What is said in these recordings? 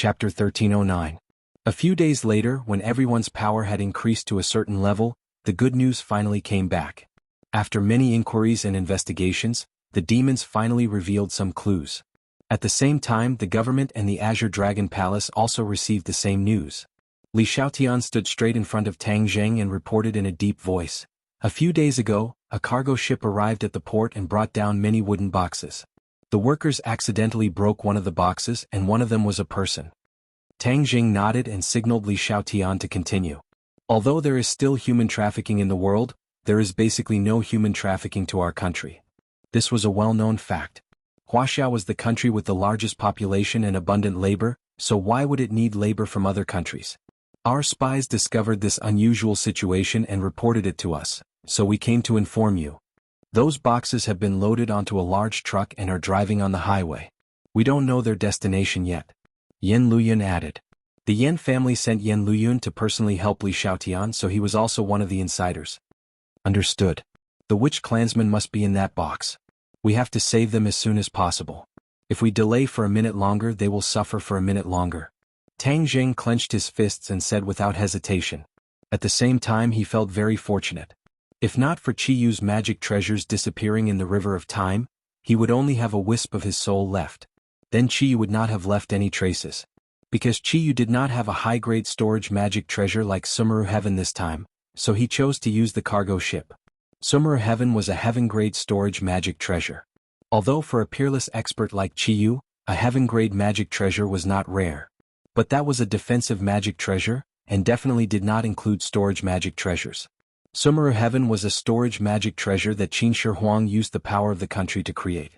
Chapter 1309. A few days later, when everyone's power had increased to a certain level, the good news finally came back. After many inquiries and investigations, the demons finally revealed some clues. At the same time, the government and the Azure Dragon Palace also received the same news. Li Xiaotian stood straight in front of Tang Zheng and reported in a deep voice. A few days ago, a cargo ship arrived at the port and brought down many wooden boxes. The workers accidentally broke one of the boxes and one of them was a person. Tang Zheng nodded and signaled Li Xiaotian to continue. Although there is still human trafficking in the world, there is basically no human trafficking to our country. This was a well-known fact. Wuxia was the country with the largest population and abundant labor, so why would it need labor from other countries? Our spies discovered this unusual situation and reported it to us, so we came to inform you. Those boxes have been loaded onto a large truck and are driving on the highway. We don't know their destination yet. Yan Luyun added. The Yan family sent Yan Luyun to personally help Li Xiaotian, so he was also one of the insiders. Understood. The witch clansmen must be in that box. We have to save them as soon as possible. If we delay for a minute longer, they will suffer for a minute longer. Tang Zheng clenched his fists and said without hesitation. At the same time, he felt very fortunate. If not for Qiyu's magic treasures disappearing in the river of time, he would only have a wisp of his soul left. Then Qiyu would not have left any traces. Because Qiyu did not have a high-grade storage magic treasure like Sumeru Heaven this time, so he chose to use the cargo ship. Sumeru Heaven was a heaven-grade storage magic treasure. Although for a peerless expert like Qiyu, a heaven-grade magic treasure was not rare. But that was a defensive magic treasure, and definitely did not include storage magic treasures. Sumeru Heaven was a storage magic treasure that Qin Shi Huang used the power of the country to create.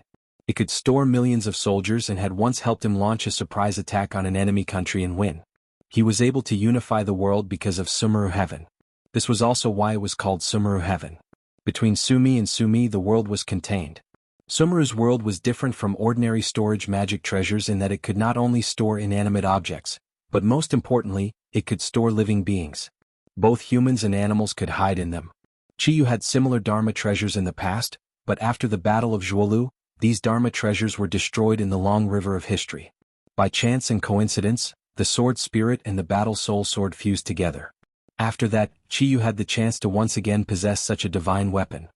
It could store millions of soldiers and had once helped him launch a surprise attack on an enemy country and win. He was able to unify the world because of Sumeru Heaven. This was also why it was called Sumeru Heaven. Between Sumi and Sumi, the world was contained. Sumeru's world was different from ordinary storage magic treasures in that it could not only store inanimate objects, but most importantly, it could store living beings. Both humans and animals could hide in them. Qiyu had similar Dharma treasures in the past, but after the Battle of Zhuolu, these Dharma treasures were destroyed in the long river of history. By chance and coincidence, the sword spirit and the battle soul sword fused together. After that, Qiyu had the chance to once again possess such a divine weapon.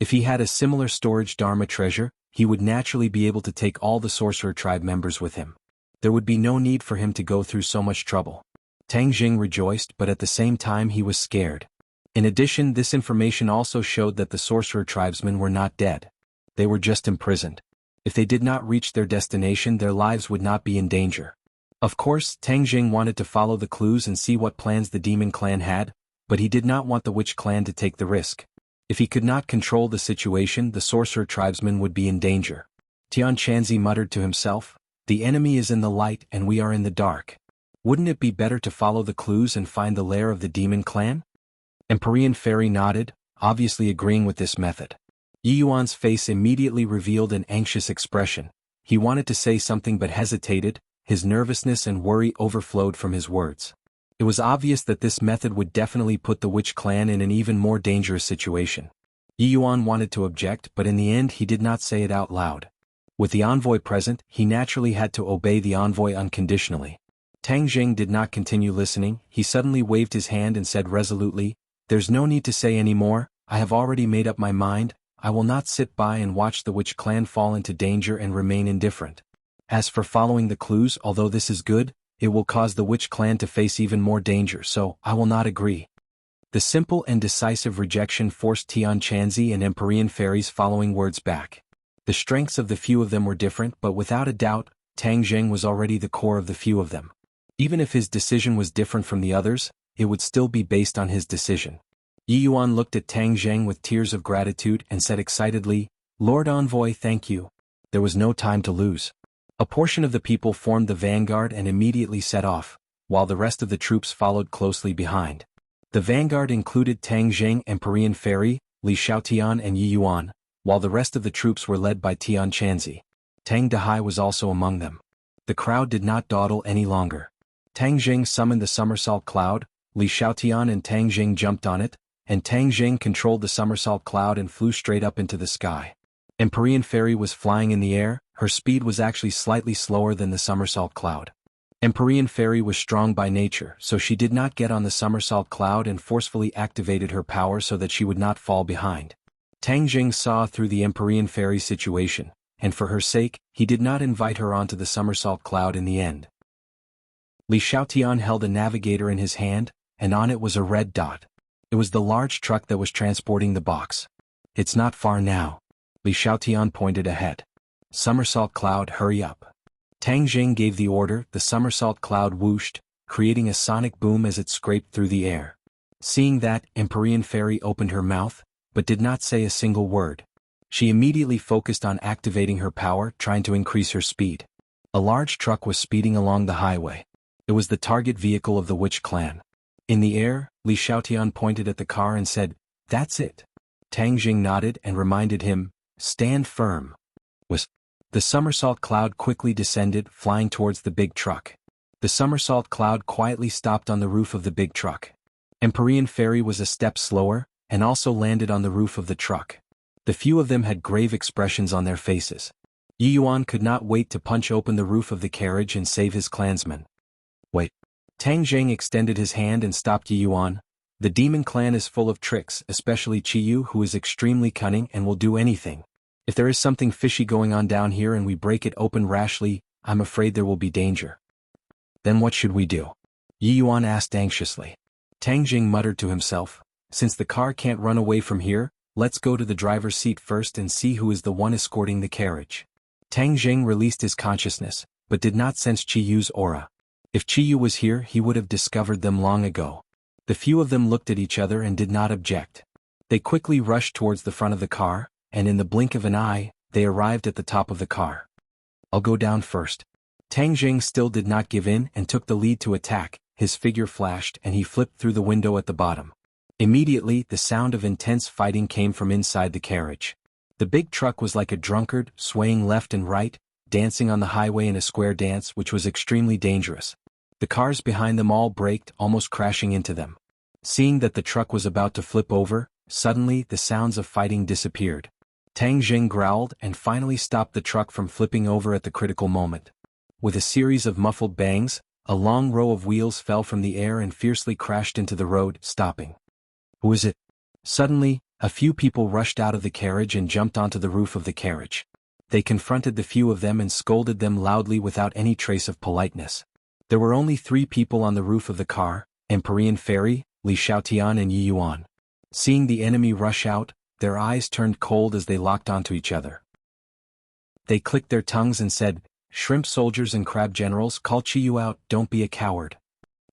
If he had a similar storage Dharma treasure, he would naturally be able to take all the sorcerer tribe members with him. There would be no need for him to go through so much trouble. Tang Zheng rejoiced, but at the same time he was scared. In addition, this information also showed that the sorcerer tribesmen were not dead. They were just imprisoned. If they did not reach their destination, their lives would not be in danger. Of course, Tang Zheng wanted to follow the clues and see what plans the demon clan had, but he did not want the witch clan to take the risk. If he could not control the situation, the sorcerer tribesmen would be in danger. Tian Chanzi muttered to himself, "The enemy is in the light and we are in the dark. Wouldn't it be better to follow the clues and find the lair of the demon clan?" Empyrean Fairy nodded, obviously agreeing with this method. Yi Yuan's face immediately revealed an anxious expression. He wanted to say something but hesitated, his nervousness and worry overflowed from his words. It was obvious that this method would definitely put the witch clan in an even more dangerous situation. Yi Yuan wanted to object, but in the end he did not say it out loud. With the envoy present, he naturally had to obey the envoy unconditionally. Tang Zheng did not continue listening. He suddenly waved his hand and said resolutely, "There's no need to say any more. I have already made up my mind. I will not sit by and watch the witch clan fall into danger and remain indifferent. As for following the clues, although this is good, it will cause the witch clan to face even more danger, so I will not agree." The simple and decisive rejection forced Tian Chanzi and Empyrean Fairy's following words back. The strengths of the few of them were different, but without a doubt, Tang Zheng was already the core of the few of them. Even if his decision was different from the others, it would still be based on his decision. Yi Yuan looked at Tang Zheng with tears of gratitude and said excitedly, "Lord Envoy, thank you." There was no time to lose. A portion of the people formed the vanguard and immediately set off, while the rest of the troops followed closely behind. The vanguard included Tang Zheng, Empyrean Fairy, Li Xiaotian and Yi Yuan, while the rest of the troops were led by Tian Chanzi. Tang Dehai was also among them. The crowd did not dawdle any longer. Tang Zheng summoned the somersault cloud, Li Xiaotian and Tang Zheng jumped on it, and Tang Zheng controlled the somersault cloud and flew straight up into the sky. Empyrean Fairy was flying in the air. Her speed was actually slightly slower than the somersault cloud. Empyrean Fairy was strong by nature, so she did not get on the somersault cloud and forcefully activated her power so that she would not fall behind. Tang Jing saw through the Empyrean Fairy's situation, and for her sake, he did not invite her onto the somersault cloud in the end. Li Xiaotian held a navigator in his hand, and on it was a red dot. It was the large truck that was transporting the box. It's not far now. Li Xiaotian pointed ahead. Somersault cloud, hurry up. Tang Jing gave the order, the somersault cloud whooshed, creating a sonic boom as it scraped through the air. Seeing that, Empyrean Fairy opened her mouth, but did not say a single word. She immediately focused on activating her power, trying to increase her speed. A large truck was speeding along the highway. It was the target vehicle of the Witch clan. In the air, Li Xiaotian pointed at the car and said, "That's it." Tang Jing nodded and reminded him, "Stand firm." The somersault cloud quickly descended, flying towards the big truck. The somersault cloud quietly stopped on the roof of the big truck. Empyrean Fairy was a step slower, and also landed on the roof of the truck. The few of them had grave expressions on their faces. Yi Yuan could not wait to punch open the roof of the carriage and save his clansmen. Wait. Tang Jing extended his hand and stopped Yi Yuan. The demon clan is full of tricks, especially Qiyu, who is extremely cunning and will do anything. If there is something fishy going on down here and we break it open rashly, I'm afraid there will be danger. Then what should we do? Yi Yuan asked anxiously. Tang Jing muttered to himself, since the car can't run away from here, let's go to the driver's seat first and see who is the one escorting the carriage. Tang Jing released his consciousness, but did not sense Qiyu's aura. If Qiyu was here, he would have discovered them long ago. The few of them looked at each other and did not object. They quickly rushed towards the front of the car, and in the blink of an eye, they arrived at the top of the car. I'll go down first. Tang Jing still did not give in and took the lead to attack. His figure flashed and he flipped through the window at the bottom. Immediately, the sound of intense fighting came from inside the carriage. The big truck was like a drunkard, swaying left and right, dancing on the highway in a square dance which was extremely dangerous. The cars behind them all braked, almost crashing into them. Seeing that the truck was about to flip over, suddenly the sounds of fighting disappeared. Tang Jing growled and finally stopped the truck from flipping over at the critical moment. With a series of muffled bangs, a long row of wheels fell from the air and fiercely crashed into the road, stopping. Who is it? Suddenly, a few people rushed out of the carriage and jumped onto the roof of the carriage. They confronted the few of them and scolded them loudly without any trace of politeness. There were only 3 people on the roof of the car, Empyrean Fairy, Li Xiaotian and Yi Yuan. Seeing the enemy rush out, their eyes turned cold as they locked onto each other. They clicked their tongues and said, "Shrimp soldiers and crab generals, call Qiyu out, don't be a coward.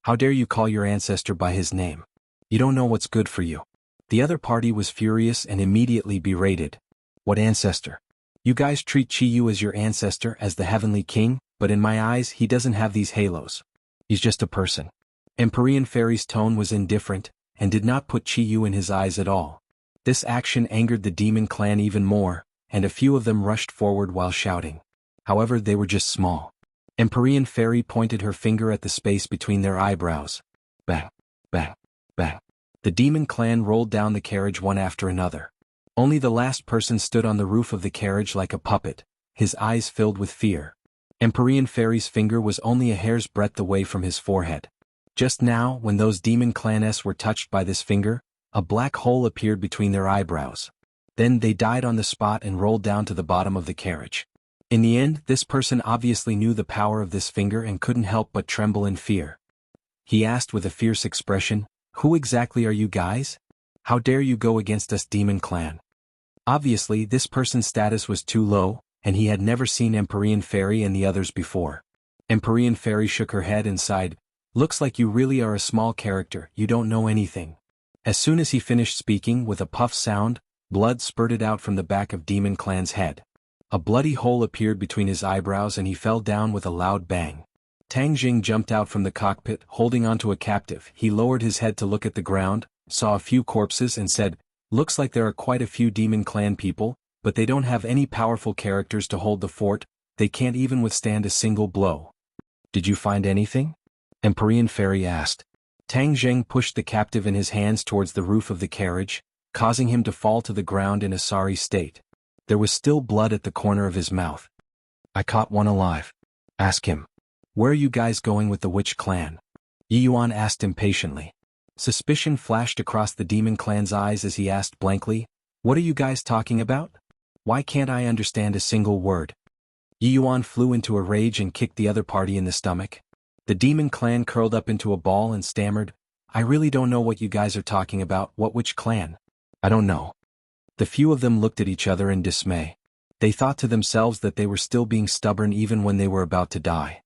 How dare you call your ancestor by his name? You don't know what's good for you." The other party was furious and immediately berated. "What ancestor? You guys treat Qiyu as your ancestor, as the heavenly king, but in my eyes he doesn't have these halos. He's just a person." Empyrean Fairy's tone was indifferent, and did not put Qiyu in his eyes at all. This action angered the demon clan even more, and a few of them rushed forward while shouting. However, they were just small. Empyrean Fairy pointed her finger at the space between their eyebrows. Bang, bang, bang. The demon clan rolled down the carriage one after another. Only the last person stood on the roof of the carriage like a puppet, his eyes filled with fear. Empyrean Fairy's finger was only a hair's breadth away from his forehead. Just now, when those demon clanness were touched by this finger, a black hole appeared between their eyebrows. Then they died on the spot and rolled down to the bottom of the carriage. In the end, this person obviously knew the power of this finger and couldn't help but tremble in fear. He asked with a fierce expression, "Who exactly are you guys? How dare you go against us, demon clan?" Obviously, this person's status was too low, and he had never seen Empyrean Fairy and the others before. Empyrean Fairy shook her head and sighed, "Looks like you really are a small character, you don't know anything." As soon as he finished speaking, with a puff sound, blood spurted out from the back of Demon Clan's head. A bloody hole appeared between his eyebrows and he fell down with a loud bang. Tang Jing jumped out from the cockpit, holding onto a captive. He lowered his head to look at the ground, saw a few corpses and said, "Looks like there are quite a few Demon Clan people, but they don't have any powerful characters to hold the fort, they can't even withstand a single blow." "Did you find anything?" Empyrean Fairy asked. Tang Jing pushed the captive in his hands towards the roof of the carriage, causing him to fall to the ground in a sorry state. There was still blood at the corner of his mouth. "I caught one alive." "Ask him." Where are you guys going with the witch clan? Yi Yuan asked impatiently. Suspicion flashed across the demon clan's eyes as he asked blankly, "What are you guys talking about? Why can't I understand a single word?" Yi Yuan flew into a rage and kicked the other party in the stomach. The demon clan curled up into a ball and stammered, "I really don't know what you guys are talking about. What witch clan? I don't know." The few of them looked at each other in dismay. They thought to themselves that they were still being stubborn even when they were about to die.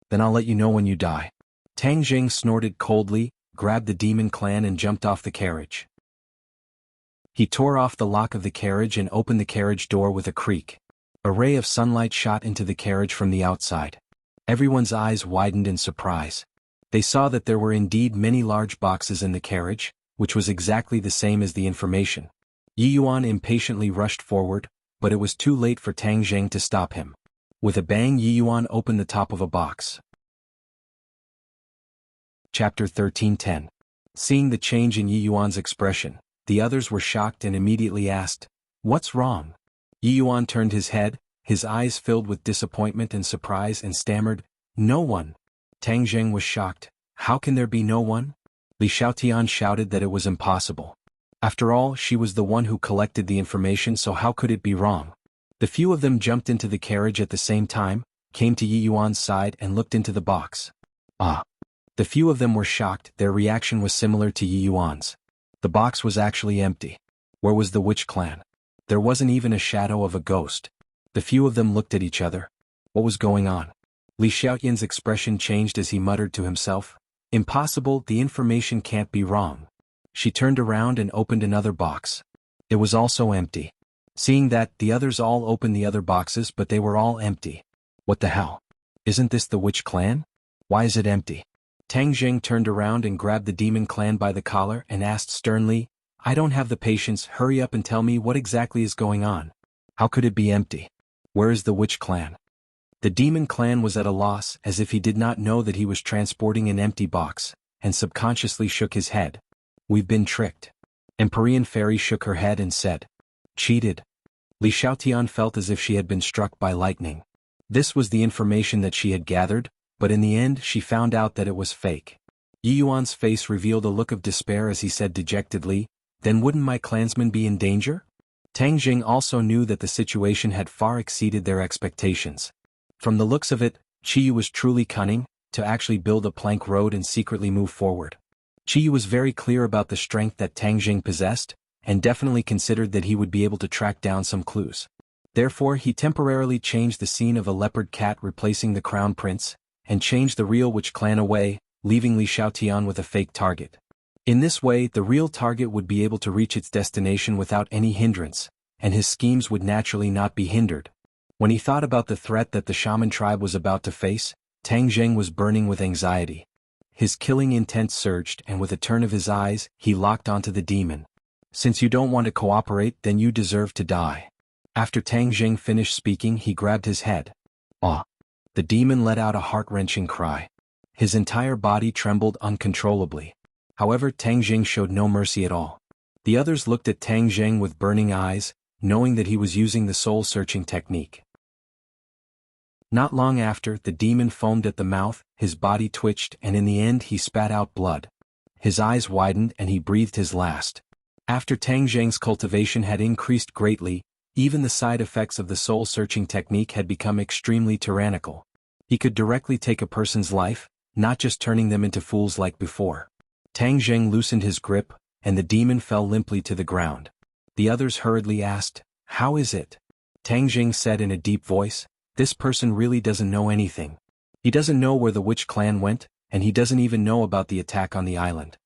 "Then I'll let you know when you die." Tang Jing snorted coldly, grabbed the demon clan and jumped off the carriage. He tore off the lock of the carriage and opened the carriage door with a creak. A ray of sunlight shot into the carriage from the outside. Everyone's eyes widened in surprise. They saw that there were indeed many large boxes in the carriage, which was exactly the same as the information. Yi Yuan impatiently rushed forward, but it was too late for Tang Jing to stop him. With a bang, Yi Yuan opened the top of a box. Chapter 13:10. Seeing the change in Yi Yuan's expression, the others were shocked and immediately asked, "What's wrong?" Yi Yuan turned his head, his eyes filled with disappointment and surprise, and stammered, "No one." Tang Jing was shocked. "How can there be no one?" Li Xiaotian shouted that it was impossible. After all, she was the one who collected the information, so how could it be wrong? The few of them jumped into the carriage at the same time, came to Yi Yuan's side and looked into the box. Ah! The few of them were shocked. Their reaction was similar to Yi Yuan's. The box was actually empty. Where was the witch clan? There wasn't even a shadow of a ghost. The few of them looked at each other. What was going on? Li Xiaotian's expression changed as he muttered to himself, "Impossible, the information can't be wrong." She turned around and opened another box. It was also empty. Seeing that, the others all opened the other boxes, but they were all empty. What the hell? Isn't this the witch clan? Why is it empty? Tang Jing turned around and grabbed the demon clan by the collar and asked sternly, "I don't have the patience, hurry up and tell me what exactly is going on. How could it be empty? Where is the witch clan?" The demon clan was at a loss, as if he did not know that he was transporting an empty box, and subconsciously shook his head. "We've been tricked." Empyrean Fairy shook her head and said, "Cheated." Li Xiaotian felt as if she had been struck by lightning. This was the information that she had gathered, but in the end she found out that it was fake. Yi Yuan's face revealed a look of despair as he said dejectedly, "Then wouldn't my clansmen be in danger?" Tang Jing also knew that the situation had far exceeded their expectations. From the looks of it, Qiyu was truly cunning, to actually build a plank road and secretly move forward. Qiyu was very clear about the strength that Tang Jing possessed, and definitely considered that he would be able to track down some clues. Therefore he temporarily changed the scene of a leopard cat replacing the crown prince, and changed the real witch clan away, leaving Li Xiaotian with a fake target. In this way, the real target would be able to reach its destination without any hindrance, and his schemes would naturally not be hindered. When he thought about the threat that the shaman tribe was about to face, Tang Jing was burning with anxiety. His killing intent surged, and with a turn of his eyes, he locked onto the demon. "Since you don't want to cooperate, then you deserve to die." After Tang Jing finished speaking, he grabbed his head. "Ah!" The demon let out a heart-wrenching cry. His entire body trembled uncontrollably. However, Tang Jing showed no mercy at all. The others looked at Tang Jing with burning eyes, knowing that he was using the soul-searching technique. Not long after, the demon foamed at the mouth, his body twitched, and in the end he spat out blood. His eyes widened and he breathed his last. After Tang Jing's cultivation had increased greatly, even the side effects of the soul-searching technique had become extremely tyrannical. He could directly take a person's life, not just turning them into fools like before. Tang Jing loosened his grip, and the demon fell limply to the ground. The others hurriedly asked, "How is it?" Tang Jing said in a deep voice, "This person really doesn't know anything. He doesn't know where the witch clan went, and he doesn't even know about the attack on the island."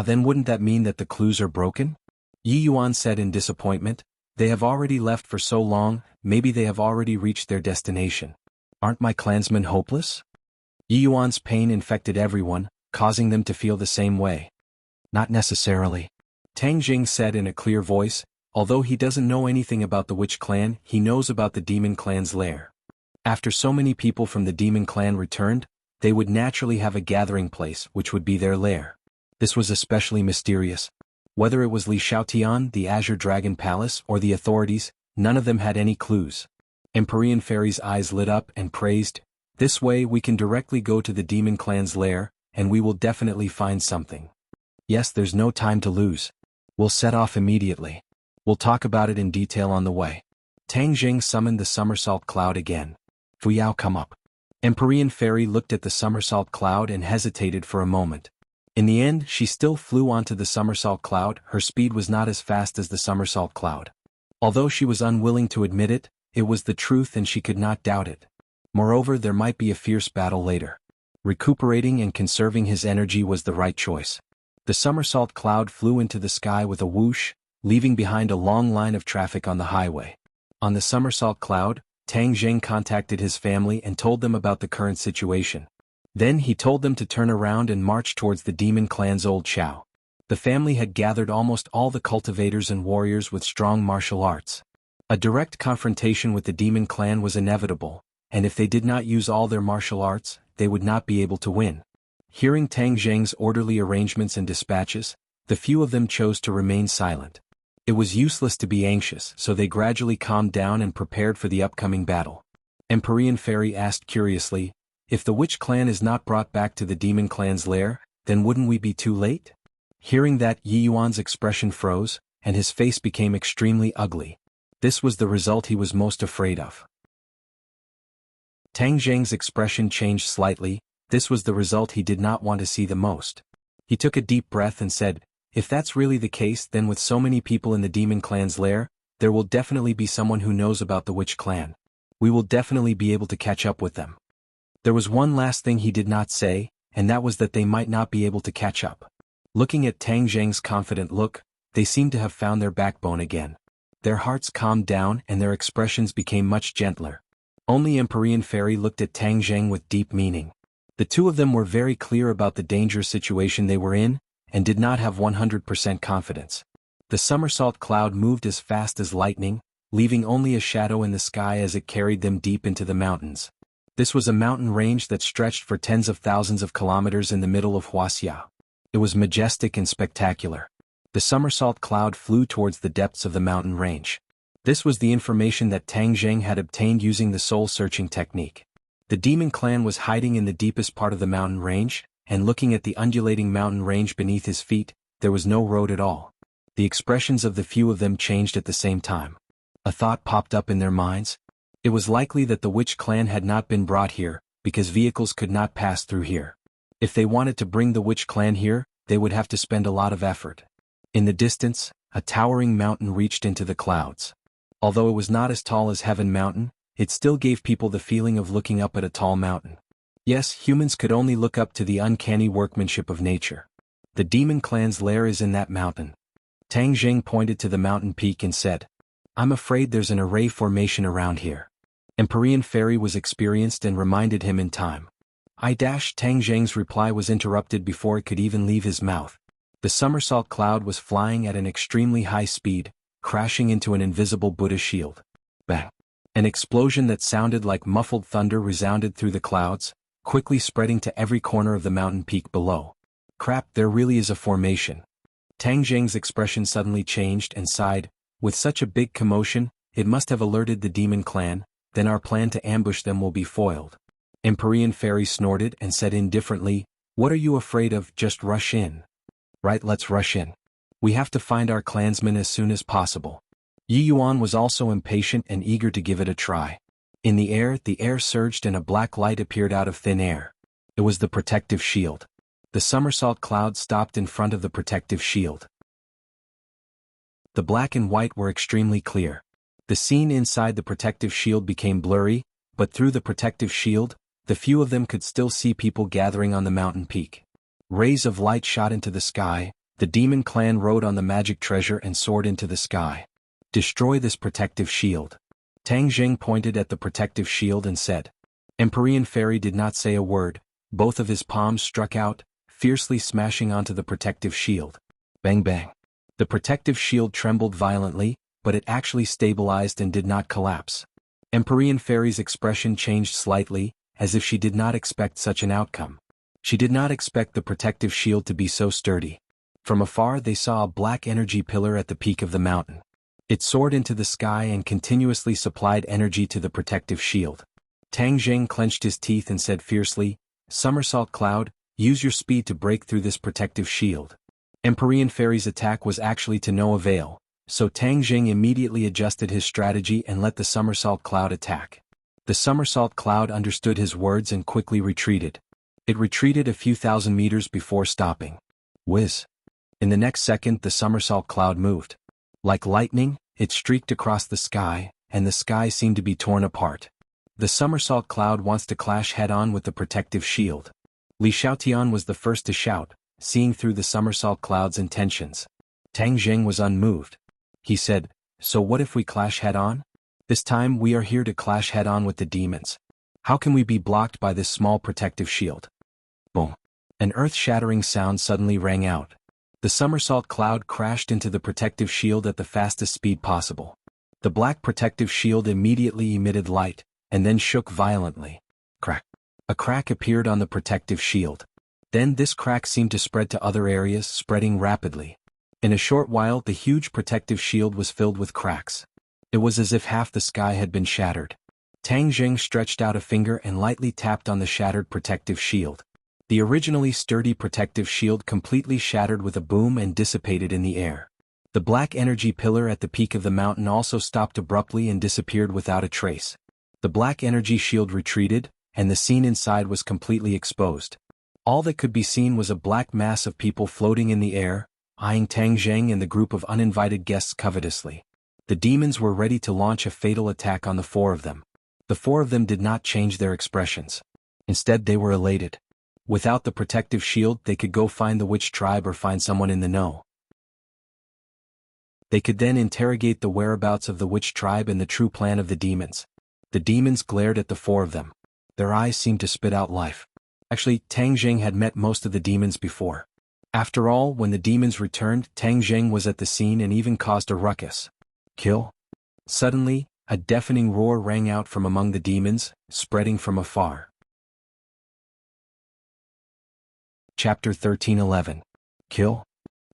Then wouldn't that mean that the clues are broken?" Yi Yuan said in disappointment, "They have already left for so long, maybe they have already reached their destination. Aren't my clansmen hopeless?" Yi Yuan's pain infected everyone, causing them to feel the same way. "Not necessarily," Tang Jing said in a clear voice. "Although he doesn't know anything about the witch clan, he knows about the demon clan's lair. After so many people from the demon clan returned, they would naturally have a gathering place which would be their lair. This was especially mysterious. Whether it was Li Xiaotian, the Azure Dragon Palace, or the authorities, none of them had any clues." Empyrean Fairy's eyes lit up and praised, This way we can directly go to the demon clan's lair, and we will definitely find something. Yes, there's no time to lose. We'll set off immediately. We'll talk about it in detail on the way. Tang Jing summoned the somersault cloud again. Fuyao, come up. Empyrean Fairy looked at the somersault cloud and hesitated for a moment. In the end, she still flew onto the somersault cloud. Her speed was not as fast as the somersault cloud. Although she was unwilling to admit it, it was the truth and she could not doubt it. Moreover, there might be a fierce battle later. Recuperating and conserving his energy was the right choice. The somersault cloud flew into the sky with a whoosh, leaving behind a long line of traffic on the highway. On the somersault cloud, Tang Jing contacted his family and told them about the current situation. Then he told them to turn around and march towards the demon clan's old chow. The family had gathered almost all the cultivators and warriors with strong martial arts. A direct confrontation with the demon clan was inevitable, and if they did not use all their martial arts, they would not be able to win. Hearing Tang Jing's orderly arrangements and dispatches, the few of them chose to remain silent. It was useless to be anxious, so they gradually calmed down and prepared for the upcoming battle. Empyrean Fairy asked curiously, if the witch clan is not brought back to the demon clan's lair, then wouldn't we be too late? Hearing that, Yi Yuan's expression froze, and his face became extremely ugly. This was the result he was most afraid of. Tang Jing's expression changed slightly. This was the result he did not want to see the most. He took a deep breath and said, if that's really the case, then with so many people in the demon clan's lair, there will definitely be someone who knows about the witch clan. We will definitely be able to catch up with them. There was one last thing he did not say, and that was that they might not be able to catch up. Looking at Tang Jing's confident look, they seemed to have found their backbone again. Their hearts calmed down and their expressions became much gentler. Only Empyrean Fairy looked at Tang Jing with deep meaning. The two of them were very clear about the dangerous situation they were in, and did not have 100% confidence. The somersault cloud moved as fast as lightning, leaving only a shadow in the sky as it carried them deep into the mountains. This was a mountain range that stretched for tens of thousands of kilometers in the middle of Wuxia. It was majestic and spectacular. The somersault cloud flew towards the depths of the mountain range. This was the information that Tang Jing had obtained using the soul-searching technique. The demon clan was hiding in the deepest part of the mountain range, and looking at the undulating mountain range beneath his feet, there was no road at all. The expressions of the few of them changed at the same time. A thought popped up in their minds. It was likely that the witch clan had not been brought here, because vehicles could not pass through here. If they wanted to bring the witch clan here, they would have to spend a lot of effort. In the distance, a towering mountain reached into the clouds. Although it was not as tall as Heaven Mountain, it still gave people the feeling of looking up at a tall mountain. Yes, humans could only look up to the uncanny workmanship of nature. The demon clan's lair is in that mountain. Tang Jing pointed to the mountain peak and said, I'm afraid there's an array formation around here. Empyrean Fairy was experienced and reminded him in time. Tang Jing's reply was interrupted before it could even leave his mouth. The somersault cloud was flying at an extremely high speed, crashing into an invisible Buddha shield. Bang! An explosion that sounded like muffled thunder resounded through the clouds, quickly spreading to every corner of the mountain peak below. Crap, there really is a formation. Tang Jing's expression suddenly changed and sighed. With such a big commotion, it must have alerted the demon clan, then our plan to ambush them will be foiled. Empyrean Fairy snorted and said indifferently, what are you afraid of? Just rush in. Right, let's rush in. We have to find our clansmen as soon as possible. Yi Yuan was also impatient and eager to give it a try. In the air surged and a black light appeared out of thin air. It was the protective shield. The somersault cloud stopped in front of the protective shield. The black and white were extremely clear. The scene inside the protective shield became blurry, but through the protective shield, the few of them could still see people gathering on the mountain peak. Rays of light shot into the sky. The demon clan rode on the magic treasure and soared into the sky. Destroy this protective shield. Tang Jing pointed at the protective shield and said. Empyrean Fairy did not say a word. Both of his palms struck out, fiercely smashing onto the protective shield. Bang bang. The protective shield trembled violently, but it actually stabilized and did not collapse. Empyrean Fairy's expression changed slightly, as if she did not expect such an outcome. She did not expect the protective shield to be so sturdy. From afar they saw a black energy pillar at the peak of the mountain. It soared into the sky and continuously supplied energy to the protective shield. Tang Jing clenched his teeth and said fiercely, "Somersault Cloud, use your speed to break through this protective shield." Empyrean Fairy's attack was actually to no avail, so Tang Jing immediately adjusted his strategy and let the Somersault Cloud attack. The Somersault Cloud understood his words and quickly retreated. It retreated a few thousand meters before stopping. Whiz! In the next second the Somersault Cloud moved. Like lightning, it streaked across the sky, and the sky seemed to be torn apart. The Somersault Cloud wants to clash head-on with the protective shield. Li Xiaotian was the first to shout, seeing through the Somersault Cloud's intentions. Tang Jing was unmoved. He said, "So what if we clash head-on? This time we are here to clash head-on with the demons. How can we be blocked by this small protective shield?" Boom! An earth-shattering sound suddenly rang out. The Somersault Cloud crashed into the protective shield at the fastest speed possible. The black protective shield immediately emitted light, and then shook violently. Crack! A crack appeared on the protective shield. Then this crack seemed to spread to other areas, spreading rapidly. In a short while the huge protective shield was filled with cracks. It was as if half the sky had been shattered. Tang Jing stretched out a finger and lightly tapped on the shattered protective shield. The originally sturdy protective shield completely shattered with a boom and dissipated in the air. The black energy pillar at the peak of the mountain also stopped abruptly and disappeared without a trace. The black energy shield retreated, and the scene inside was completely exposed. All that could be seen was a black mass of people floating in the air, eyeing Tang Jing and the group of uninvited guests covetously. The demons were ready to launch a fatal attack on the four of them. The four of them did not change their expressions. Instead they were elated. Without the protective shield they could go find the witch tribe or find someone in the know. They could then interrogate the whereabouts of the witch tribe and the true plan of the demons. The demons glared at the four of them. Their eyes seemed to spit out life. Actually, Tang Jing had met most of the demons before. After all, when the demons returned, Tang Jing was at the scene and even caused a ruckus. Kill! Suddenly, a deafening roar rang out from among the demons, spreading from afar. Chapter 13:11. Kill!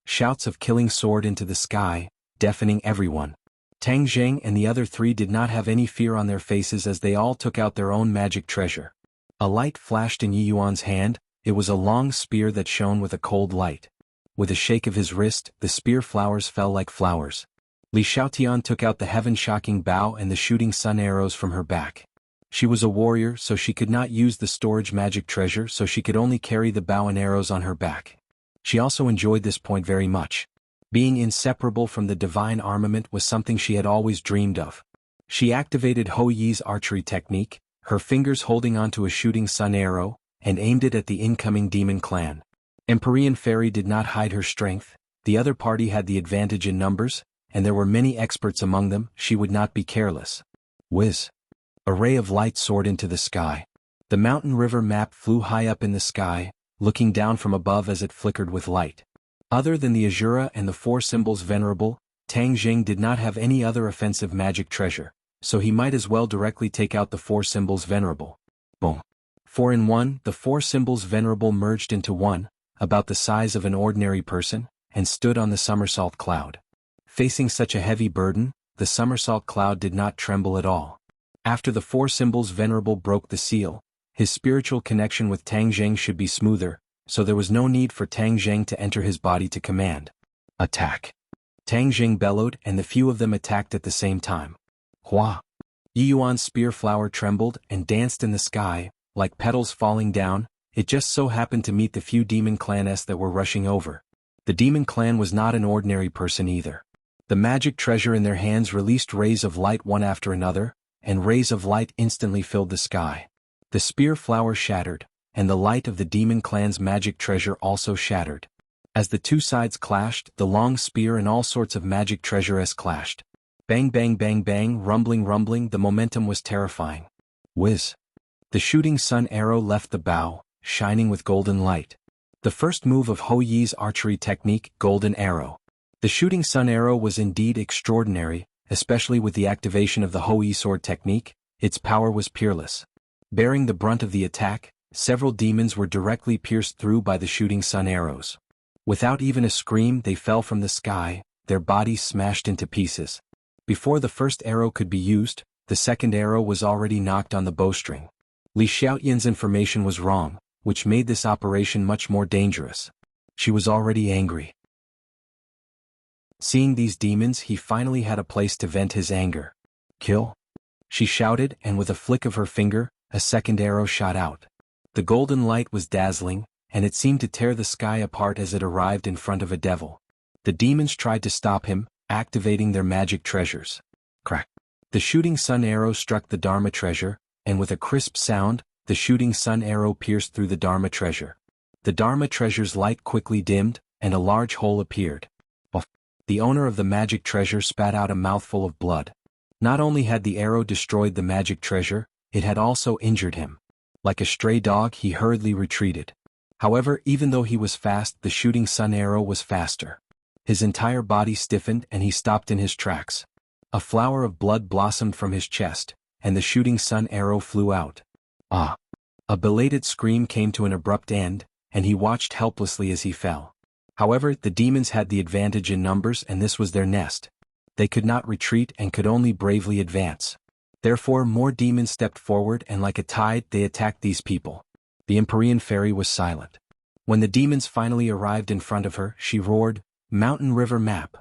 Shouts of killing soared into the sky, deafening everyone. Tang Jing and the other three did not have any fear on their faces as they all took out their own magic treasure. A light flashed in Yi Yuan's hand. It was a long spear that shone with a cold light. With a shake of his wrist, the spear flowers fell like flowers. Li Xiaotian took out the heaven-shocking bow and the shooting sun arrows from her back. She was a warrior, so she could not use the storage magic treasure, so she could only carry the bow and arrows on her back. She also enjoyed this point very much. Being inseparable from the divine armament was something she had always dreamed of. She activated Hou Yi's archery technique, her fingers holding onto a shooting sun arrow, and aimed it at the incoming demon clan. Empyrean Fairy did not hide her strength. The other party had the advantage in numbers, and there were many experts among them. She would not be careless. Whiz! A ray of light soared into the sky. The mountain river map flew high up in the sky, looking down from above as it flickered with light. Other than the Azura and the four symbols venerable, Tang Jing did not have any other offensive magic treasure, so he might as well directly take out the four symbols venerable. Boom! 4 in 1, the four symbols venerable merged into one, about the size of an ordinary person, and stood on the Somersault Cloud. Facing such a heavy burden, the Somersault Cloud did not tremble at all. After the four symbols venerable broke the seal, his spiritual connection with Tang Jing should be smoother, so there was no need for Tang Jing to enter his body to command. Attack! Tang Jing bellowed and the few of them attacked at the same time. Hua! Yi Yuan's spear flower trembled and danced in the sky, like petals falling down. It just so happened to meet the few demon clans that were rushing over. The demon clan was not an ordinary person either. The magic treasure in their hands released rays of light one after another, and rays of light instantly filled the sky. The spear flower shattered, and the light of the demon clan's magic treasure also shattered. As the two sides clashed, the long spear and all sorts of magic treasures clashed. Bang bang bang bang, rumbling rumbling, the momentum was terrifying. Whiz! The shooting sun arrow left the bow, shining with golden light. The first move of Hou Yi's archery technique, golden arrow. The shooting sun arrow was indeed extraordinary, especially with the activation of the Hou Yi sword technique. Its power was peerless. Bearing the brunt of the attack, several demons were directly pierced through by the shooting sun arrows. Without even a scream, they fell from the sky, their bodies smashed into pieces. Before the first arrow could be used, the second arrow was already knocked on the bowstring. Li Xiaoyan's information was wrong, which made this operation much more dangerous. She was already angry. Seeing these demons, he finally had a place to vent his anger. Kill! She shouted, and with a flick of her finger, a second arrow shot out. The golden light was dazzling, and it seemed to tear the sky apart as it arrived in front of a devil. The demons tried to stop him, activating their magic treasures. Crack! The shooting sun arrow struck the Dharma treasure, and with a crisp sound, the shooting sun arrow pierced through the Dharma treasure. The Dharma treasure's light quickly dimmed, and a large hole appeared. The owner of the magic treasure spat out a mouthful of blood. Not only had the arrow destroyed the magic treasure, it had also injured him. Like a stray dog, he hurriedly retreated. However, even though he was fast, the shooting sun arrow was faster. His entire body stiffened and he stopped in his tracks. A flower of blood blossomed from his chest, and the shooting sun arrow flew out. Ah! A belated scream came to an abrupt end, and he watched helplessly as he fell. However, the demons had the advantage in numbers, and this was their nest. They could not retreat and could only bravely advance. Therefore, more demons stepped forward, and like a tide, they attacked these people. The Empyrean fairy was silent. When the demons finally arrived in front of her, she roared, "Mountain River Map!"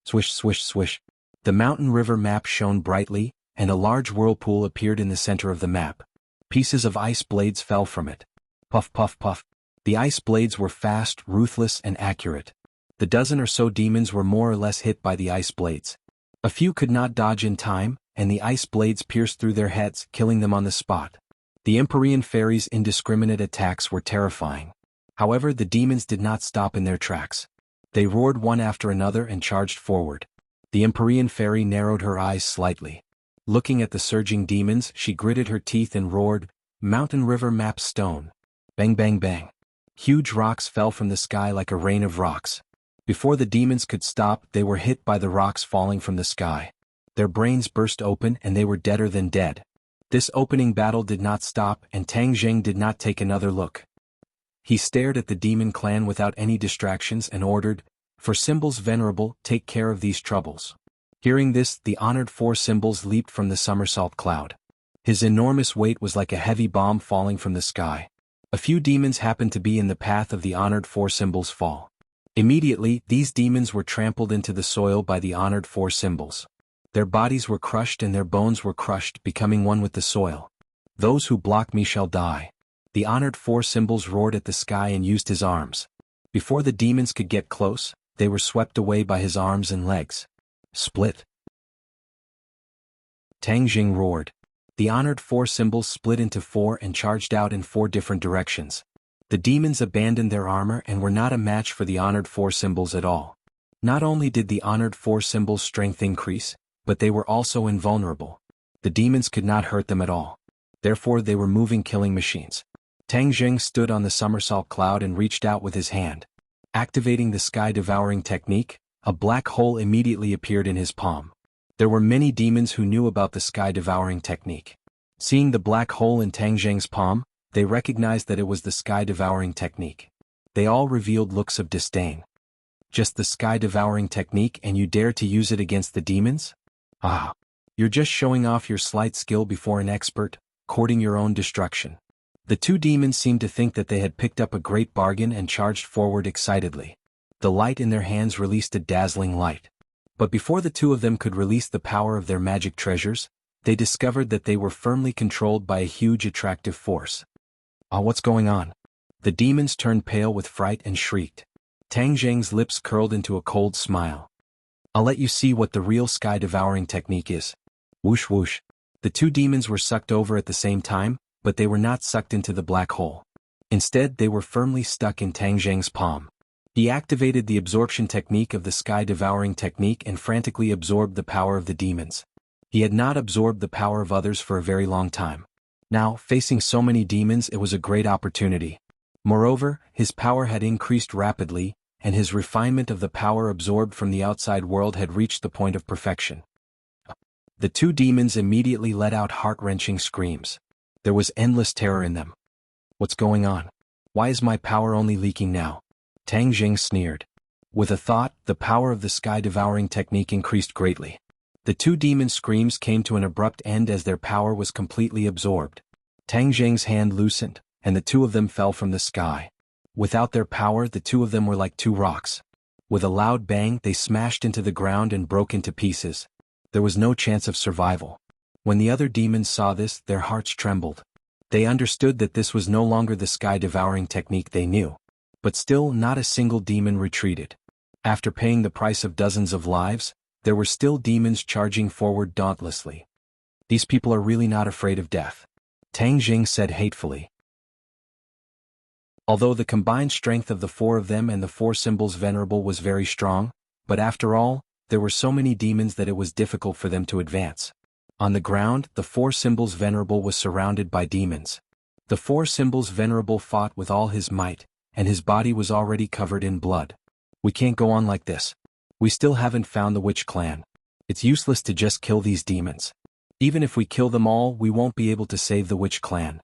Swish, swish, swish. The mountain river map shone brightly, and a large whirlpool appeared in the center of the map. Pieces of ice blades fell from it. Puff, puff, puff. The ice blades were fast, ruthless, and accurate. The dozen or so demons were more or less hit by the ice blades. A few could not dodge in time, and the ice blades pierced through their heads, killing them on the spot. The Empyrean fairy's indiscriminate attacks were terrifying. However, the demons did not stop in their tracks. They roared one after another and charged forward. The Empyrean fairy narrowed her eyes slightly. Looking at the surging demons, she gritted her teeth and roared, "Mountain River Map Stone!" Bang, bang, bang. Huge rocks fell from the sky like a rain of rocks. Before the demons could stop, they were hit by the rocks falling from the sky. Their brains burst open and they were deader than dead. This opening battle did not stop, and Tang Zheng did not take another look. He stared at the demon clan without any distractions and ordered, "For symbols venerable, take care of these troubles." Hearing this, the honored four symbols leaped from the somersault cloud. His enormous weight was like a heavy bomb falling from the sky. A few demons happened to be in the path of the honored four symbols' fall. Immediately, these demons were trampled into the soil by the honored four symbols. Their bodies were crushed and their bones were crushed, becoming one with the soil. "Those who block me shall die." The honored four symbols roared at the sky and used his arms. Before the demons could get close, they were swept away by his arms and legs. Split! Tang Jing roared. The honored four symbols split into four and charged out in four different directions. The demons abandoned their armor and were not a match for the honored four symbols at all. Not only did the honored four symbols' strength increase, but they were also invulnerable. The demons could not hurt them at all. Therefore they were moving killing machines. Tang Zheng stood on the somersault cloud and reached out with his hand. Activating the sky-devouring technique, a black hole immediately appeared in his palm. There were many demons who knew about the sky-devouring technique. Seeing the black hole in Tang Zheng's palm, they recognized that it was the sky-devouring technique. They all revealed looks of disdain. "Just the sky-devouring technique and you dare to use it against the demons? Ah! You're just showing off your slight skill before an expert, courting your own destruction." The two demons seemed to think that they had picked up a great bargain and charged forward excitedly. The light in their hands released a dazzling light. But before the two of them could release the power of their magic treasures, they discovered that they were firmly controlled by a huge attractive force. "Ah, what's going on?" The demons turned pale with fright and shrieked. Tang Zheng's lips curled into a cold smile. "I'll let you see what the real sky-devouring technique is." Whoosh whoosh. The two demons were sucked over at the same time, but they were not sucked into the black hole. Instead, they were firmly stuck in Tang Zheng's palm. He activated the absorption technique of the sky-devouring technique and frantically absorbed the power of the demons. He had not absorbed the power of others for a very long time. Now, facing so many demons, it was a great opportunity. Moreover, his power had increased rapidly, and his refinement of the power absorbed from the outside world had reached the point of perfection. The two demons immediately let out heart-wrenching screams. There was endless terror in them. "What's going on? Why is my power only leaking now?" Tang Jing sneered. With a thought, the power of the sky-devouring technique increased greatly. The two demons' screams came to an abrupt end as their power was completely absorbed. Tang Zheng's hand loosened, and the two of them fell from the sky. Without their power, the two of them were like two rocks. With a loud bang, they smashed into the ground and broke into pieces. There was no chance of survival. When the other demons saw this, their hearts trembled. They understood that this was no longer the sky-devouring technique they knew. But still, not a single demon retreated. After paying the price of dozens of lives, there were still demons charging forward dauntlessly. These people are really not afraid of death, Tang Jing said hatefully. Although the combined strength of the four of them and the four symbols venerable was very strong, but after all, there were so many demons that it was difficult for them to advance. On the ground, the four symbols venerable was surrounded by demons. The four symbols venerable fought with all his might, and his body was already covered in blood. We can't go on like this. We still haven't found the witch clan. It's useless to just kill these demons. Even if we kill them all, we won't be able to save the witch clan,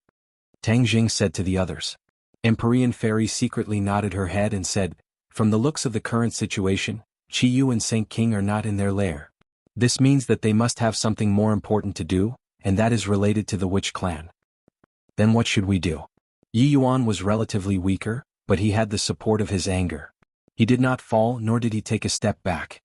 Tang Jing said to the others. Empyrean Fairy secretly nodded her head and said, from the looks of the current situation, Qi Yu and Saint King are not in their lair. This means that they must have something more important to do, and that is related to the witch clan. Then what should we do? Yi Yuan was relatively weaker, but he had the support of his anger. He did not fall nor did he take a step back.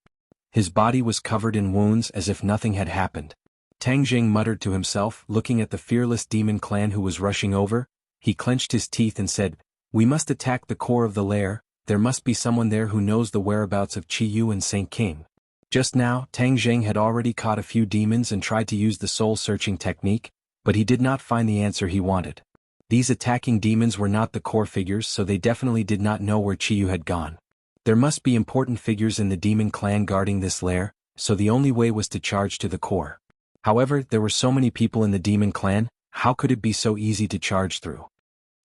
His body was covered in wounds as if nothing had happened. Tang Jing muttered to himself, looking at the fearless demon clan who was rushing over. He clenched his teeth and said, we must attack the core of the lair. There must be someone there who knows the whereabouts of Qi Yu and Saint King. Just now, Tang Jing had already caught a few demons and tried to use the soul-searching technique, but he did not find the answer he wanted. These attacking demons were not the core figures, so they definitely did not know where Qi Yu had gone. There must be important figures in the demon clan guarding this lair, so the only way was to charge to the core. However, there were so many people in the demon clan, how could it be so easy to charge through?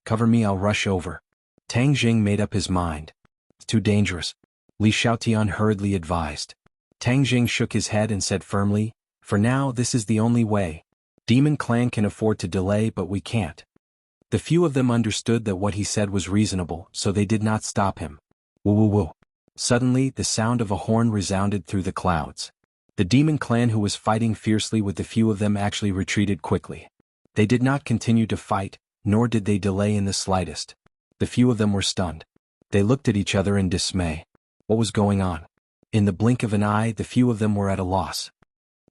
Cover me, I'll rush over. Tang Jing made up his mind. It's too dangerous, Li Xiaotian hurriedly advised. Tang Jing shook his head and said firmly, for now this is the only way. Demon clan can afford to delay, but we can't. The few of them understood that what he said was reasonable, so they did not stop him. Woo woo woo. Suddenly, the sound of a horn resounded through the clouds. The demon clan who was fighting fiercely with the few of them actually retreated quickly. They did not continue to fight, nor did they delay in the slightest. The few of them were stunned. They looked at each other in dismay. What was going on? In the blink of an eye, the few of them were at a loss.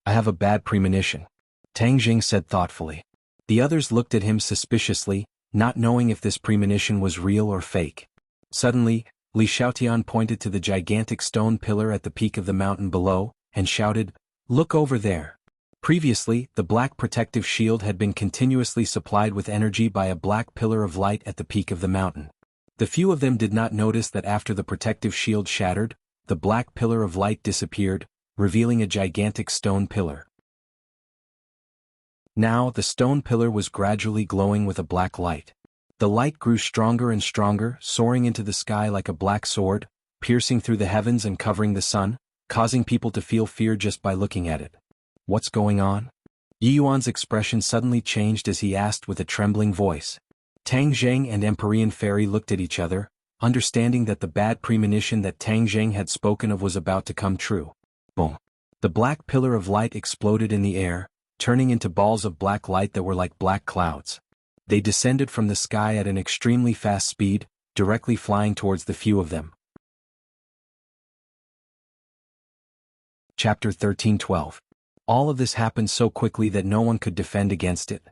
I have a bad premonition, Tang Jing said thoughtfully. The others looked at him suspiciously, not knowing if this premonition was real or fake. Suddenly, Li Xiaotian pointed to the gigantic stone pillar at the peak of the mountain below, and shouted, look over there. Previously, the black protective shield had been continuously supplied with energy by a black pillar of light at the peak of the mountain. The few of them did not notice that after the protective shield shattered, the black pillar of light disappeared, revealing a gigantic stone pillar. Now, the stone pillar was gradually glowing with a black light. The light grew stronger and stronger, soaring into the sky like a black sword, piercing through the heavens and covering the sun, causing people to feel fear just by looking at it. What's going on? Yi Yuan's expression suddenly changed as he asked with a trembling voice. Tang Zheng and Empyrean Fairy looked at each other, understanding that the bad premonition that Tang Zheng had spoken of was about to come true. Boom. The black pillar of light exploded in the air, turning into balls of black light that were like black clouds. They descended from the sky at an extremely fast speed, directly flying towards the few of them. Chapter 13:12. All of this happened so quickly that no one could defend against it.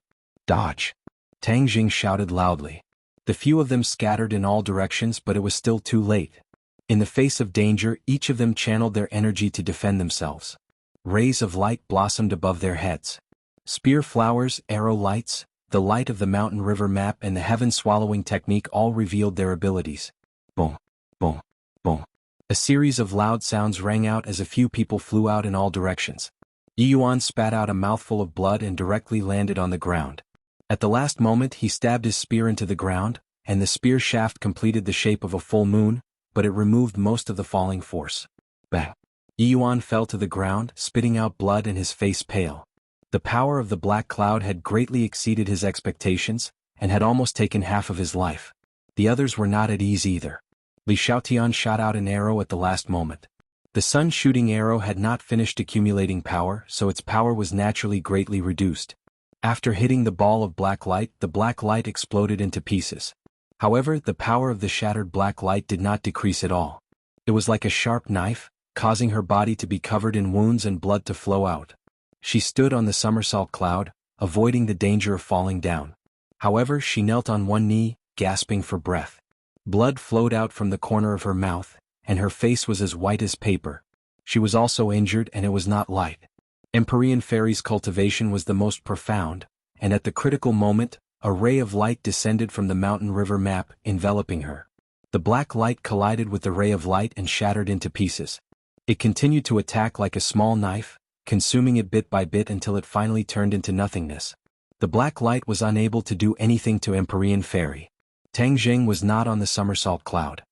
Dodge! Tang Jing shouted loudly. The few of them scattered in all directions, but it was still too late. In the face of danger, each of them channeled their energy to defend themselves. Rays of light blossomed above their heads. Spear flowers, arrow lights, the light of the mountain river map and the heaven-swallowing technique all revealed their abilities. Boom, boom, boom. A series of loud sounds rang out as a few people flew out in all directions. Yi Yuan spat out a mouthful of blood and directly landed on the ground. At the last moment he stabbed his spear into the ground, and the spear shaft completed the shape of a full moon, but it removed most of the falling force. Bang! Yi Yuan fell to the ground, spitting out blood and his face pale. The power of the black cloud had greatly exceeded his expectations, and had almost taken half of his life. The others were not at ease either. Li Xiaotian shot out an arrow at the last moment. The sun-shooting arrow had not finished accumulating power, so its power was naturally greatly reduced. After hitting the ball of black light, the black light exploded into pieces. However, the power of the shattered black light did not decrease at all. It was like a sharp knife, causing her body to be covered in wounds and blood to flow out. She stood on the somersault cloud, avoiding the danger of falling down. However, she knelt on one knee, gasping for breath. Blood flowed out from the corner of her mouth, and her face was as white as paper. She was also injured, and it was not light. Empyrean Fairy's cultivation was the most profound, and at the critical moment, a ray of light descended from the mountain river map, enveloping her. The black light collided with the ray of light and shattered into pieces. It continued to attack like a small knife, consuming it bit by bit until it finally turned into nothingness. The black light was unable to do anything to Empyrean Fairy. Tang Jing was not on the somersault cloud.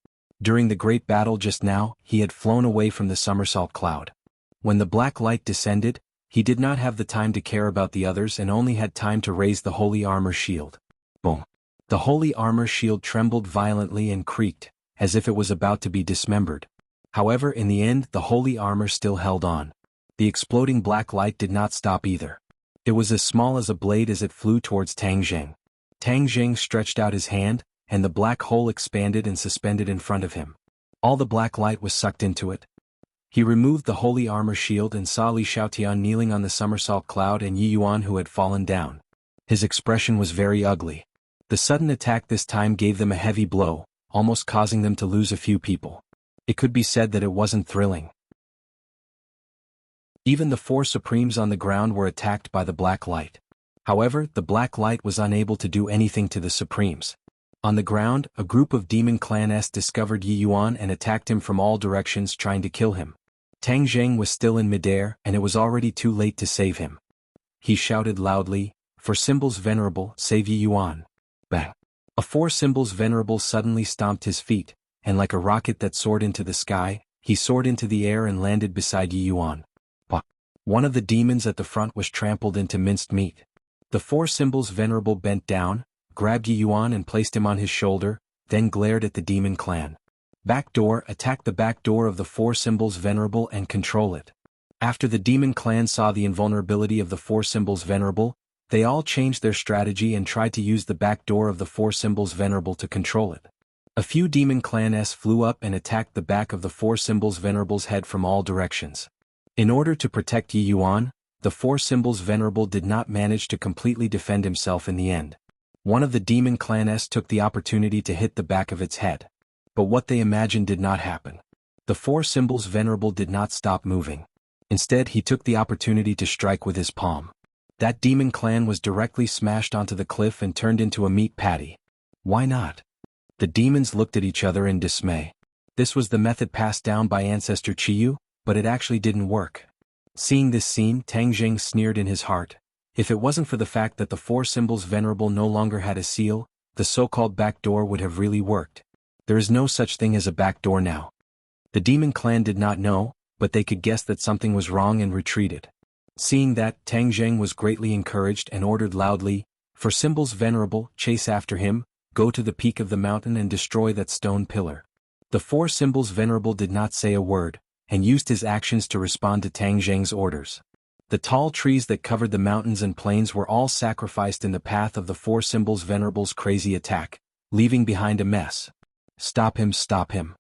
During the great battle just now, he had flown away from the somersault cloud. When the black light descended, he did not have the time to care about the others and only had time to raise the holy armor shield. Boom! The holy armor shield trembled violently and creaked, as if it was about to be dismembered. However, in the end, the holy armor still held on. The exploding black light did not stop either. It was as small as a blade as it flew towards Tang Jing. Tang Jing stretched out his hand, and the black hole expanded and suspended in front of him. All the black light was sucked into it. He removed the holy armor shield and saw Li Xiaotian kneeling on the somersault cloud and Yi Yuan who had fallen down. His expression was very ugly. The sudden attack this time gave them a heavy blow, almost causing them to lose a few people. It could be said that it wasn't thrilling. Even the four supremes on the ground were attacked by the black light. However, the black light was unable to do anything to the supremes. On the ground, a group of demon clans discovered Yi Yuan and attacked him from all directions, trying to kill him. Tang Jing was still in midair, and it was already too late to save him. He shouted loudly, "For Symbols Venerable, save Yi Yuan." Bang! A Four Symbols Venerable suddenly stomped his feet, and like a rocket that soared into the sky, he soared into the air and landed beside Yi Yuan. One of the demons at the front was trampled into minced meat. The Four Symbols Venerable bent down, grabbed Yi Yuan and placed him on his shoulder, then glared at the demon clan. Back door, attack the back door of the Four Symbols Venerable and control it. After the demon clan saw the invulnerability of the Four Symbols Venerable, they all changed their strategy and tried to use the back door of the Four Symbols Venerable to control it. A few demon clans flew up and attacked the back of the Four Symbols Venerable's head from all directions. In order to protect Yi Yuan, the Four Symbols Venerable did not manage to completely defend himself in the end. One of the demon clans took the opportunity to hit the back of its head. But what they imagined did not happen. The Four Symbols Venerable did not stop moving. Instead, he took the opportunity to strike with his palm. That demon clan was directly smashed onto the cliff and turned into a meat patty. Why not? The demons looked at each other in dismay. This was the method passed down by ancestor Qiyu, but it actually didn't work. Seeing this scene, Tang Jing sneered in his heart. If it wasn't for the fact that the Four Symbols Venerable no longer had a seal, the so-called back door would have really worked. There is no such thing as a back door now. The demon clan did not know, but they could guess that something was wrong and retreated. Seeing that, Tang Jing was greatly encouraged and ordered loudly, "For Symbols Venerable, chase after him, go to the peak of the mountain and destroy that stone pillar." The Four Symbols Venerable did not say a word, and used his actions to respond to Tang Jing's orders. The tall trees that covered the mountains and plains were all sacrificed in the path of the Four Symbols Venerable's crazy attack, leaving behind a mess. "Stop him, stop him."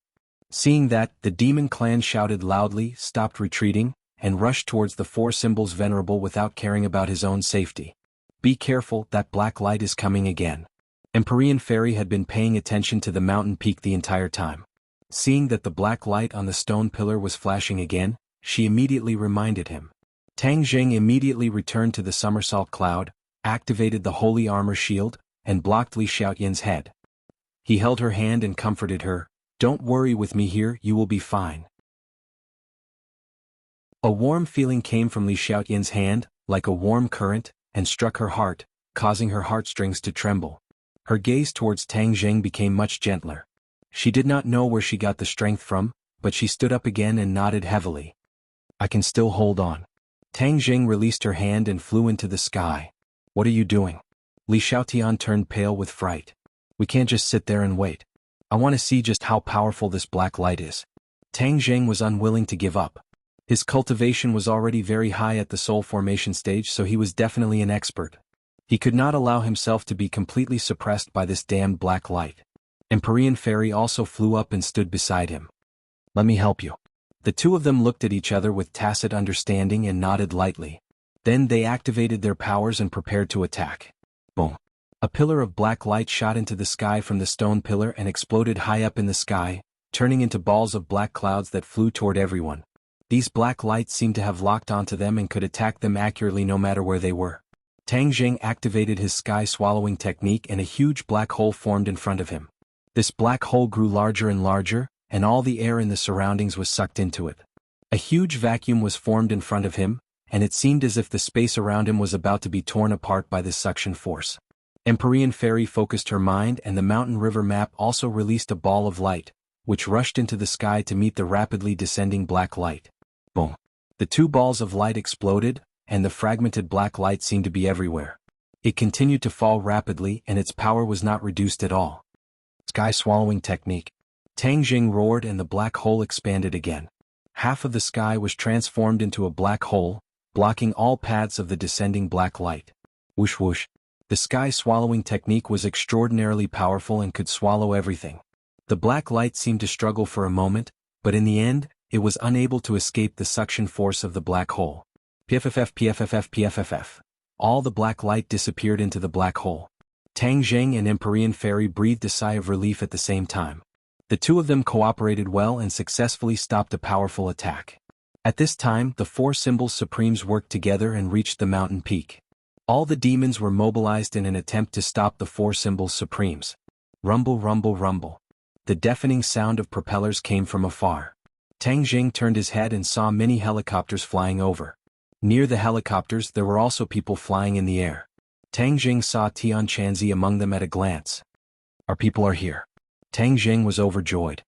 Seeing that, the demon clan shouted loudly, stopped retreating, and rushed towards the Four Symbols Venerable without caring about his own safety. "Be careful, that black light is coming again." Empyrean Fairy had been paying attention to the mountain peak the entire time. Seeing that the black light on the stone pillar was flashing again, she immediately reminded him. Tang Jing immediately returned to the somersault cloud, activated the holy armor shield, and blocked Li Xiaotian's head. He held her hand and comforted her, "Don't worry with me here, you will be fine." A warm feeling came from Li Xiaotian's hand, like a warm current, and struck her heart, causing her heartstrings to tremble. Her gaze towards Tang Jing became much gentler. She did not know where she got the strength from, but she stood up again and nodded heavily. "I can still hold on." Tang Jing released her hand and flew into the sky. "What are you doing?" Li Xiaotian turned pale with fright. "We can't just sit there and wait. I want to see just how powerful this black light is." Tang Zheng was unwilling to give up. His cultivation was already very high at the soul formation stage, so he was definitely an expert. He could not allow himself to be completely suppressed by this damned black light. Empyrean Fairy also flew up and stood beside him. "Let me help you." The two of them looked at each other with tacit understanding and nodded lightly. Then they activated their powers and prepared to attack. Boom. A pillar of black light shot into the sky from the stone pillar and exploded high up in the sky, turning into balls of black clouds that flew toward everyone. These black lights seemed to have locked onto them and could attack them accurately no matter where they were. Tang Zheng activated his sky-swallowing technique and a huge black hole formed in front of him. This black hole grew larger and larger, and all the air in the surroundings was sucked into it. A huge vacuum was formed in front of him, and it seemed as if the space around him was about to be torn apart by this suction force. Empyrean Fairy focused her mind, and the mountain river map also released a ball of light, which rushed into the sky to meet the rapidly descending black light. Boom. The two balls of light exploded, and the fragmented black light seemed to be everywhere. It continued to fall rapidly, and its power was not reduced at all. Sky-swallowing technique. Tang Zheng roared, and the black hole expanded again. Half of the sky was transformed into a black hole, blocking all paths of the descending black light. Whoosh whoosh. The sky-swallowing technique was extraordinarily powerful and could swallow everything. The black light seemed to struggle for a moment, but in the end, it was unable to escape the suction force of the black hole. PFFF. All the black light disappeared into the black hole. Tang Zheng and Empyrean Fairy breathed a sigh of relief at the same time. The two of them cooperated well and successfully stopped a powerful attack. At this time, the four Symbols Supremes worked together and reached the mountain peak. All the demons were mobilized in an attempt to stop the four Symbols Supremes. Rumble, rumble, rumble. The deafening sound of propellers came from afar. Tang Zheng turned his head and saw many helicopters flying over. Near the helicopters there were also people flying in the air. Tang Zheng saw Tian Chanzi among them at a glance. "Our people are here." Tang Zheng was overjoyed.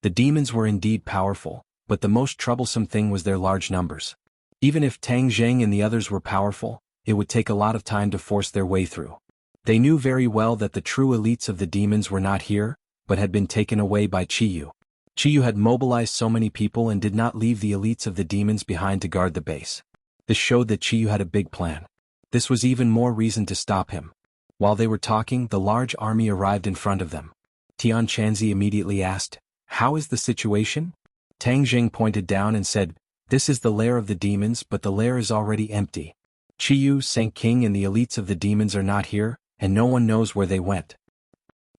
The demons were indeed powerful, but the most troublesome thing was their large numbers. Even if Tang Zheng and the others were powerful, it would take a lot of time to force their way through. They knew very well that the true elites of the demons were not here, but had been taken away by Qiyu. Qiyu had mobilized so many people and did not leave the elites of the demons behind to guard the base. This showed that Qiyu had a big plan. This was even more reason to stop him. While they were talking, the large army arrived in front of them. Tian Chanzi immediately asked, "How is the situation?" Tang Zheng pointed down and said, "This is the lair of the demons, but the lair is already empty. Qiyu, Sank King and the elites of the demons are not here, and no one knows where they went."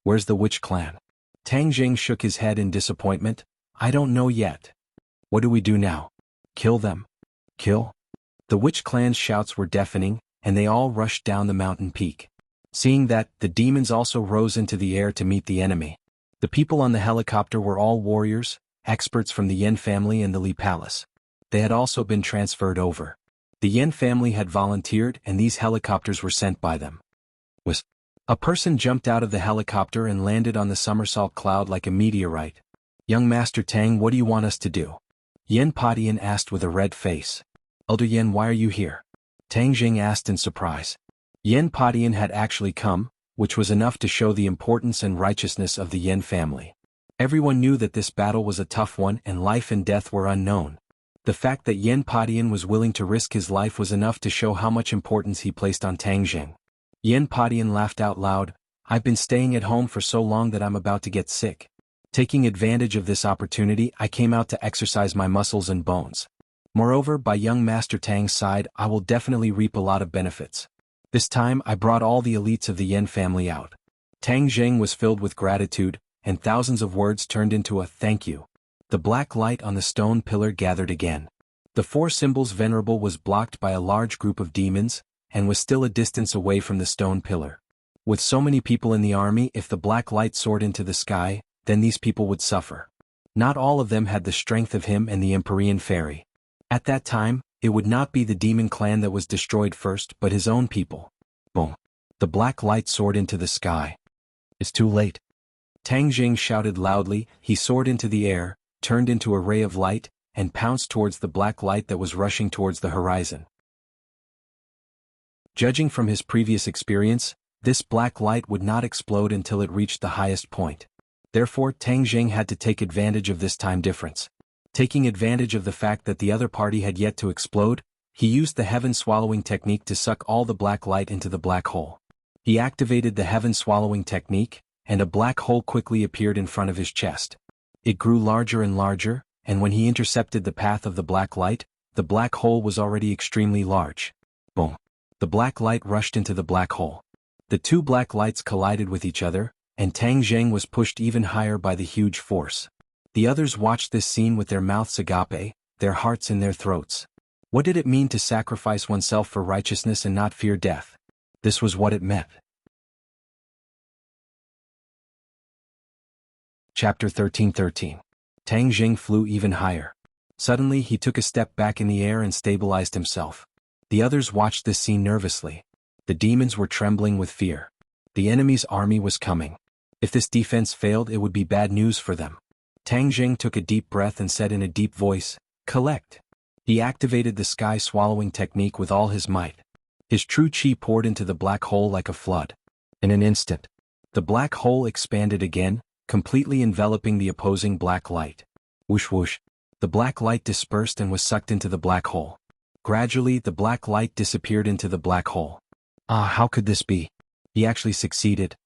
"Where's the witch clan?" Tang Zheng shook his head in disappointment. "I don't know yet." "What do we do now? Kill them?" "Kill?" The witch clan's shouts were deafening, and they all rushed down the mountain peak. Seeing that, the demons also rose into the air to meet the enemy. The people on the helicopter were all warriors, experts from the Yen family and the Li Palace. They had also been transferred over. The Yen family had volunteered, and these helicopters were sent by them. A person jumped out of the helicopter and landed on the somersault cloud like a meteorite. "Young Master Tang, what do you want us to do?" Yen Padian asked with a red face. "Elder Yen, why are you here?" Tang Zheng asked in surprise. Yen Padian had actually come, which was enough to show the importance and righteousness of the Yen family. Everyone knew that this battle was a tough one and life and death were unknown. The fact that Yen Padian was willing to risk his life was enough to show how much importance he placed on Tang Zheng. Yen Padian laughed out loud. "I've been staying at home for so long that I'm about to get sick. Taking advantage of this opportunity, I came out to exercise my muscles and bones. Moreover, by young Master Tang's side, I will definitely reap a lot of benefits. This time I brought all the elites of the Yen family out." Tang Zheng was filled with gratitude, and thousands of words turned into a "thank you." The black light on the stone pillar gathered again. The four symbols venerable was blocked by a large group of demons, and was still a distance away from the stone pillar. With so many people in the army, if the black light soared into the sky, then these people would suffer. Not all of them had the strength of him and the Empyrean Fairy. At that time, it would not be the demon clan that was destroyed first, but his own people. Boom. The black light soared into the sky. "It's too late." Tang Zheng shouted loudly. He soared into the air, turned into a ray of light, and pounced towards the black light that was rushing towards the horizon. Judging from his previous experience, this black light would not explode until it reached the highest point. Therefore, Tang Jing had to take advantage of this time difference. Taking advantage of the fact that the other party had yet to explode, he used the heaven-swallowing technique to suck all the black light into the black hole. He activated the heaven-swallowing technique, and a black hole quickly appeared in front of his chest. It grew larger and larger, and when he intercepted the path of the black light, the black hole was already extremely large. Boom! The black light rushed into the black hole. The two black lights collided with each other, and Tang Jing was pushed even higher by the huge force. The others watched this scene with their mouths agape, their hearts in their throats. What did it mean to sacrifice oneself for righteousness and not fear death? This was what it meant. Chapter 13:13. Tang Jing flew even higher. Suddenly he took a step back in the air and stabilized himself. The others watched this scene nervously. The demons were trembling with fear. The enemy's army was coming. If this defense failed, it would be bad news for them. Tang Jing took a deep breath and said in a deep voice, "Collect." He activated the sky-swallowing technique with all his might. His true chi poured into the black hole like a flood. In an instant, the black hole expanded again, completely enveloping the opposing black light. Whoosh whoosh. The black light dispersed and was sucked into the black hole. Gradually, the black light disappeared into the black hole. How could this be? He actually succeeded.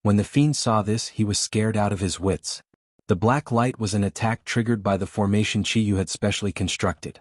When the fiend saw this, he was scared out of his wits. The black light was an attack triggered by the formation chi you had specially constructed.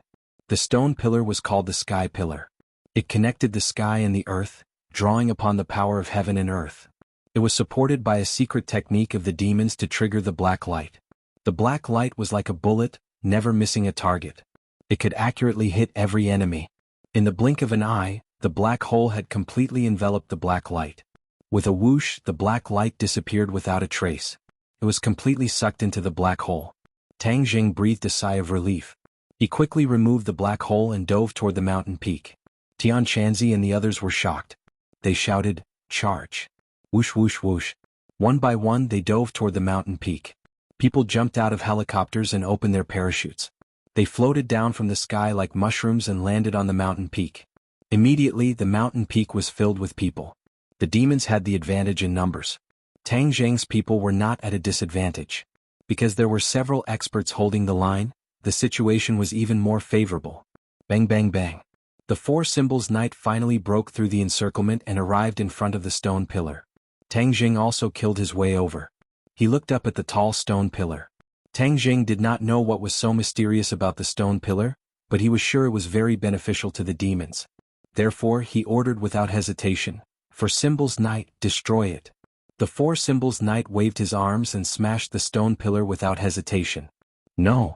The stone pillar was called the sky pillar. It connected the sky and the earth, drawing upon the power of heaven and earth. It was supported by a secret technique of the demons to trigger the black light. The black light was like a bullet, never missing a target. It could accurately hit every enemy. In the blink of an eye, the black hole had completely enveloped the black light. With a whoosh, the black light disappeared without a trace. It was completely sucked into the black hole. Tang Jing breathed a sigh of relief. He quickly removed the black hole and dove toward the mountain peak. Tian Chanzi and the others were shocked. They shouted, "Charge!" Whoosh whoosh whoosh. One by one they dove toward the mountain peak. People jumped out of helicopters and opened their parachutes. They floated down from the sky like mushrooms and landed on the mountain peak. Immediately the mountain peak was filled with people. The demons had the advantage in numbers. Tang Jing's people were not at a disadvantage. Because there were several experts holding the line, the situation was even more favorable. Bang bang bang. The four symbols knight finally broke through the encirclement and arrived in front of the stone pillar. Tang Jing also killed his way over. He looked up at the tall stone pillar. Tang Jing did not know what was so mysterious about the stone pillar, but he was sure it was very beneficial to the demons. Therefore he ordered without hesitation, "For symbols knight, destroy it." The four symbols knight waved his arms and smashed the stone pillar without hesitation. No!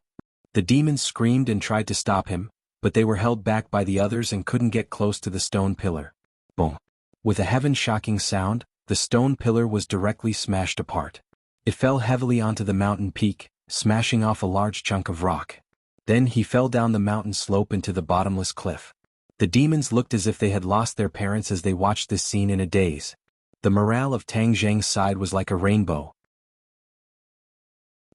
The demons screamed and tried to stop him, but they were held back by the others and couldn't get close to the stone pillar. Boom! With a heaven-shocking sound, the stone pillar was directly smashed apart. It fell heavily onto the mountain peak, smashing off a large chunk of rock. Then he fell down the mountain slope into the bottomless cliff. The demons looked as if they had lost their parents as they watched this scene in a daze. The morale of Tang Jing's side was like a rainbow.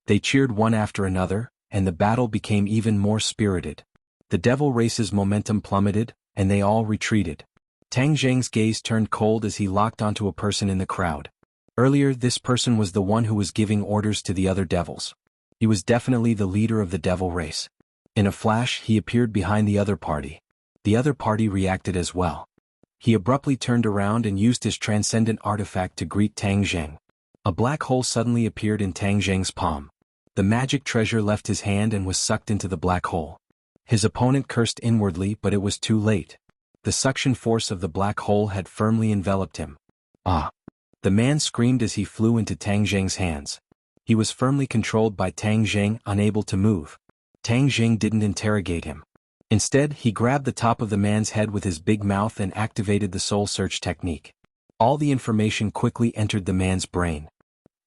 They cheered one after another, and the battle became even more spirited. The devil race's momentum plummeted, and they all retreated. Tang Jing's gaze turned cold as he locked onto a person in the crowd. Earlier, this person was the one who was giving orders to the other devils. He was definitely the leader of the devil race. In a flash, he appeared behind the other party. The other party reacted as well. He abruptly turned around and used his transcendent artifact to greet Tang Jing. A black hole suddenly appeared in Tang Jing's palm. The magic treasure left his hand and was sucked into the black hole. His opponent cursed inwardly, but it was too late. The suction force of the black hole had firmly enveloped him. Ah! The man screamed as he flew into Tang Jing's hands. He was firmly controlled by Tang Jing, unable to move. Tang Jing didn't interrogate him. Instead, he grabbed the top of the man's head with his big mouth and activated the soul search technique. All the information quickly entered the man's brain.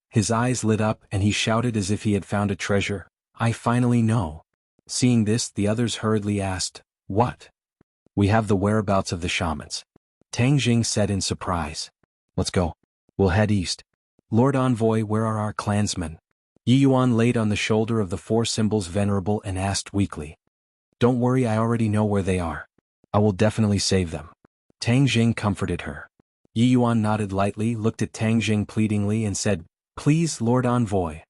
His eyes lit up and he shouted as if he had found a treasure, "I finally know." Seeing this, the others hurriedly asked, "What?" "We have the whereabouts of the shamans." Tang Jing said in surprise. "Let's go. We'll head east." "Lord Envoy, where are our clansmen?" Yi Yuan laid on the shoulder of the four symbols venerable and asked weakly. "Don't worry, I already know where they are. I will definitely save them." Tang Jing comforted her. Yi Yuan nodded lightly, looked at Tang Jing pleadingly and said, Please, Lord Envoy.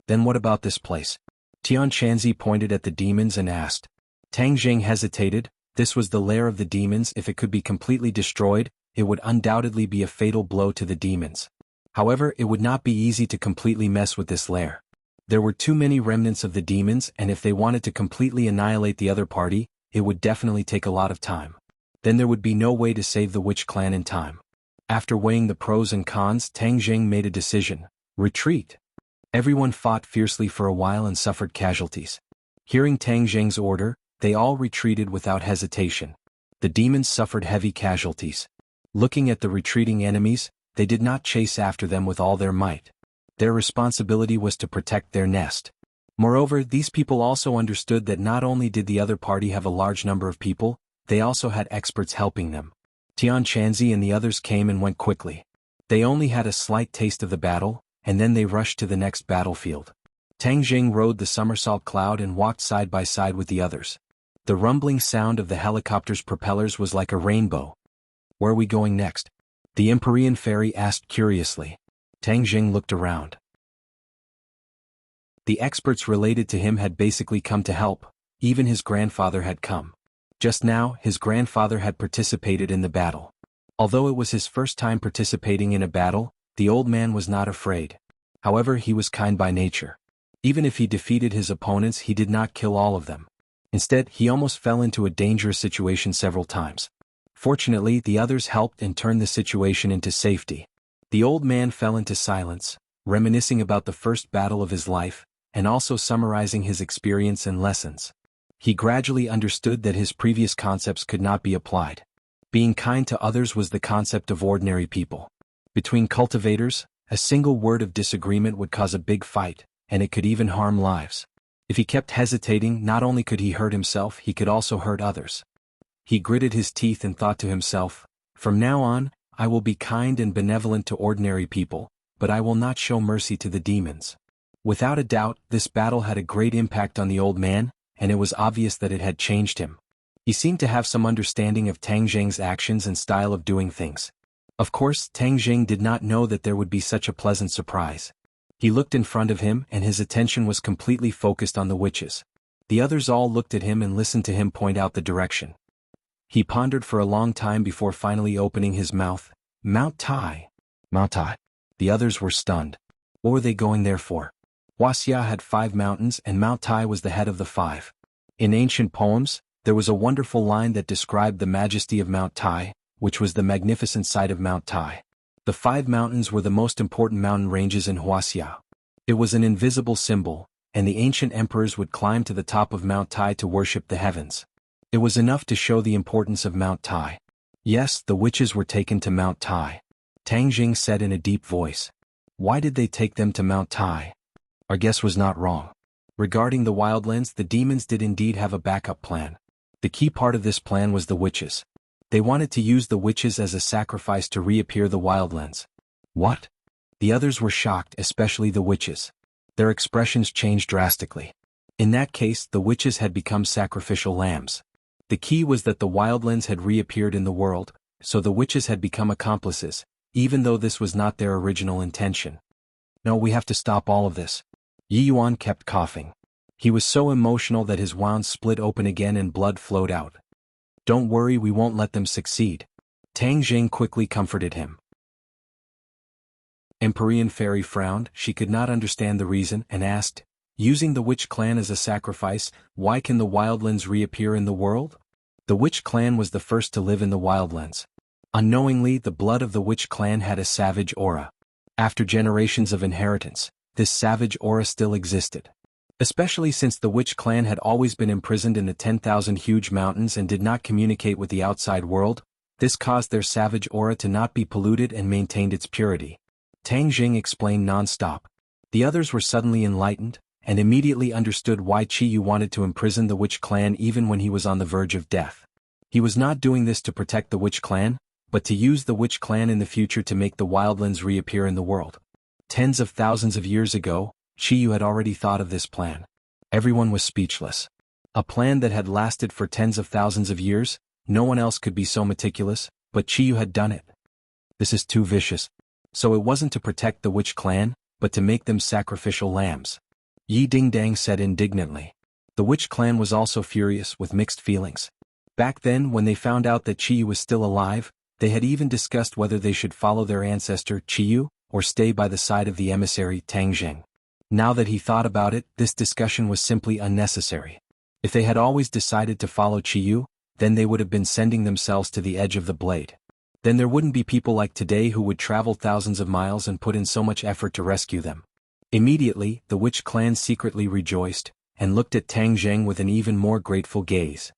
Then what about this place? Tian Chanzi pointed at the demons and asked. Tang Jing hesitated. This was the lair of the demons. If it could be completely destroyed, it would undoubtedly be a fatal blow to the demons. However, it would not be easy to completely mess with this lair. There were too many remnants of the demons, and if they wanted to completely annihilate the other party, it would definitely take a lot of time. Then there would be no way to save the witch clan in time. After weighing the pros and cons, Tang Jing made a decision. Retreat. Everyone fought fiercely for a while and suffered casualties. Hearing Tang Jing's order, they all retreated without hesitation. The demons suffered heavy casualties. Looking at the retreating enemies, they did not chase after them with all their might. Their responsibility was to protect their nest. Moreover, these people also understood that not only did the other party have a large number of people, they also had experts helping them. Tian Chanzi and the others came and went quickly. They only had a slight taste of the battle, and then they rushed to the next battlefield. Tang Jing rode the somersault cloud and walked side by side with the others. The rumbling sound of the helicopter's propellers was like a rainbow. Where are we going next? The Empyrean fairy asked curiously. Tang Jing looked around. The experts related to him had basically come to help. Even his grandfather had come. Just now, his grandfather had participated in the battle. Although it was his first time participating in a battle, the old man was not afraid. However, he was kind by nature. Even if he defeated his opponents, he did not kill all of them. Instead, he almost fell into a dangerous situation several times. Fortunately, the others helped and turned the situation into safety. The old man fell into silence, reminiscing about the first battle of his life, and also summarizing his experience and lessons. He gradually understood that his previous concepts could not be applied. Being kind to others was the concept of ordinary people. Between cultivators, a single word of disagreement would cause a big fight, and it could even harm lives. If he kept hesitating, not only could he hurt himself, he could also hurt others. He gritted his teeth and thought to himself, from now on, I will be kind and benevolent to ordinary people, but I will not show mercy to the demons. Without a doubt, this battle had a great impact on the old man, and it was obvious that it had changed him. He seemed to have some understanding of Tang Jing's actions and style of doing things. Of course, Tang Jing did not know that there would be such a pleasant surprise. He looked in front of him and his attention was completely focused on the witches. The others all looked at him and listened to him point out the direction. He pondered for a long time before finally opening his mouth. Mount Tai. Mount Tai. The others were stunned. What were they going there for? Wuxia had 5 mountains and Mount Tai was the head of the 5. In ancient poems, there was a wonderful line that described the majesty of Mount Tai, which was the magnificent sight of Mount Tai. The 5 mountains were the most important mountain ranges in Wuxia. It was an invisible symbol, and the ancient emperors would climb to the top of Mount Tai to worship the heavens. It was enough to show the importance of Mount Tai. Yes, the witches were taken to Mount Tai. Tang Jing said in a deep voice. Why did they take them to Mount Tai? Our guess was not wrong. Regarding the wildlands, the demons did indeed have a backup plan. The key part of this plan was the witches. They wanted to use the witches as a sacrifice to reappear the wildlands. What? The others were shocked, especially the witches. Their expressions changed drastically. In that case, the witches had become sacrificial lambs. The key was that the wildlands had reappeared in the world, so the witches had become accomplices, even though this was not their original intention. No, we have to stop all of this. Yi Yuan kept coughing. He was so emotional that his wounds split open again and blood flowed out. Don't worry, we won't let them succeed. Tang Jing quickly comforted him. Empyrean Fairy frowned. She could not understand the reason and asked, using the witch clan as a sacrifice, why can the wildlands reappear in the world? The witch clan was the first to live in the wildlands. Unknowingly, the blood of the witch clan had a savage aura. After generations of inheritance, this savage aura still existed. Especially since the witch clan had always been imprisoned in the 10,000 huge mountains and did not communicate with the outside world, this caused their savage aura to not be polluted and maintained its purity. Tang Jing explained non-stop. The others were suddenly enlightened, and immediately understood why Qi Yu wanted to imprison the witch clan even when he was on the verge of death. He was not doing this to protect the witch clan, but to use the witch clan in the future to make the wildlands reappear in the world. Tens of thousands of years ago, Qi Yu had already thought of this plan. Everyone was speechless. A plan that had lasted for tens of thousands of years, no one else could be so meticulous, but Qi Yu had done it. This is too vicious. So it wasn't to protect the witch clan, but to make them sacrificial lambs. Yi Dingdang said indignantly. The witch clan was also furious, with mixed feelings. Back then, when they found out that Qiyu was still alive, they had even discussed whether they should follow their ancestor, Qiyu, or stay by the side of the emissary, Tang Zheng. Now that he thought about it, this discussion was simply unnecessary. If they had always decided to follow Qiyu, then they would have been sending themselves to the edge of the blade. Then there wouldn't be people like today who would travel thousands of miles and put in so much effort to rescue them. Immediately, the witch clan secretly rejoiced, and looked at Tang Zheng with an even more grateful gaze.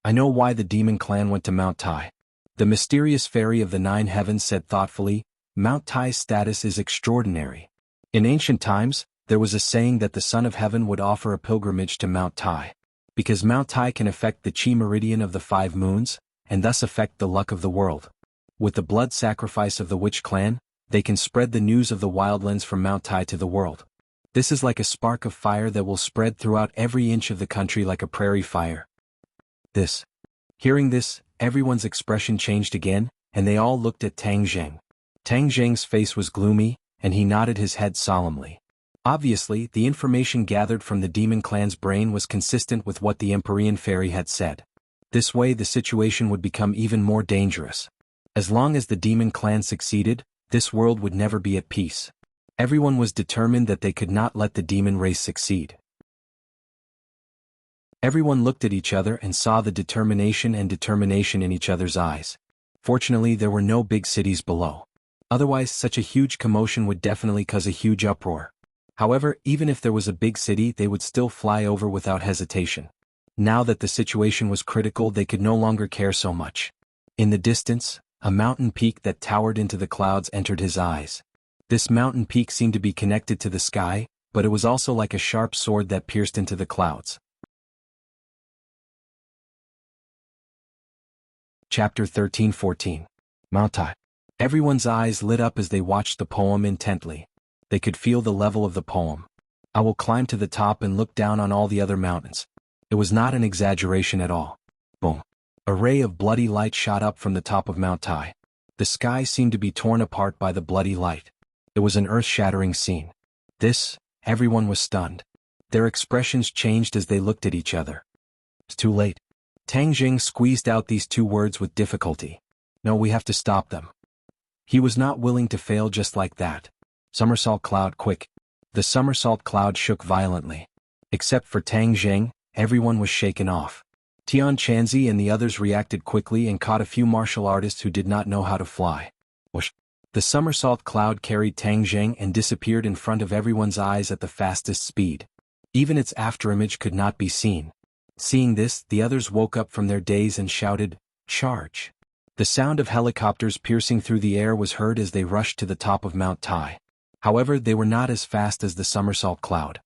I know why the demon clan went to Mount Tai. The mysterious fairy of the 9 heavens said thoughtfully, Mount Tai's status is extraordinary. In ancient times, there was a saying that the Son of Heaven would offer a pilgrimage to Mount Tai. Because Mount Tai can affect the Qi meridian of the 5 moons, and thus affect the luck of the world. With the blood sacrifice of the witch clan, they can spread the news of the wildlands from Mount Tai to the world. This is like a spark of fire that will spread throughout every inch of the country like a prairie fire. Hearing this, everyone's expression changed again, and they all looked at Tang Zheng. Tang Zheng's face was gloomy, and he nodded his head solemnly. Obviously, the information gathered from the demon clan's brain was consistent with what the Empyrean fairy had said. This way the situation would become even more dangerous. As long as the demon clan succeeded, this world would never be at peace. Everyone was determined that they could not let the demon race succeed. Everyone looked at each other and saw the determination in each other's eyes. Fortunately, there were no big cities below. Otherwise, such a huge commotion would definitely cause a huge uproar. However, even if there was a big city, they would still fly over without hesitation. Now that the situation was critical, they could no longer care so much. In the distance, a mountain peak that towered into the clouds entered his eyes. This mountain peak seemed to be connected to the sky, but it was also like a sharp sword that pierced into the clouds. Chapter 13-14. Mount Tai. Everyone's eyes lit up as they watched the poem intently. They could feel the level of the poem. I will climb to the top and look down on all the other mountains. It was not an exaggeration at all. Boom. A ray of bloody light shot up from the top of Mount Tai. The sky seemed to be torn apart by the bloody light. It was an earth-shattering scene. Everyone was stunned. Their expressions changed as they looked at each other. It's too late. Tang Zheng squeezed out these 2 words with difficulty. No, we have to stop them. He was not willing to fail just like that. Somersault cloud, quick. The somersault cloud shook violently. Except for Tang Zheng, everyone was shaken off. Tian Chanzi and the others reacted quickly and caught a few martial artists who did not know how to fly. Whoosh. The somersault cloud carried Tang Zheng and disappeared in front of everyone's eyes at the fastest speed. Even its afterimage could not be seen. Seeing this, the others woke up from their daze and shouted, "Charge!" The sound of helicopters piercing through the air was heard as they rushed to the top of Mount Tai. However, they were not as fast as the somersault cloud.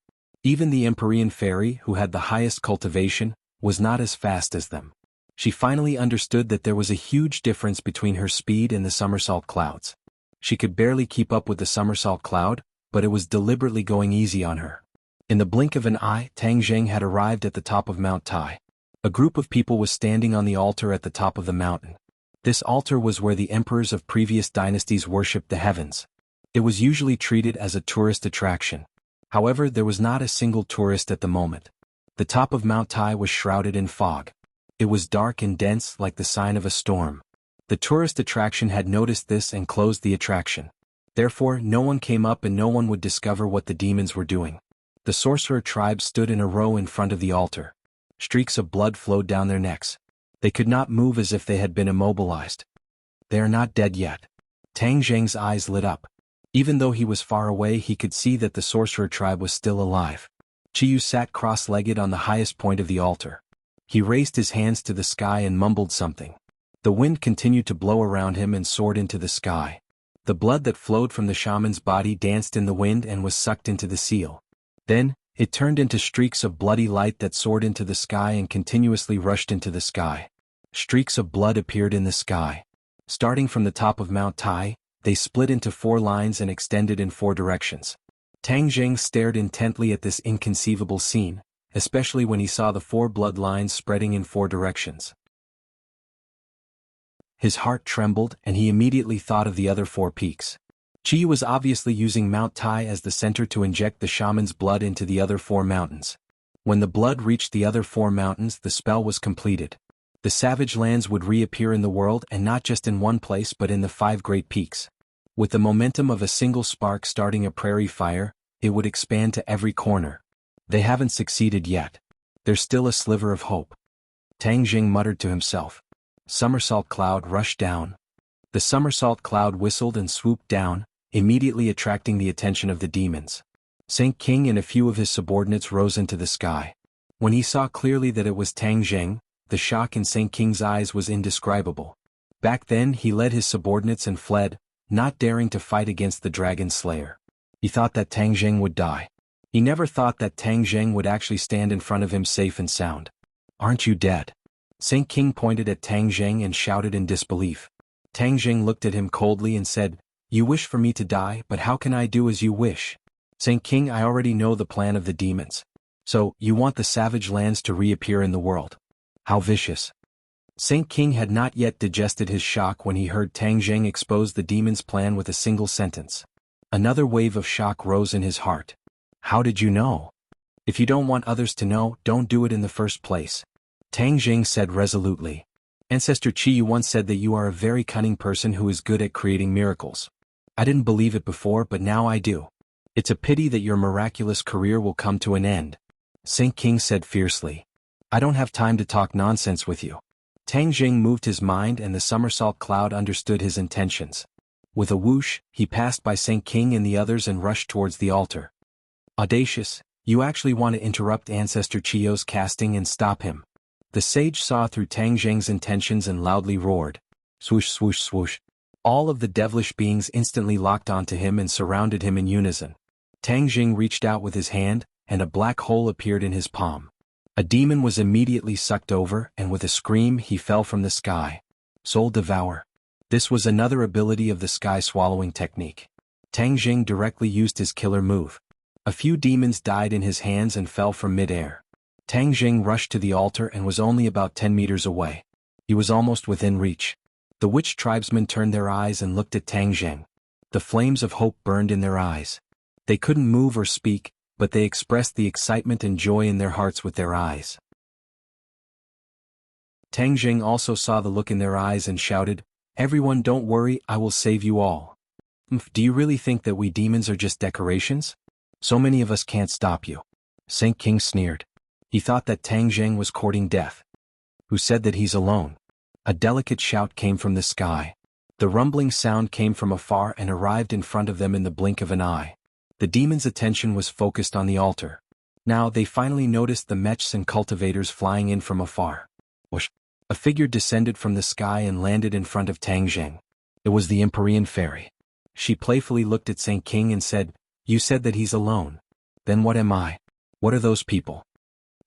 Even the Empyrean fairy, who had the highest cultivation, was not as fast as them. She finally understood that there was a huge difference between her speed and the somersault clouds. She could barely keep up with the somersault cloud, but it was deliberately going easy on her. In the blink of an eye, Tang Zheng had arrived at the top of Mount Tai. A group of people was standing on the altar at the top of the mountain. This altar was where the emperors of previous dynasties worshipped the heavens. It was usually treated as a tourist attraction. However, there was not a single tourist at the moment. The top of Mount Tai was shrouded in fog. It was dark and dense like the sign of a storm. The tourist attraction had noticed this and closed the attraction. Therefore, no one came up and no one would discover what the demons were doing. The sorcerer tribe stood in a row in front of the altar. Streaks of blood flowed down their necks. They could not move as if they had been immobilized. They are not dead yet. Tang Zheng's eyes lit up. Even though he was far away, he could see that the sorcerer tribe was still alive. Qiyu sat cross-legged on the highest point of the altar. He raised his hands to the sky and mumbled something. The wind continued to blow around him and soared into the sky. The blood that flowed from the shaman's body danced in the wind and was sucked into the seal. Then, it turned into streaks of bloody light that soared into the sky and continuously rushed into the sky. Streaks of blood appeared in the sky. Starting from the top of Mount Tai, they split into 4 lines and extended in 4 directions. Tang Zheng stared intently at this inconceivable scene, especially when he saw the 4 blood lines spreading in 4 directions. His heart trembled and he immediately thought of the other 4 peaks. Qi was obviously using Mount Tai as the center to inject the shaman's blood into the other 4 mountains. When the blood reached the other 4 mountains, the spell was completed. The savage lands would reappear in the world, and not just in one place but in the 5 great peaks. With the momentum of a single spark starting a prairie fire, it would expand to every corner. They haven't succeeded yet. There's still a sliver of hope. Tang Jing muttered to himself. Somersault cloud rushed down. The somersault cloud whistled and swooped down, immediately attracting the attention of the demons. Saint King and a few of his subordinates rose into the sky. When he saw clearly that it was Tang Jing, the shock in Saint King's eyes was indescribable. Back then he led his subordinates and fled, not daring to fight against the dragon slayer. He thought that Tang Jing would die. He never thought that Tang Jing would actually stand in front of him safe and sound. Aren't you dead? Saint King pointed at Tang Jing and shouted in disbelief. Tang Jing looked at him coldly and said, You wish for me to die, but how can I do as you wish? Saint King, I already know the plan of the demons. So, you want the savage lands to reappear in the world. How vicious. Saint King had not yet digested his shock when he heard Tang Jing expose the demon's plan with a single sentence. Another wave of shock rose in his heart. How did you know? If you don't want others to know, don't do it in the first place. Tang Jing said resolutely. Ancestor Qi, you once said that you are a very cunning person who is good at creating miracles. I didn't believe it before, but now I do. It's a pity that your miraculous career will come to an end. Saint King said fiercely. I don't have time to talk nonsense with you. Tang Jing moved his mind and the somersault cloud understood his intentions. With a whoosh, he passed by Saint King and the others and rushed towards the altar. Audacious, you actually want to interrupt Ancestor Qio's casting and stop him. The sage saw through Tang Jing's intentions and loudly roared. Swoosh swoosh swoosh. All of the devilish beings instantly locked onto him and surrounded him in unison. Tang Jing reached out with his hand, and a black hole appeared in his palm. A demon was immediately sucked over, and with a scream he fell from the sky. Soul Devour. This was another ability of the sky-swallowing technique. Tang Jing directly used his killer move. A few demons died in his hands and fell from mid-air. Tang Jing rushed to the altar and was only about 10 meters away. He was almost within reach. The witch tribesmen turned their eyes and looked at Tang Jing. The flames of hope burned in their eyes. They couldn't move or speak, but they expressed the excitement and joy in their hearts with their eyes. Tang Jing also saw the look in their eyes and shouted, Everyone, don't worry, I will save you all. Do you really think that we demons are just decorations? So many of us can't stop you. Saint King sneered. He thought that Tang Jing was courting death. Who said that he's alone? A delicate shout came from the sky. The rumbling sound came from afar and arrived in front of them in the blink of an eye. The demon's attention was focused on the altar. Now they finally noticed the mechs and cultivators flying in from afar. Whoosh! A figure descended from the sky and landed in front of Tang Jing. It was the Empyrean fairy. She playfully looked at Saint King and said, You said that he's alone. Then what am I? What are those people?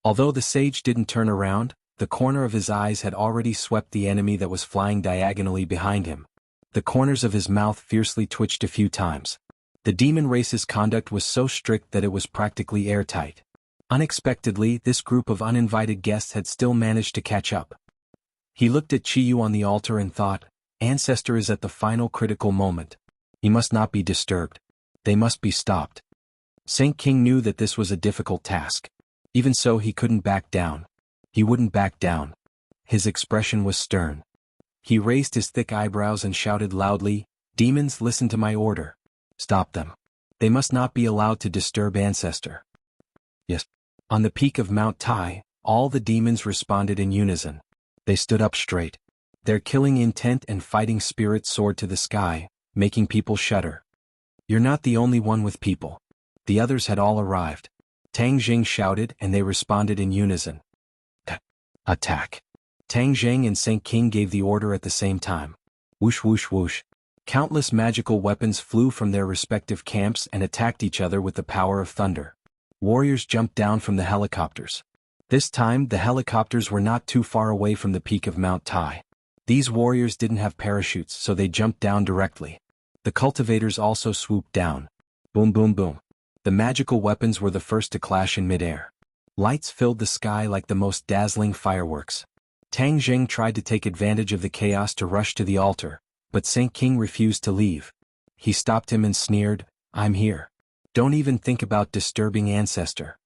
Although the sage didn't turn around, the corner of his eyes had already swept the enemy that was flying diagonally behind him. The corners of his mouth fiercely twitched a few times. The demon race's conduct was so strict that it was practically airtight. Unexpectedly, this group of uninvited guests had still managed to catch up. He looked at Qiyu on the altar and thought, Ancestor is at the final critical moment. He must not be disturbed. They must be stopped. Saint King knew that this was a difficult task. Even so, he couldn't back down. He wouldn't back down. His expression was stern. He raised his thick eyebrows and shouted loudly, Demons, listen to my order. Stop them. They must not be allowed to disturb Ancestor. Yes. On the peak of Mount Tai, all the demons responded in unison. They stood up straight. Their killing intent and fighting spirit soared to the sky, making people shudder. You're not the only one with people. The others had all arrived. Tang Jing shouted and they responded in unison. Attack. Tang Jing and Saint King gave the order at the same time. Whoosh whoosh whoosh. Countless magical weapons flew from their respective camps and attacked each other with the power of thunder. Warriors jumped down from the helicopters. This time, the helicopters were not too far away from the peak of Mount Tai. These warriors didn't have parachutes, so they jumped down directly. The cultivators also swooped down. Boom boom boom. The magical weapons were the first to clash in midair. Lights filled the sky like the most dazzling fireworks. Tang Jing tried to take advantage of the chaos to rush to the altar, but Saint King refused to leave. he stopped him and sneered, "I'm here. Don't even think about disturbing ancestor.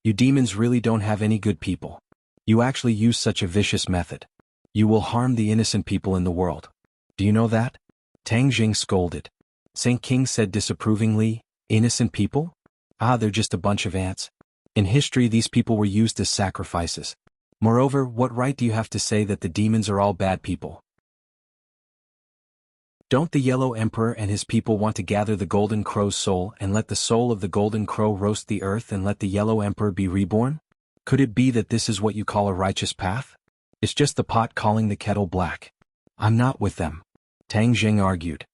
You demons really don't have any good people. You actually use such a vicious method. You will harm the innocent people in the world. Do you know that?" Tang Jing scolded. Saint King said disapprovingly, "Innocent people? Ah, they're just a bunch of ants. In history these people were used as sacrifices. Moreover, what right do you have to say that the demons are all bad people? Don't the Yellow Emperor and his people want to gather the Golden Crow's soul and let the soul of the Golden Crow roast the earth and let the Yellow Emperor be reborn? Could it be that this is what you call a righteous path? It's just the pot calling the kettle black. I'm not with them," Tang Jing argued.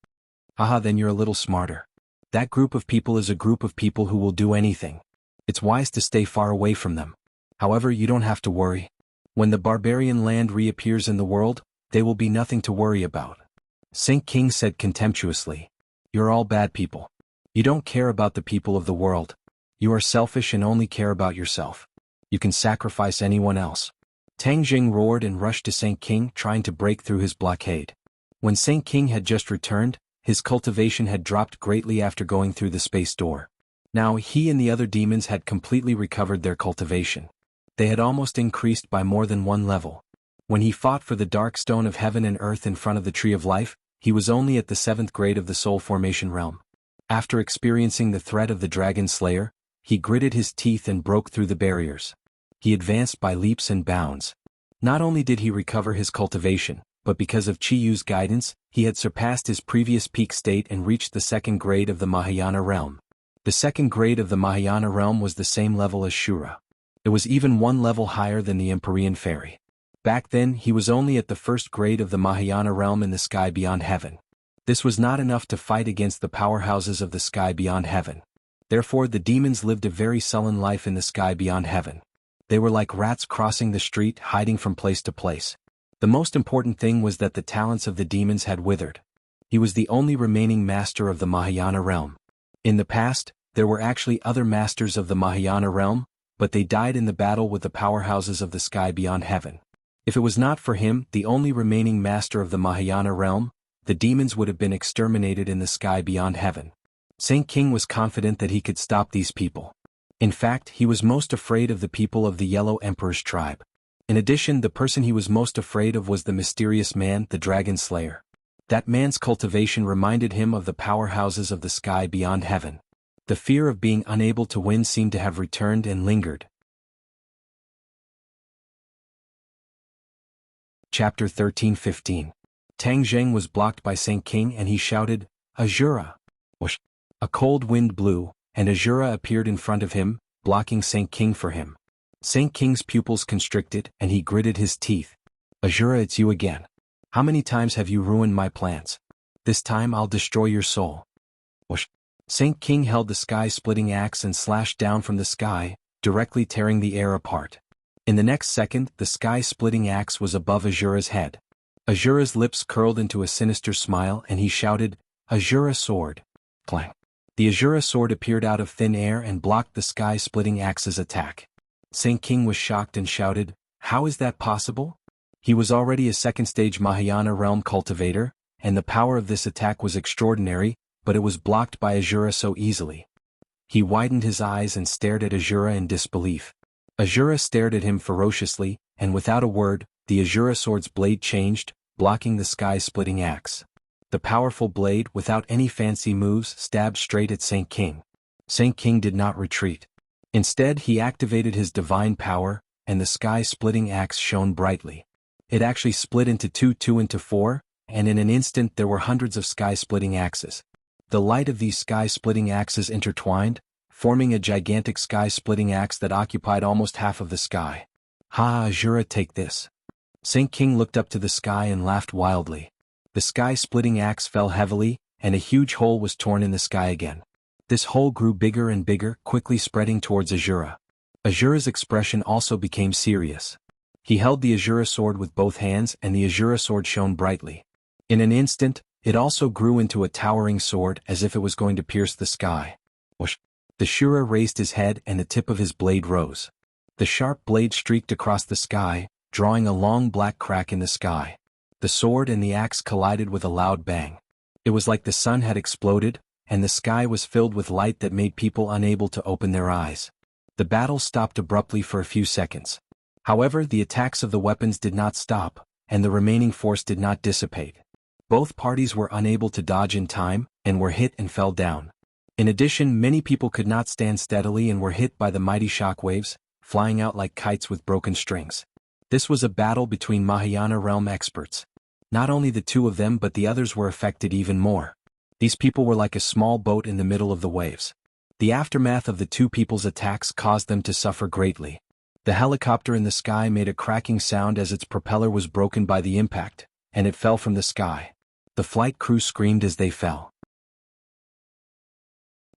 "Haha, then you're a little smarter. That group of people is a group of people who will do anything. It's wise to stay far away from them. However, you don't have to worry. When the barbarian land reappears in the world, they will be nothing to worry about." Saint King said contemptuously, "You're all bad people. You don't care about the people of the world. You are selfish and only care about yourself. You can sacrifice anyone else." Tang Jing roared and rushed to Saint King, trying to break through his blockade. When Saint King had just returned, his cultivation had dropped greatly after going through the space door. Now he and the other demons had completely recovered their cultivation. They had almost increased by more than one level. When he fought for the dark stone of heaven and earth in front of the tree of life, he was only at the 7th grade of the soul formation realm. After experiencing the threat of the dragon slayer, he gritted his teeth and broke through the barriers. He advanced by leaps and bounds. Not only did he recover his cultivation, but because of Chiyu's guidance, he had surpassed his previous peak state and reached the 2nd grade of the Mahayana realm. The 2nd grade of the Mahayana realm was the same level as Shura. It was even one level higher than the Empyrean Fairy. Back then he was only at the 1st grade of the Mahayana realm in the sky beyond heaven. This was not enough to fight against the powerhouses of the sky beyond heaven. Therefore the demons lived a very sullen life in the sky beyond heaven. They were like rats crossing the street, hiding from place to place. The most important thing was that the talents of the demons had withered. He was the only remaining master of the Mahayana realm. In the past, there were actually other masters of the Mahayana realm, but they died in the battle with the powerhouses of the sky beyond heaven. If it was not for him, the only remaining master of the Mahayana realm, the demons would have been exterminated in the sky beyond heaven. Saint King was confident that he could stop these people. In fact, he was most afraid of the people of the Yellow Emperor's tribe. In addition, the person he was most afraid of was the mysterious man, the Dragon Slayer. That man's cultivation reminded him of the powerhouses of the sky beyond heaven. The fear of being unable to win seemed to have returned and lingered. Chapter 13-15. Tang Zheng was blocked by Saint King and he shouted, "Azura!" Whoosh! A cold wind blew, and Azura appeared in front of him, blocking Saint King for him. Saint King's pupils constricted and he gritted his teeth. "Azura, it's you again. How many times have you ruined my plans? This time I'll destroy your soul." Whoosh! Saint King held the sky-splitting axe and slashed down from the sky, directly tearing the air apart. In the next second, the sky-splitting axe was above Azura's head. Azura's lips curled into a sinister smile and he shouted, "Azura sword!" Clang! The Azura sword appeared out of thin air and blocked the sky-splitting axe's attack. Saint King was shocked and shouted, "How is that possible?" He was already a 2nd-stage Mahayana realm cultivator, and the power of this attack was extraordinary, but it was blocked by Azura so easily. He widened his eyes and stared at Azura in disbelief. Azura stared at him ferociously, and without a word, the Azura sword's blade changed, blocking the sky-splitting axe. The powerful blade, without any fancy moves, stabbed straight at Saint King. Saint King did not retreat. Instead, he activated his divine power, and the sky-splitting axe shone brightly. It actually split into two into four, and in an instant there were hundreds of sky-splitting axes. The light of these sky-splitting axes intertwined, forming a gigantic sky-splitting axe that occupied almost half of the sky. "Ha, Azura, take this." Saint King looked up to the sky and laughed wildly. The sky-splitting axe fell heavily, and a huge hole was torn in the sky again. This hole grew bigger and bigger, quickly spreading towards Azura. Azura's expression also became serious. He held the Azura sword with both hands and the Azura sword shone brightly. In an instant, it also grew into a towering sword as if it was going to pierce the sky. Whoosh! The Shura raised his head and the tip of his blade rose. The sharp blade streaked across the sky, drawing a long black crack in the sky. The sword and the axe collided with a loud bang. It was like the sun had exploded, and the sky was filled with light that made people unable to open their eyes. The battle stopped abruptly for a few seconds. However, the attacks of the weapons did not stop, and the remaining force did not dissipate. Both parties were unable to dodge in time, and were hit and fell down. In addition, many people could not stand steadily and were hit by the mighty shockwaves, flying out like kites with broken strings. This was a battle between Mahayana realm experts. Not only the two of them but the others were affected even more. These people were like a small boat in the middle of the waves. The aftermath of the two people's attacks caused them to suffer greatly. The helicopter in the sky made a cracking sound as its propeller was broken by the impact, and it fell from the sky. The flight crew screamed as they fell.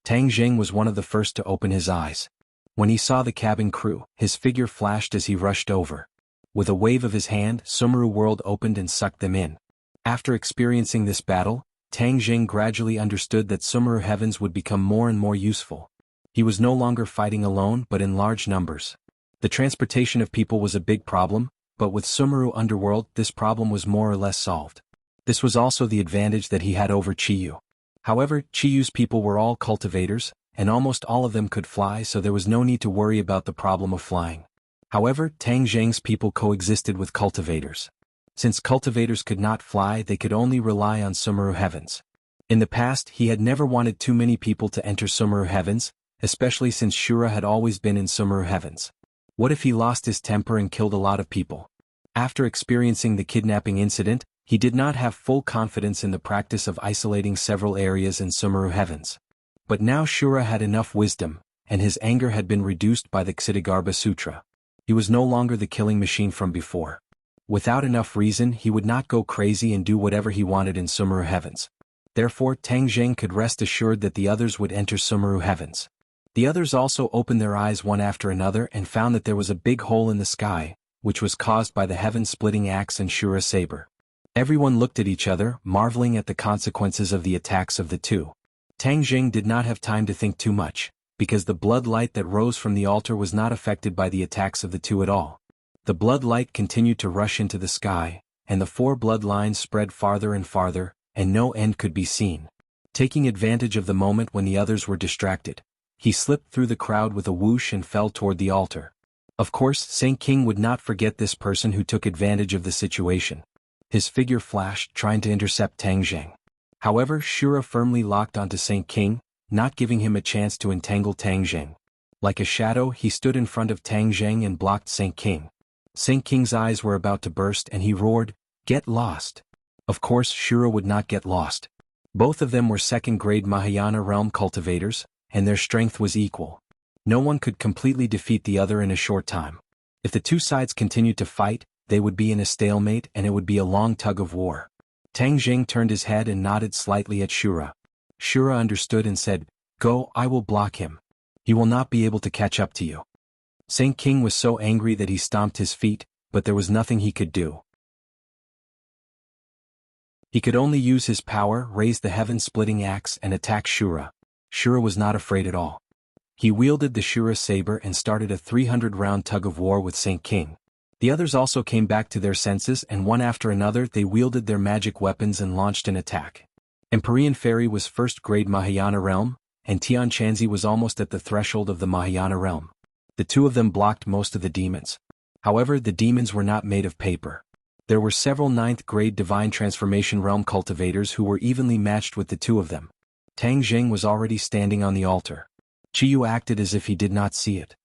Tang Jing was one of the first to open his eyes. When he saw the cabin crew, his figure flashed as he rushed over. With a wave of his hand, Sumeru world opened and sucked them in. After experiencing this battle, Tang Jing gradually understood that Sumeru heavens would become more and more useful. He was no longer fighting alone but in large numbers. The transportation of people was a big problem, but with Sumeru underworld this problem was more or less solved. This was also the advantage that he had over Chiyu. However, Chiyu's people were all cultivators, and almost all of them could fly, so there was no need to worry about the problem of flying. However, Tang Jing's people coexisted with cultivators. Since cultivators could not fly, they could only rely on Sumeru heavens. In the past, he had never wanted too many people to enter Sumeru heavens, especially since Shura had always been in Sumeru heavens. What if he lost his temper and killed a lot of people? After experiencing the kidnapping incident, he did not have full confidence in the practice of isolating several areas in Sumeru heavens. But now Shura had enough wisdom, and his anger had been reduced by the Ksitigarbha Sutra. He was no longer the killing machine from before. Without enough reason, he would not go crazy and do whatever he wanted in Sumeru heavens. Therefore, Tang Jing could rest assured that the others would enter Sumeru heavens. The others also opened their eyes one after another and found that there was a big hole in the sky, which was caused by the heaven-splitting axe and Shura saber. Everyone looked at each other, marveling at the consequences of the attacks of the two. Tang Jing did not have time to think too much, because the blood light that rose from the altar was not affected by the attacks of the two at all. The blood light continued to rush into the sky, and the four blood lines spread farther and farther, and no end could be seen. Taking advantage of the moment when the others were distracted, he slipped through the crowd with a whoosh and fell toward the altar. Of course, Saint King would not forget this person who took advantage of the situation. His figure flashed, trying to intercept Tang Jing. However, Shura firmly locked onto Saint King, not giving him a chance to entangle Tang Jing. Like a shadow, he stood in front of Tang Jing and blocked Saint King. Saint King's eyes were about to burst and he roared, "Get lost!" Of course, Shura would not get lost. Both of them were second-grade Mahayana realm cultivators, and their strength was equal. No one could completely defeat the other in a short time. If the two sides continued to fight, they would be in a stalemate and it would be a long tug of war. Tang Jing turned his head and nodded slightly at Shura. Shura understood and said, "Go, I will block him. He will not be able to catch up to you." Saint King was so angry that he stomped his feet, but there was nothing he could do. He could only use his power, raise the heaven-splitting axe and attack Shura. Shura was not afraid at all. He wielded the Shura saber and started a 300-round tug-of-war with Saint King. The others also came back to their senses and one after another they wielded their magic weapons and launched an attack. Empyrean Fairy was first-grade Mahayana realm, and Tian Chanzi was almost at the threshold of the Mahayana realm. The two of them blocked most of the demons. However, the demons were not made of paper. There were several 9th-grade Divine Transformation realm cultivators who were evenly matched with the two of them. Tang Jing was already standing on the altar. Chiyu acted as if he did not see it.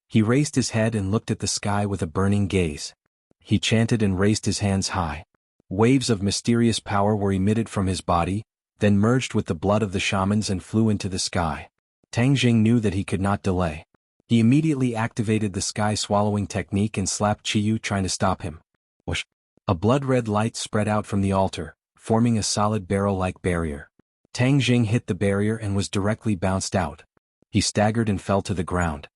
He raised his head and looked at the sky with a burning gaze. He chanted and raised his hands high. Waves of mysterious power were emitted from his body, then merged with the blood of the shamans and flew into the sky. Tang Jing knew that he could not delay. He immediately activated the sky-swallowing technique and slapped Chiyu, trying to stop him. Whoosh! A blood-red light spread out from the altar, forming a solid barrel-like barrier. Tang Jing hit the barrier and was directly bounced out. He staggered and fell to the ground.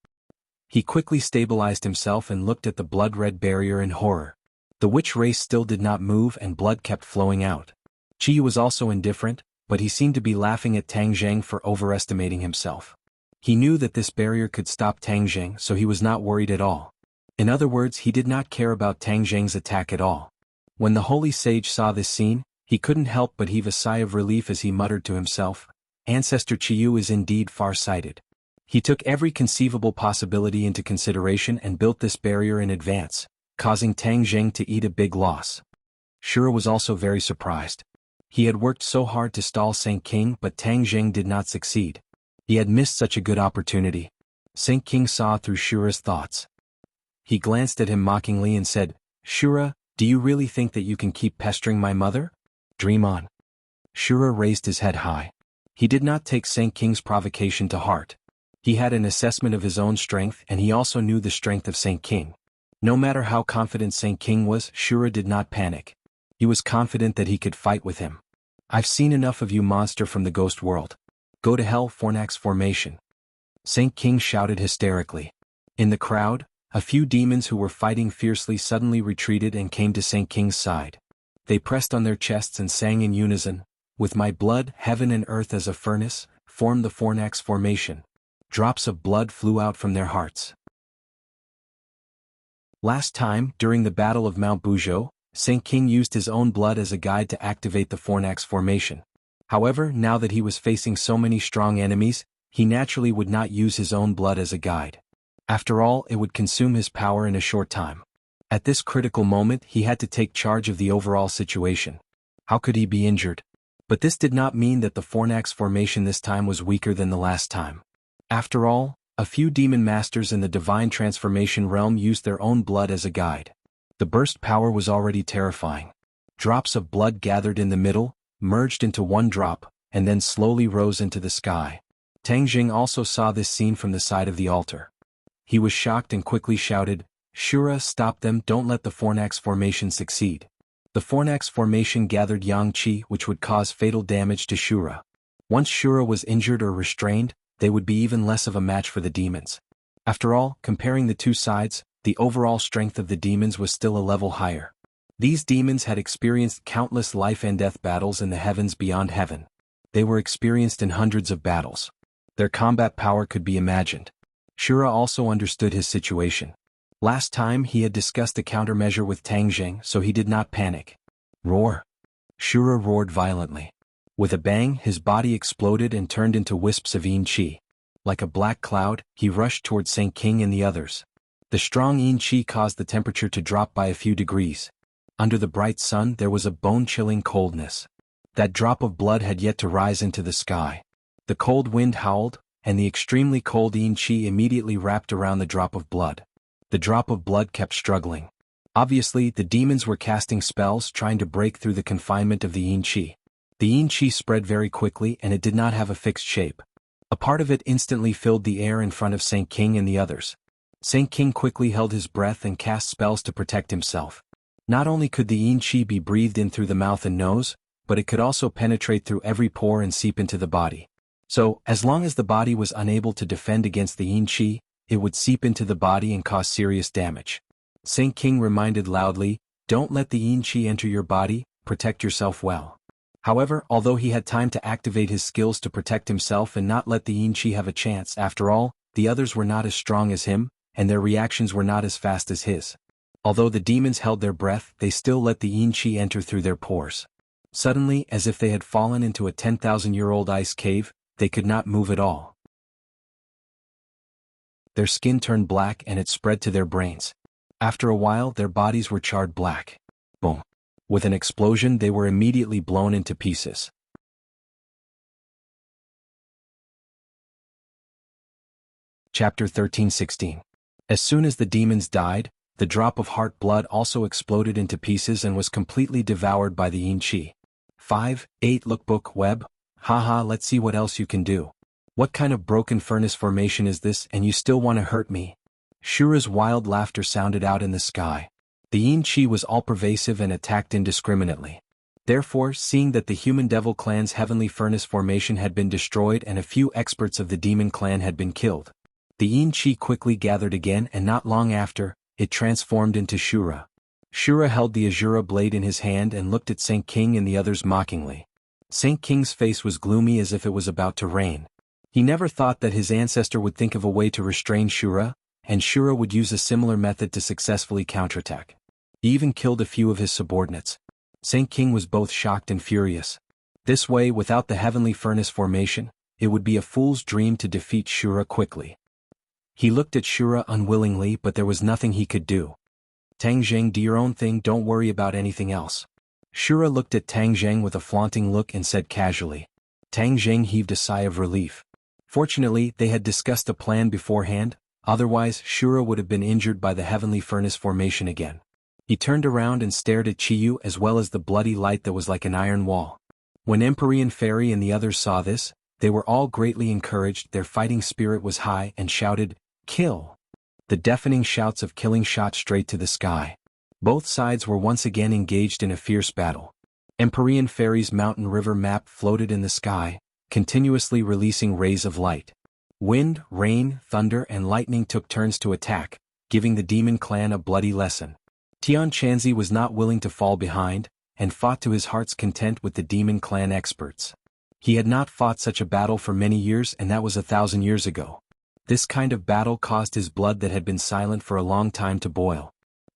He quickly stabilized himself and looked at the blood-red barrier in horror. The witch race still did not move and blood kept flowing out. Chiyu was also indifferent, but he seemed to be laughing at Tang Jing for overestimating himself. He knew that this barrier could stop Tang Jing, so he was not worried at all. In other words, he did not care about Tang Jing's attack at all. When the holy sage saw this scene, He couldn't help but heave a sigh of relief as he muttered to himself, Ancestor Qiyu is indeed far-sighted. He took every conceivable possibility into consideration and built this barrier in advance, causing Tang Zheng to eat a big loss. Shura was also very surprised. He had worked so hard to stall Saint King, but Tang Zheng did not succeed. He had missed such a good opportunity. Saint King saw through Shura's thoughts. He glanced at him mockingly and said, Shura, do you really think that you can keep pestering my mother? Dream on. Shura raised his head high. He did not take Saint King's provocation to heart. He had an assessment of his own strength, and he also knew the strength of Saint King. No matter how confident Saint King was, Shura did not panic. He was confident that he could fight with him. I've seen enough of you, monster from the ghost world. Go to hell, Fornax formation. Saint King shouted hysterically. In the crowd, a few demons who were fighting fiercely suddenly retreated and came to Saint King's side. They pressed on their chests and sang in unison, with my blood, heaven and earth as a furnace, formed the Fornax formation. Drops of blood flew out from their hearts. Last time, during the Battle of Mount Buzhou, Saint King used his own blood as a guide to activate the Fornax formation. However, now that he was facing so many strong enemies, he naturally would not use his own blood as a guide. After all, it would consume his power in a short time. At this critical moment, he had to take charge of the overall situation. How could he be injured? But this did not mean that the Fornax formation this time was weaker than the last time. After all, a few demon masters in the divine transformation realm used their own blood as a guide. The burst power was already terrifying. Drops of blood gathered in the middle, merged into one drop, and then slowly rose into the sky. Tang Jing also saw this scene from the side of the altar. He was shocked and quickly shouted, Shura, stop them, don't let the Fornax formation succeed. The Fornax formation gathered Yang Qi, which would cause fatal damage to Shura. Once Shura was injured or restrained, they would be even less of a match for the demons. After all, comparing the two sides, the overall strength of the demons was still a level higher. These demons had experienced countless life and death battles in the heavens beyond heaven. They were experienced in hundreds of battles. Their combat power could be imagined. Shura also understood his situation. Last time he had discussed a countermeasure with Tang Zheng, so he did not panic. Roar! Shura roared violently. With a bang, his body exploded and turned into wisps of Yin Qi. Like a black cloud, he rushed toward Saint King and the others. The strong Yin Qi caused the temperature to drop by a few degrees. Under the bright sun there was a bone-chilling coldness. That drop of blood had yet to rise into the sky. The cold wind howled, and the extremely cold Yin Qi immediately wrapped around the drop of blood. The drop of blood kept struggling. Obviously, the demons were casting spells trying to break through the confinement of the Yin Qi. The Yin Qi spread very quickly and it did not have a fixed shape. A part of it instantly filled the air in front of Saint King and the others. Saint King quickly held his breath and cast spells to protect himself. Not only could the Yin Qi be breathed in through the mouth and nose, but it could also penetrate through every pore and seep into the body. So, as long as the body was unable to defend against the Yin Qi, it would seep into the body and cause serious damage. Saint King reminded loudly, don't let the Yin Qi enter your body, protect yourself well. However, although he had time to activate his skills to protect himself and not let the Yin Qi have a chance, after all, the others were not as strong as him, and their reactions were not as fast as his. Although the demons held their breath, they still let the Yin Qi enter through their pores. Suddenly, as if they had fallen into a 10,000-year-old ice cave, they could not move at all. Their skin turned black and it spread to their brains. After a while, their bodies were charred black. Boom. With an explosion, they were immediately blown into pieces. Chapter 13:16. As soon as the demons died, the drop of heart blood also exploded into pieces and was completely devoured by the Yin Qi. 5.8 Lookbook Web. Haha, let's see what else you can do. What kind of broken furnace formation is this, and you still want to hurt me? Shura's wild laughter sounded out in the sky. The Yin Qi was all-pervasive and attacked indiscriminately. Therefore, seeing that the Human Devil clan's heavenly furnace formation had been destroyed and a few experts of the Demon clan had been killed, the Yin Qi quickly gathered again, and not long after, it transformed into Shura. Shura held the Azura blade in his hand and looked at Saint King and the others mockingly. Saint King's face was gloomy as if it was about to rain. He never thought that his ancestor would think of a way to restrain Shura, and Shura would use a similar method to successfully counterattack. He even killed a few of his subordinates. Saint King was both shocked and furious. This way, without the heavenly furnace formation, it would be a fool's dream to defeat Shura quickly. He looked at Shura unwillingly, but there was nothing he could do. Tang Zheng, do your own thing, don't worry about anything else. Shura looked at Tang Zheng with a flaunting look and said casually. Tang Zheng heaved a sigh of relief. Fortunately, they had discussed a plan beforehand, otherwise Shura would have been injured by the heavenly furnace formation again. He turned around and stared at Chiyu as well as the bloody light that was like an iron wall. When Empyrean Fairy and the others saw this, they were all greatly encouraged, their fighting spirit was high and shouted, "Kill!" The deafening shouts of killing shot straight to the sky. Both sides were once again engaged in a fierce battle. Empyrean Fairy's mountain river map floated in the sky, continuously releasing rays of light. Wind, rain, thunder and lightning took turns to attack, giving the demon clan a bloody lesson. Tian Chanzi was not willing to fall behind, and fought to his heart's content with the demon clan experts. He had not fought such a battle for many years, and that was 1,000 years ago. This kind of battle caused his blood that had been silent for a long time to boil.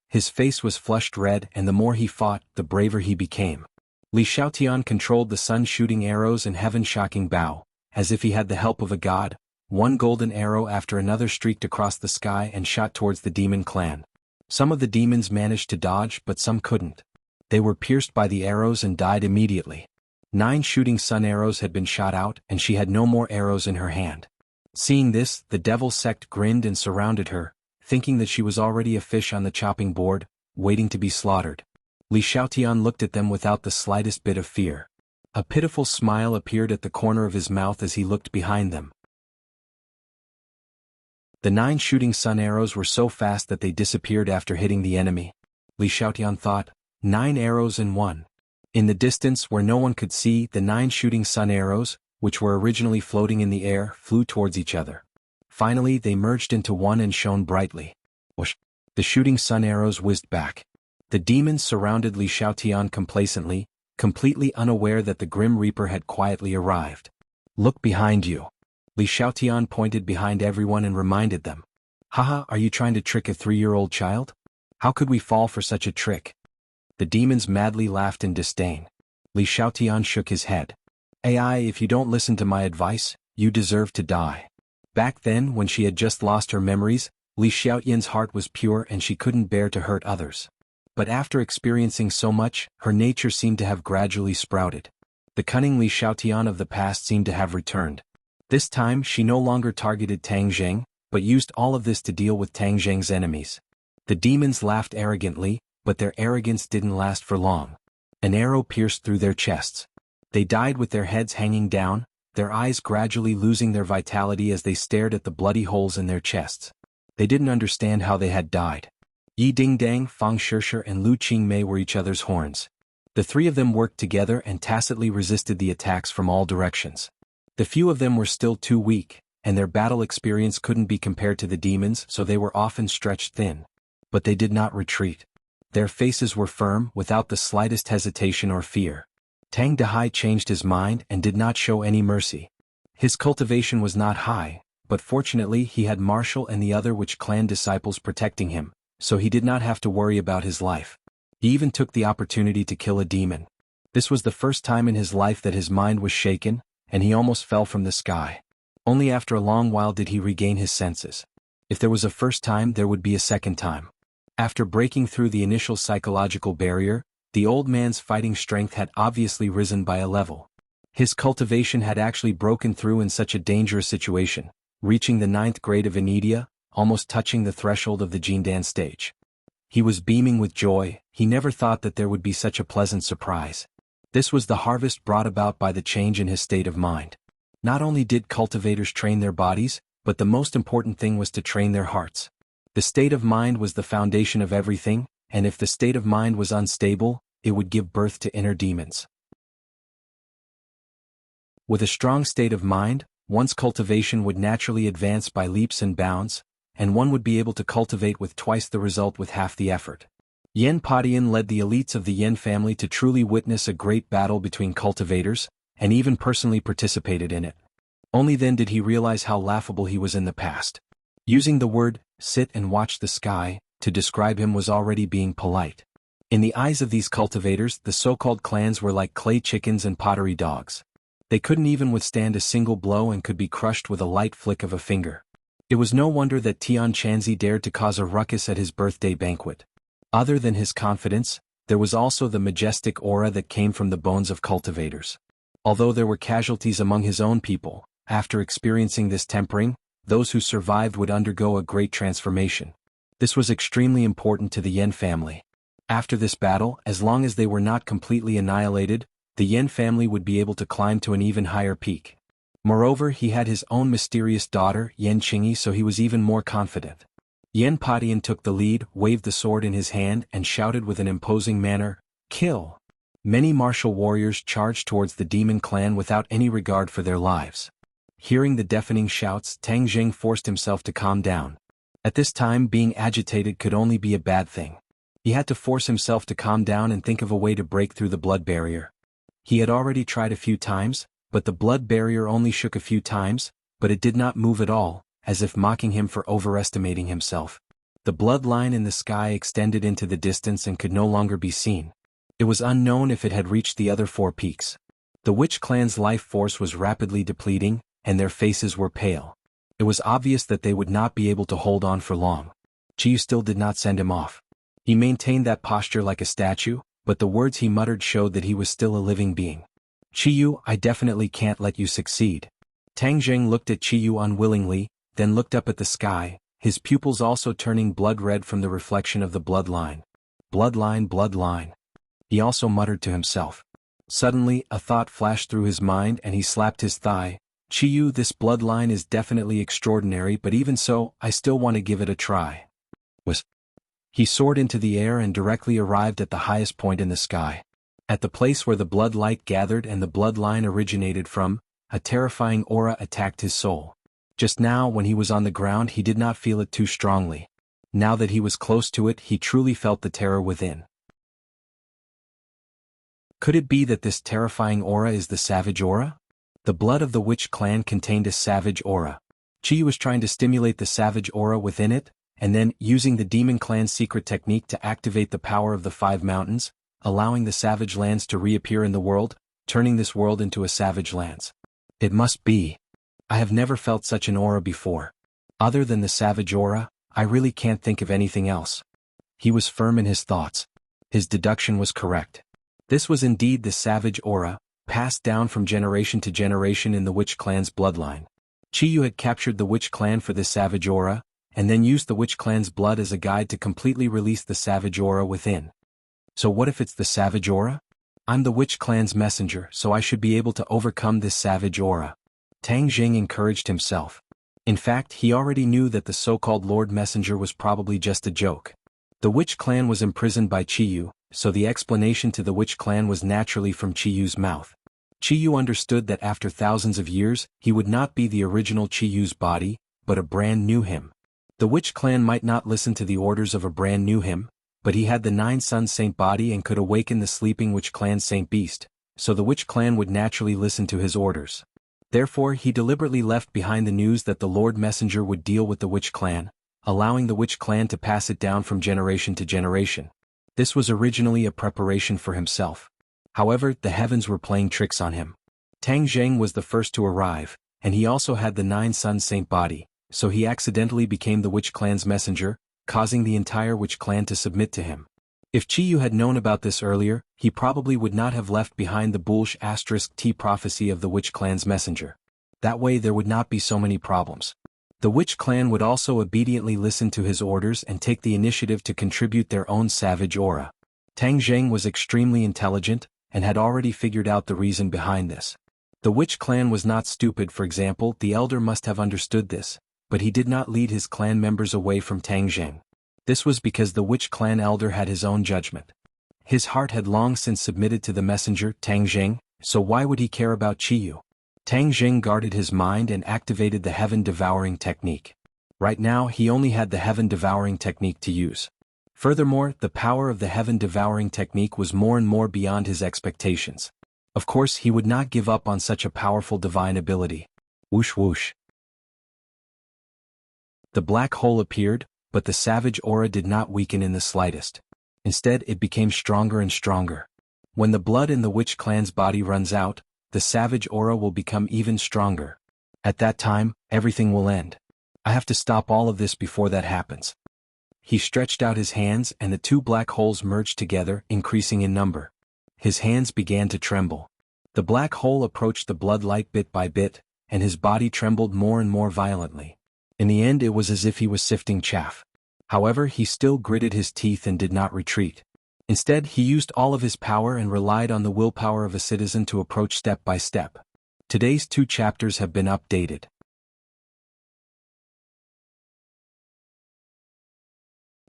His face was flushed red, and the more he fought, the braver he became. Li Xiaotian controlled the sun-shooting arrows and heaven-shocking bow, as if he had the help of a god. One golden arrow after another streaked across the sky and shot towards the demon clan. Some of the demons managed to dodge, but some couldn't. They were pierced by the arrows and died immediately. 9 shooting sun arrows had been shot out, and she had no more arrows in her hand. Seeing this, the devil sect grinned and surrounded her, thinking that she was already a fish on the chopping board, waiting to be slaughtered. Li Xiaotian looked at them without the slightest bit of fear. A pitiful smile appeared at the corner of his mouth as he looked behind them. The 9 shooting sun arrows were so fast that they disappeared after hitting the enemy. Li Xiaotian thought, 9 arrows in one. In the distance where no one could see, the 9 shooting sun arrows, which were originally floating in the air, flew towards each other. Finally they merged into one and shone brightly. Whoosh! The shooting sun arrows whizzed back. The demons surrounded Li Xiaotian complacently, completely unaware that the Grim Reaper had quietly arrived. Look behind you. Li Xiaotian pointed behind everyone and reminded them. Haha, are you trying to trick a 3-year-old child? How could we fall for such a trick? The demons madly laughed in disdain. Li Xiaotian shook his head. AI, if you don't listen to my advice, you deserve to die. Back then, when she had just lost her memories, Li Xiaotian's heart was pure and she couldn't bear to hurt others. But after experiencing so much, her nature seemed to have gradually sprouted. The cunning Li Xiaotian of the past seemed to have returned. This time she no longer targeted Tang Zheng, but used all of this to deal with Tang Zheng's enemies. The demons laughed arrogantly, but their arrogance didn't last for long. An arrow pierced through their chests. They died with their heads hanging down, their eyes gradually losing their vitality as they stared at the bloody holes in their chests. They didn't understand how they had died. Yi Dingdang, Fang Shishir and Lu Qingmei were each other's horns. The 3 of them worked together and tacitly resisted the attacks from all directions. The few of them were still too weak, and their battle experience couldn't be compared to the demons, so they were often stretched thin. But they did not retreat. Their faces were firm, without the slightest hesitation or fear. Tang Dehai changed his mind and did not show any mercy. His cultivation was not high, but fortunately he had Marshall and the other Witch clan disciples protecting him, so he did not have to worry about his life. He even took the opportunity to kill a demon. This was the first time in his life that his mind was shaken, and he almost fell from the sky. Only after a long while did he regain his senses. If there was a first time, there would be a second time. After breaking through the initial psychological barrier, the old man's fighting strength had obviously risen by a level. His cultivation had actually broken through in such a dangerous situation, reaching the 9th grade of Anidia, almost touching the threshold of the Jindan stage. He was beaming with joy. He never thought that there would be such a pleasant surprise. This was the harvest brought about by the change in his state of mind. Not only did cultivators train their bodies, but the most important thing was to train their hearts. The state of mind was the foundation of everything, and if the state of mind was unstable, it would give birth to inner demons. With a strong state of mind, one's cultivation would naturally advance by leaps and bounds, and one would be able to cultivate with twice the result with half the effort. Yen Padian led the elites of the Yen family to truly witness a great battle between cultivators, and even personally participated in it. Only then did he realize how laughable he was in the past. Using the word, sit and watch the sky, to describe him was already being polite. In the eyes of these cultivators, the so-called clans were like clay chickens and pottery dogs. They couldn't even withstand a single blow and could be crushed with a light flick of a finger. It was no wonder that Tian Chanzi dared to cause a ruckus at his birthday banquet. Other than his confidence, there was also the majestic aura that came from the bones of cultivators. Although there were casualties among his own people, after experiencing this tempering, those who survived would undergo a great transformation. This was extremely important to the Yen family. After this battle, as long as they were not completely annihilated, the Yen family would be able to climb to an even higher peak. Moreover, he had his own mysterious daughter, Yen Qingyi, so he was even more confident. Yen Patian took the lead, waved the sword in his hand, and shouted with an imposing manner, "Kill!" Many martial warriors charged towards the demon clan without any regard for their lives. Hearing the deafening shouts, Tang Jing forced himself to calm down. At this time, being agitated could only be a bad thing. He had to force himself to calm down and think of a way to break through the blood barrier. He had already tried a few times, but the blood barrier only shook a few times, but it did not move at all, as if mocking him for overestimating himself. The blood line in the sky extended into the distance and could no longer be seen. It was unknown if it had reached the other 4 peaks. The Witch clan's life force was rapidly depleting, and their faces were pale. It was obvious that they would not be able to hold on for long. Qiyu still did not send him off. He maintained that posture like a statue, but the words he muttered showed that he was still a living being. "Qiyu, I definitely can't let you succeed." Tang Jing looked at Qiyu unwillingly, then looked up at the sky, his pupils also turning blood red from the reflection of the bloodline. "Bloodline, bloodline." He also muttered to himself. Suddenly, a thought flashed through his mind and he slapped his thigh. "Qiyu, this bloodline is definitely extraordinary, but even so, I still want to give it a try." He soared into the air and directly arrived at the highest point in the sky. At the place where the blood light gathered and the bloodline originated from, a terrifying aura attacked his soul. Just now, when he was on the ground, he did not feel it too strongly. Now that he was close to it, he truly felt the terror within. Could it be that this terrifying aura is the savage aura? The blood of the Witch clan contained a savage aura. Qiyu was trying to stimulate the savage aura within it, and then, using the demon clan's secret technique to activate the power of the 5 mountains, allowing the savage lands to reappear in the world, turning this world into a savage lands. It must be. I have never felt such an aura before. Other than the savage aura, I really can't think of anything else. He was firm in his thoughts. His deduction was correct. This was indeed the savage aura, passed down from generation to generation in the Witch clan's bloodline. Qiyu had captured the Witch clan for this savage aura, and then used the Witch clan's blood as a guide to completely release the savage aura within. So what if it's the savage aura? I'm the Witch clan's messenger, so I should be able to overcome this savage aura. Tang Jing encouraged himself. In fact, he already knew that the so-called Lord Messenger was probably just a joke. The Witch clan was imprisoned by Qiyu, so the explanation to the Witch clan was naturally from Qiyu's mouth. Qiyu understood that after thousands of years, he would not be the original Qiyu's body, but a brand new him. The Witch clan might not listen to the orders of a brand new him, but he had the 9 Sun Saint body and could awaken the sleeping Witch clan Saint Beast, so the Witch clan would naturally listen to his orders. Therefore, he deliberately left behind the news that the Lord Messenger would deal with the Witch clan, allowing the Witch clan to pass it down from generation to generation. This was originally a preparation for himself. However, the heavens were playing tricks on him. Tang Jing was the first to arrive, and he also had the 9 Sun Saint body, so he accidentally became the Witch clan's messenger, causing the entire Witch clan to submit to him. If Qiyu had known about this earlier, he probably would not have left behind the Bulsh *T prophecy of the Witch clan's messenger. That way there would not be so many problems. The Witch clan would also obediently listen to his orders and take the initiative to contribute their own savage aura. Tang Jing was extremely intelligent, and had already figured out the reason behind this. The Witch clan was not stupid. For example, the elder must have understood this, but he did not lead his clan members away from Tang Jing. This was because the Witch clan elder had his own judgment. His heart had long since submitted to the messenger, Tang Jing, so why would he care about Qiyu? Tang Jing guarded his mind and activated the heaven-devouring technique. Right now he only had the heaven-devouring technique to use. Furthermore, the power of the heaven-devouring technique was more and more beyond his expectations. Of course, he would not give up on such a powerful divine ability. Whoosh whoosh. The black hole appeared, but the savage aura did not weaken in the slightest. Instead, it became stronger and stronger. When the blood in the witch clan's body runs out, the savage aura will become even stronger. At that time, everything will end. I have to stop all of this before that happens. He stretched out his hands and the two black holes merged together, increasing in number. His hands began to tremble. The black hole approached the blood light bit by bit, and his body trembled more and more violently. In the end, it was as if he was sifting chaff. However, he still gritted his teeth and did not retreat. Instead, he used all of his power and relied on the willpower of a citizen to approach step by step. Today's 2 chapters have been updated.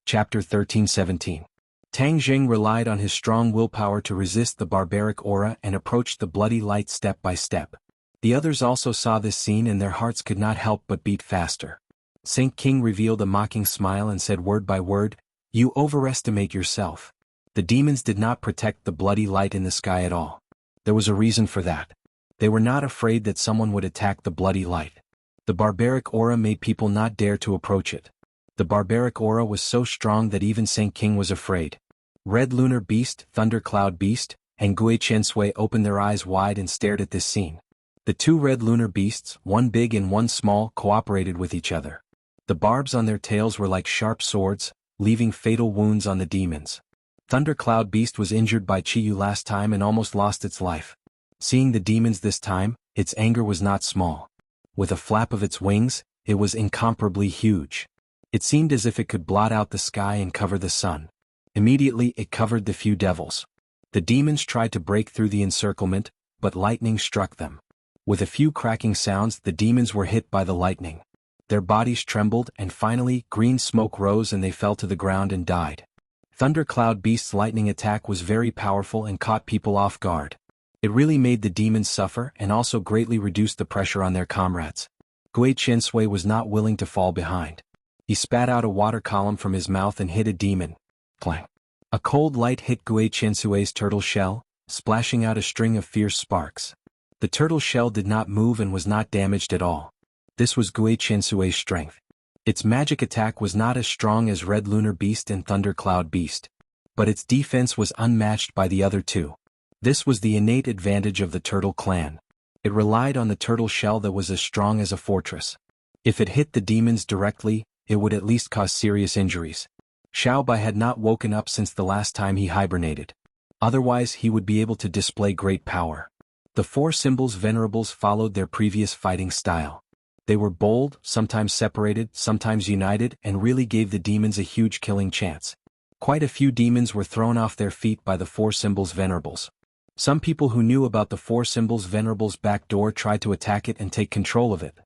Chapter 13-17. Tang Jing relied on his strong willpower to resist the barbaric aura and approached the bloody light step by step. The others also saw this scene and their hearts could not help but beat faster. Saint King revealed a mocking smile and said word by word, "You overestimate yourself." The demons did not protect the bloody light in the sky at all. There was a reason for that. They were not afraid that someone would attack the bloody light. The barbaric aura made people not dare to approach it. The barbaric aura was so strong that even Saint King was afraid. Red Lunar Beast, Thunder Cloud Beast, and Gui Chensui opened their eyes wide and stared at this scene. The 2 red lunar beasts, one big and one small, cooperated with each other. The barbs on their tails were like sharp swords, leaving fatal wounds on the demons. Thunder Cloud Beast was injured by Chiyu last time and almost lost its life. Seeing the demons this time, its anger was not small. With a flap of its wings, it was incomparably huge. It seemed as if it could blot out the sky and cover the sun. Immediately, it covered the few devils. The demons tried to break through the encirclement, but lightning struck them. With a few cracking sounds, the demons were hit by the lightning. Their bodies trembled and finally, green smoke rose and they fell to the ground and died. Thunder Cloud Beast's lightning attack was very powerful and caught people off guard. It really made the demons suffer and also greatly reduced the pressure on their comrades. Gui Chensui was not willing to fall behind. He spat out a water column from his mouth and hit a demon. Clang! A cold light hit Gui Chensui's turtle shell, splashing out a string of fierce sparks. The turtle shell did not move and was not damaged at all. This was Gui Chensui's strength. Its magic attack was not as strong as Red Lunar Beast and Thunder Cloud Beast, but its defense was unmatched by the other 2. This was the innate advantage of the turtle clan. It relied on the turtle shell that was as strong as a fortress. If it hit the demons directly, it would at least cause serious injuries. Xiao Bai had not woken up since the last time he hibernated. Otherwise, he would be able to display great power. The 4 symbols venerables followed their previous fighting style. They were bold, sometimes separated, sometimes united, and really gave the demons a huge killing chance. Quite a few demons were thrown off their feet by the 4 symbols venerables. Some people who knew about the 4 symbols venerables back door tried to attack it and take control of it.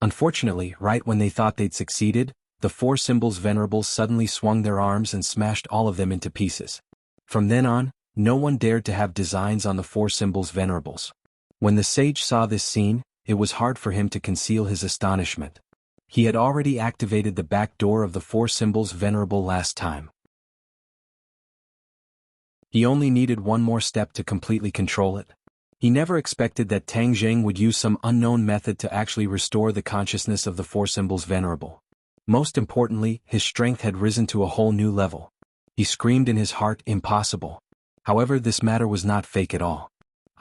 Unfortunately, right when they thought they'd succeeded, the 4 symbols venerables suddenly swung their arms and smashed all of them into pieces. From then on, no one dared to have designs on the 4 symbols venerables. When the sage saw this scene, it was hard for him to conceal his astonishment. He had already activated the back door of the 4 symbols venerable last time. He only needed one more step to completely control it. He never expected that Tang Jing would use some unknown method to actually restore the consciousness of the 4 symbols venerable. Most importantly, his strength had risen to a whole new level. He screamed in his heart, impossible. However, this matter was not fake at all.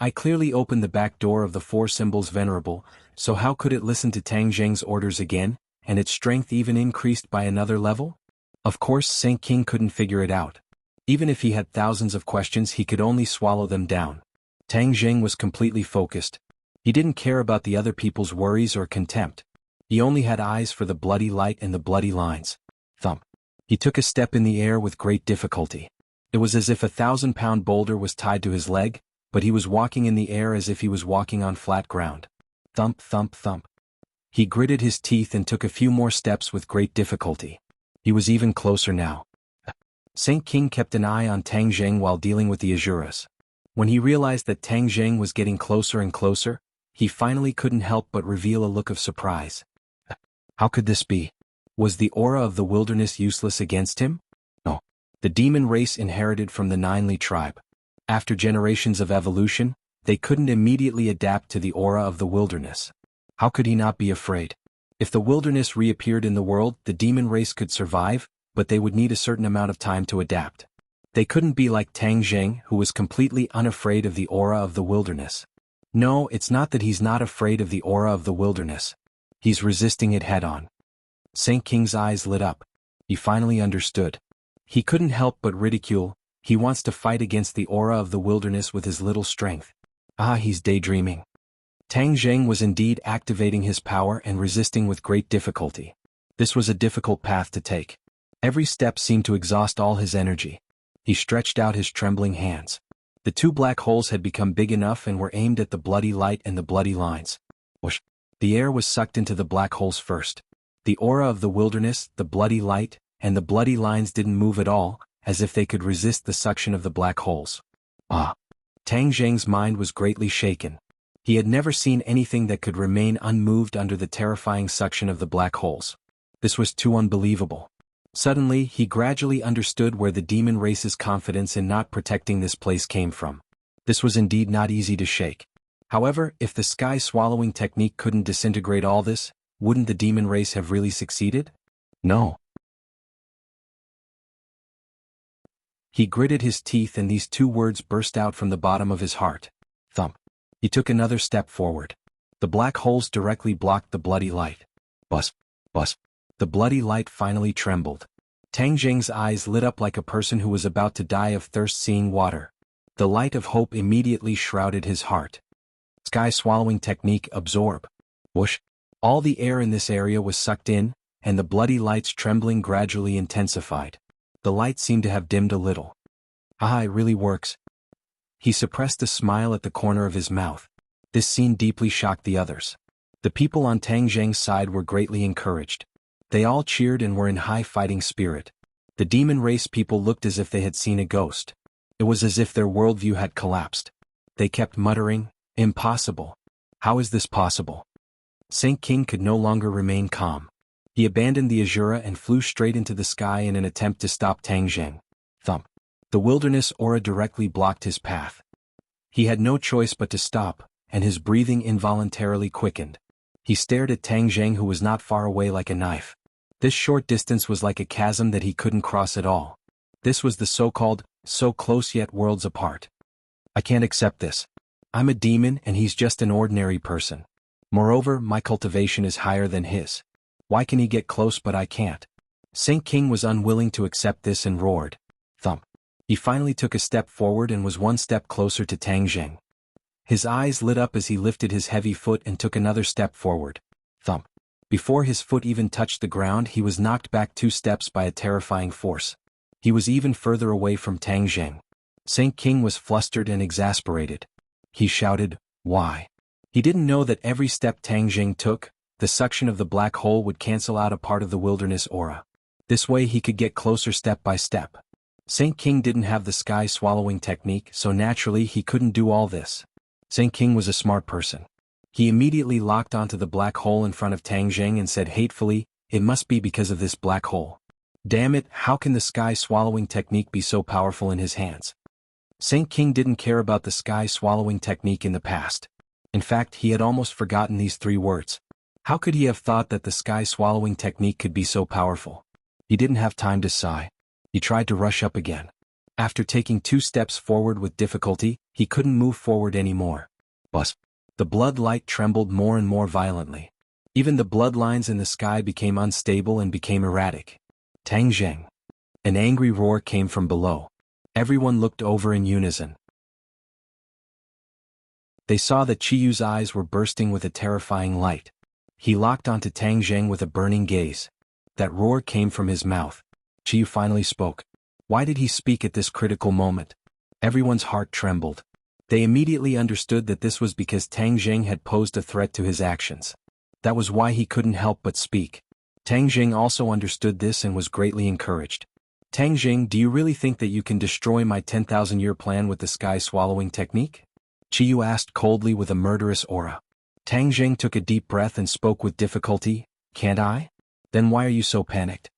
I clearly opened the back door of the 4 symbols venerable, so how could it listen to Tang Jing's orders again, and its strength even increased by another level? Of course, Saint King couldn't figure it out. Even if he had thousands of questions, he could only swallow them down. Tang Jing was completely focused. He didn't care about the other people's worries or contempt. He only had eyes for the bloody light and the bloody lines. Thump. He took a step in the air with great difficulty. It was as if a 1,000-pound boulder was tied to his leg, but he was walking in the air as if he was walking on flat ground. Thump, thump, thump. He gritted his teeth and took a few more steps with great difficulty. He was even closer now. Saint King kept an eye on Tang Jing while dealing with the Azuras. When he realized that Tang Jing was getting closer and closer, he finally couldn't help but reveal a look of surprise. How could this be? Was the aura of the wilderness useless against him? No. The demon race inherited from the Ninely tribe. After generations of evolution, they couldn't immediately adapt to the aura of the wilderness. How could he not be afraid? If the wilderness reappeared in the world, the demon race could survive, but they would need a certain amount of time to adapt. They couldn't be like Tang Jing, who was completely unafraid of the aura of the wilderness. No, it's not that he's not afraid of the aura of the wilderness. He's resisting it head-on. Saint King's eyes lit up. He finally understood. He couldn't help but ridicule. He wants to fight against the aura of the wilderness with his little strength. Ah, he's daydreaming. Tang Zheng was indeed activating his power and resisting with great difficulty. This was a difficult path to take. Every step seemed to exhaust all his energy. He stretched out his trembling hands. The two black holes had become big enough and were aimed at the bloody light and the bloody lines. Whoosh! The air was sucked into the black holes first. The aura of the wilderness, the bloody light, and the bloody lines didn't move at all, as if they could resist the suction of the black holes. Ah! Tang Zheng's mind was greatly shaken. He had never seen anything that could remain unmoved under the terrifying suction of the black holes. This was too unbelievable. Suddenly, he gradually understood where the demon race's confidence in not protecting this place came from. This was indeed not easy to shake. However, if the sky-swallowing technique couldn't disintegrate all this, wouldn't the demon race have really succeeded? No. He gritted his teeth and these two words burst out from the bottom of his heart. Thump. He took another step forward. The black holes directly blocked the bloody light. Buzz. Buzz. The bloody light finally trembled. Tang Zheng's eyes lit up like a person who was about to die of thirst seeing water. The light of hope immediately shrouded his heart. Sky-swallowing technique absorb. Whoosh. All the air in this area was sucked in, and the bloody light's trembling gradually intensified. The light seemed to have dimmed a little. Ah, it really works. He suppressed a smile at the corner of his mouth. This scene deeply shocked the others. The people on Tang Zheng's side were greatly encouraged. They all cheered and were in high fighting spirit. The demon race people looked as if they had seen a ghost. It was as if their worldview had collapsed. They kept muttering, "Impossible. How is this possible?" Saint King could no longer remain calm. He abandoned the Azura and flew straight into the sky in an attempt to stop Tang Zheng. Thump. The wilderness aura directly blocked his path. He had no choice but to stop, and his breathing involuntarily quickened. He stared at Tang Zheng, who was not far away, like a knife. This short distance was like a chasm that he couldn't cross at all. This was the so-called, so close yet worlds apart. I can't accept this. I'm a demon and he's just an ordinary person. Moreover, my cultivation is higher than his. Why can he get close but I can't? Saint King was unwilling to accept this and roared. Thump. He finally took a step forward and was one step closer to Tang Zheng. His eyes lit up as he lifted his heavy foot and took another step forward. Thump. Before his foot even touched the ground, he was knocked back 2 steps by a terrifying force. He was even further away from Tang Zheng. Saint King was flustered and exasperated. He shouted, "Why?" He didn't know that every step Tang Zheng took, the suction of the black hole would cancel out a part of the wilderness aura. This way he could get closer step by step. Saint King didn't have the sky-swallowing technique, so naturally he couldn't do all this. Saint King was a smart person. He immediately locked onto the black hole in front of Tang Zheng and said hatefully, "It must be because of this black hole. Damn it, how can the sky-swallowing technique be so powerful in his hands?" Saint King didn't care about the sky-swallowing technique in the past. In fact, he had almost forgotten these 3 words. How could he have thought that the sky-swallowing technique could be so powerful? He didn't have time to sigh. He tried to rush up again. After taking 2 steps forward with difficulty, he couldn't move forward anymore. Buzz. The blood light trembled more and more violently. Even the bloodlines in the sky became unstable and became erratic. Tang Zheng. An angry roar came from below. Everyone looked over in unison. They saw that Chiyu's eyes were bursting with a terrifying light. He locked onto Tang Zheng with a burning gaze. That roar came from his mouth. Chiyu finally spoke. Why did he speak at this critical moment? Everyone's heart trembled. They immediately understood that this was because Tang Zheng had posed a threat to his actions. That was why he couldn't help but speak. Tang Zheng also understood this and was greatly encouraged. Tang Zheng, do you really think that you can destroy my 10,000-year plan with the sky-swallowing technique? Chiyu asked coldly with a murderous aura. Tang Zheng took a deep breath and spoke with difficulty. Can't I? Then why are you so panicked?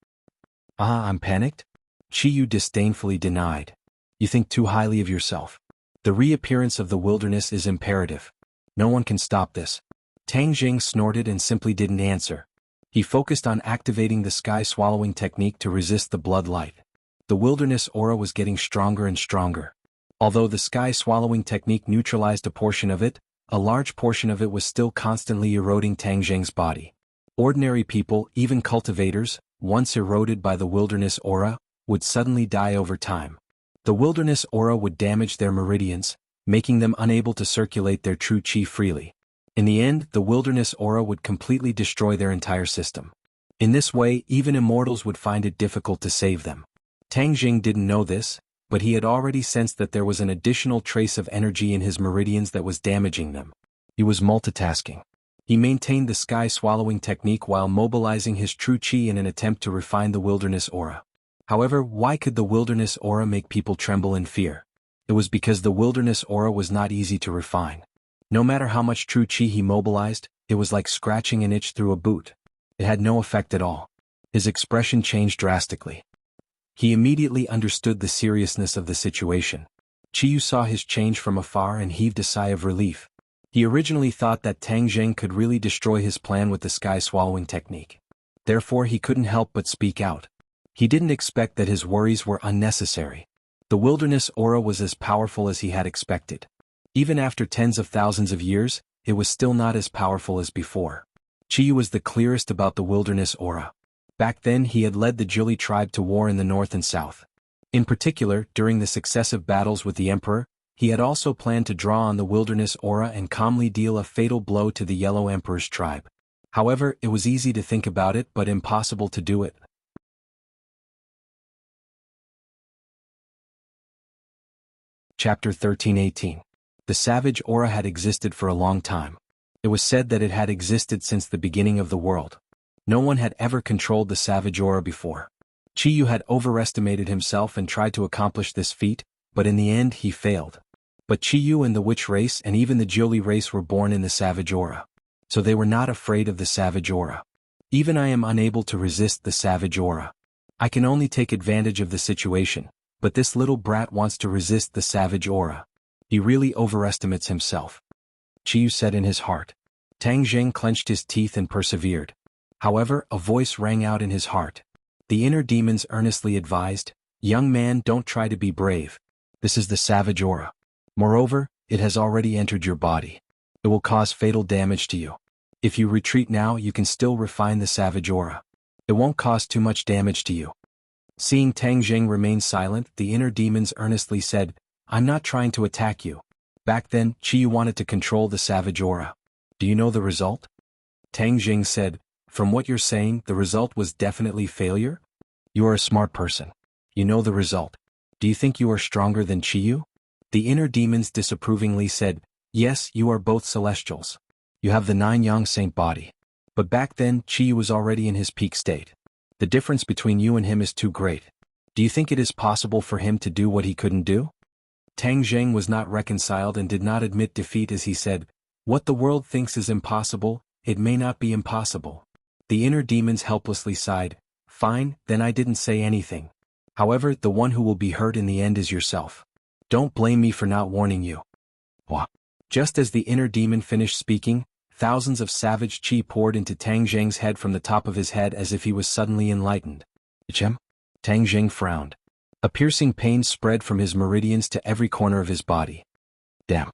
Ah, I'm panicked? Chiyu disdainfully denied. You think too highly of yourself. The reappearance of the wilderness is imperative. No one can stop this. Tang Zheng snorted and simply didn't answer. He focused on activating the sky-swallowing technique to resist the blood light. The wilderness aura was getting stronger and stronger. Although the sky-swallowing technique neutralized a portion of it, a large portion of it was still constantly eroding Tang Zheng's body. Ordinary people, even cultivators, once eroded by the wilderness aura, would suddenly die over time. The wilderness aura would damage their meridians, making them unable to circulate their true qi freely. In the end, the wilderness aura would completely destroy their entire system. In this way, even immortals would find it difficult to save them. Tang Zheng didn't know this, but he had already sensed that there was an additional trace of energy in his meridians that was damaging them. He was multitasking. He maintained the sky-swallowing technique while mobilizing his true qi in an attempt to refine the wilderness aura. However, why could the wilderness aura make people tremble in fear? It was because the wilderness aura was not easy to refine. No matter how much true qi he mobilized, it was like scratching an itch through a boot. It had no effect at all. His expression changed drastically. He immediately understood the seriousness of the situation. Qiyu saw his change from afar and heaved a sigh of relief. He originally thought that Tang Zheng could really destroy his plan with the sky-swallowing technique. Therefore he couldn't help but speak out. He didn't expect that his worries were unnecessary. The wilderness aura was as powerful as he had expected. Even after tens of thousands of years, it was still not as powerful as before. Qiyu was the clearest about the wilderness aura. Back then he had led the Zhili tribe to war in the north and south. In particular, during the successive battles with the emperor, he had also planned to draw on the wilderness aura and calmly deal a fatal blow to the Yellow Emperor's tribe. However, it was easy to think about it but impossible to do it. Chapter 13:18. The savage aura had existed for a long time. It was said that it had existed since the beginning of the world. No one had ever controlled the savage aura before. Qiyu had overestimated himself and tried to accomplish this feat, but in the end he failed. But Qiyu and the witch race and even the Jiuli race were born in the savage aura. So they were not afraid of the savage aura. Even I am unable to resist the savage aura. I can only take advantage of the situation, but this little brat wants to resist the savage aura. He really overestimates himself. Qiyu said in his heart. Tang Zheng clenched his teeth and persevered. However, a voice rang out in his heart. The inner demons earnestly advised, "Young man, don't try to be brave. This is the savage aura. Moreover, it has already entered your body. It will cause fatal damage to you. If you retreat now, you can still refine the savage aura. It won't cause too much damage to you." Seeing Tang Zheng remain silent, the inner demons earnestly said, "I'm not trying to attack you." Back then, Qiyu wanted to control the savage aura. "Do you know the result?" Tang Zheng said, "From what you're saying, the result was definitely failure? You are a smart person. You know the result. Do you think you are stronger than Qiyu?" The inner demons disapprovingly said, "Yes, you are both celestials. You have the 9-yang saint body. But back then, Qiyu was already in his peak state. The difference between you and him is too great. Do you think it is possible for him to do what he couldn't do?" Tang Zheng was not reconciled and did not admit defeat as he said, "What the world thinks is impossible, it may not be impossible." The inner demons helplessly sighed, "Fine, then I didn't say anything. However, the one who will be hurt in the end is yourself. Don't blame me for not warning you." What? Just as the inner demon finished speaking, thousands of savage qi poured into Tang Zheng's head from the top of his head as if he was suddenly enlightened. "Chem?" Tang Zheng frowned. A piercing pain spread from his meridians to every corner of his body. Damn.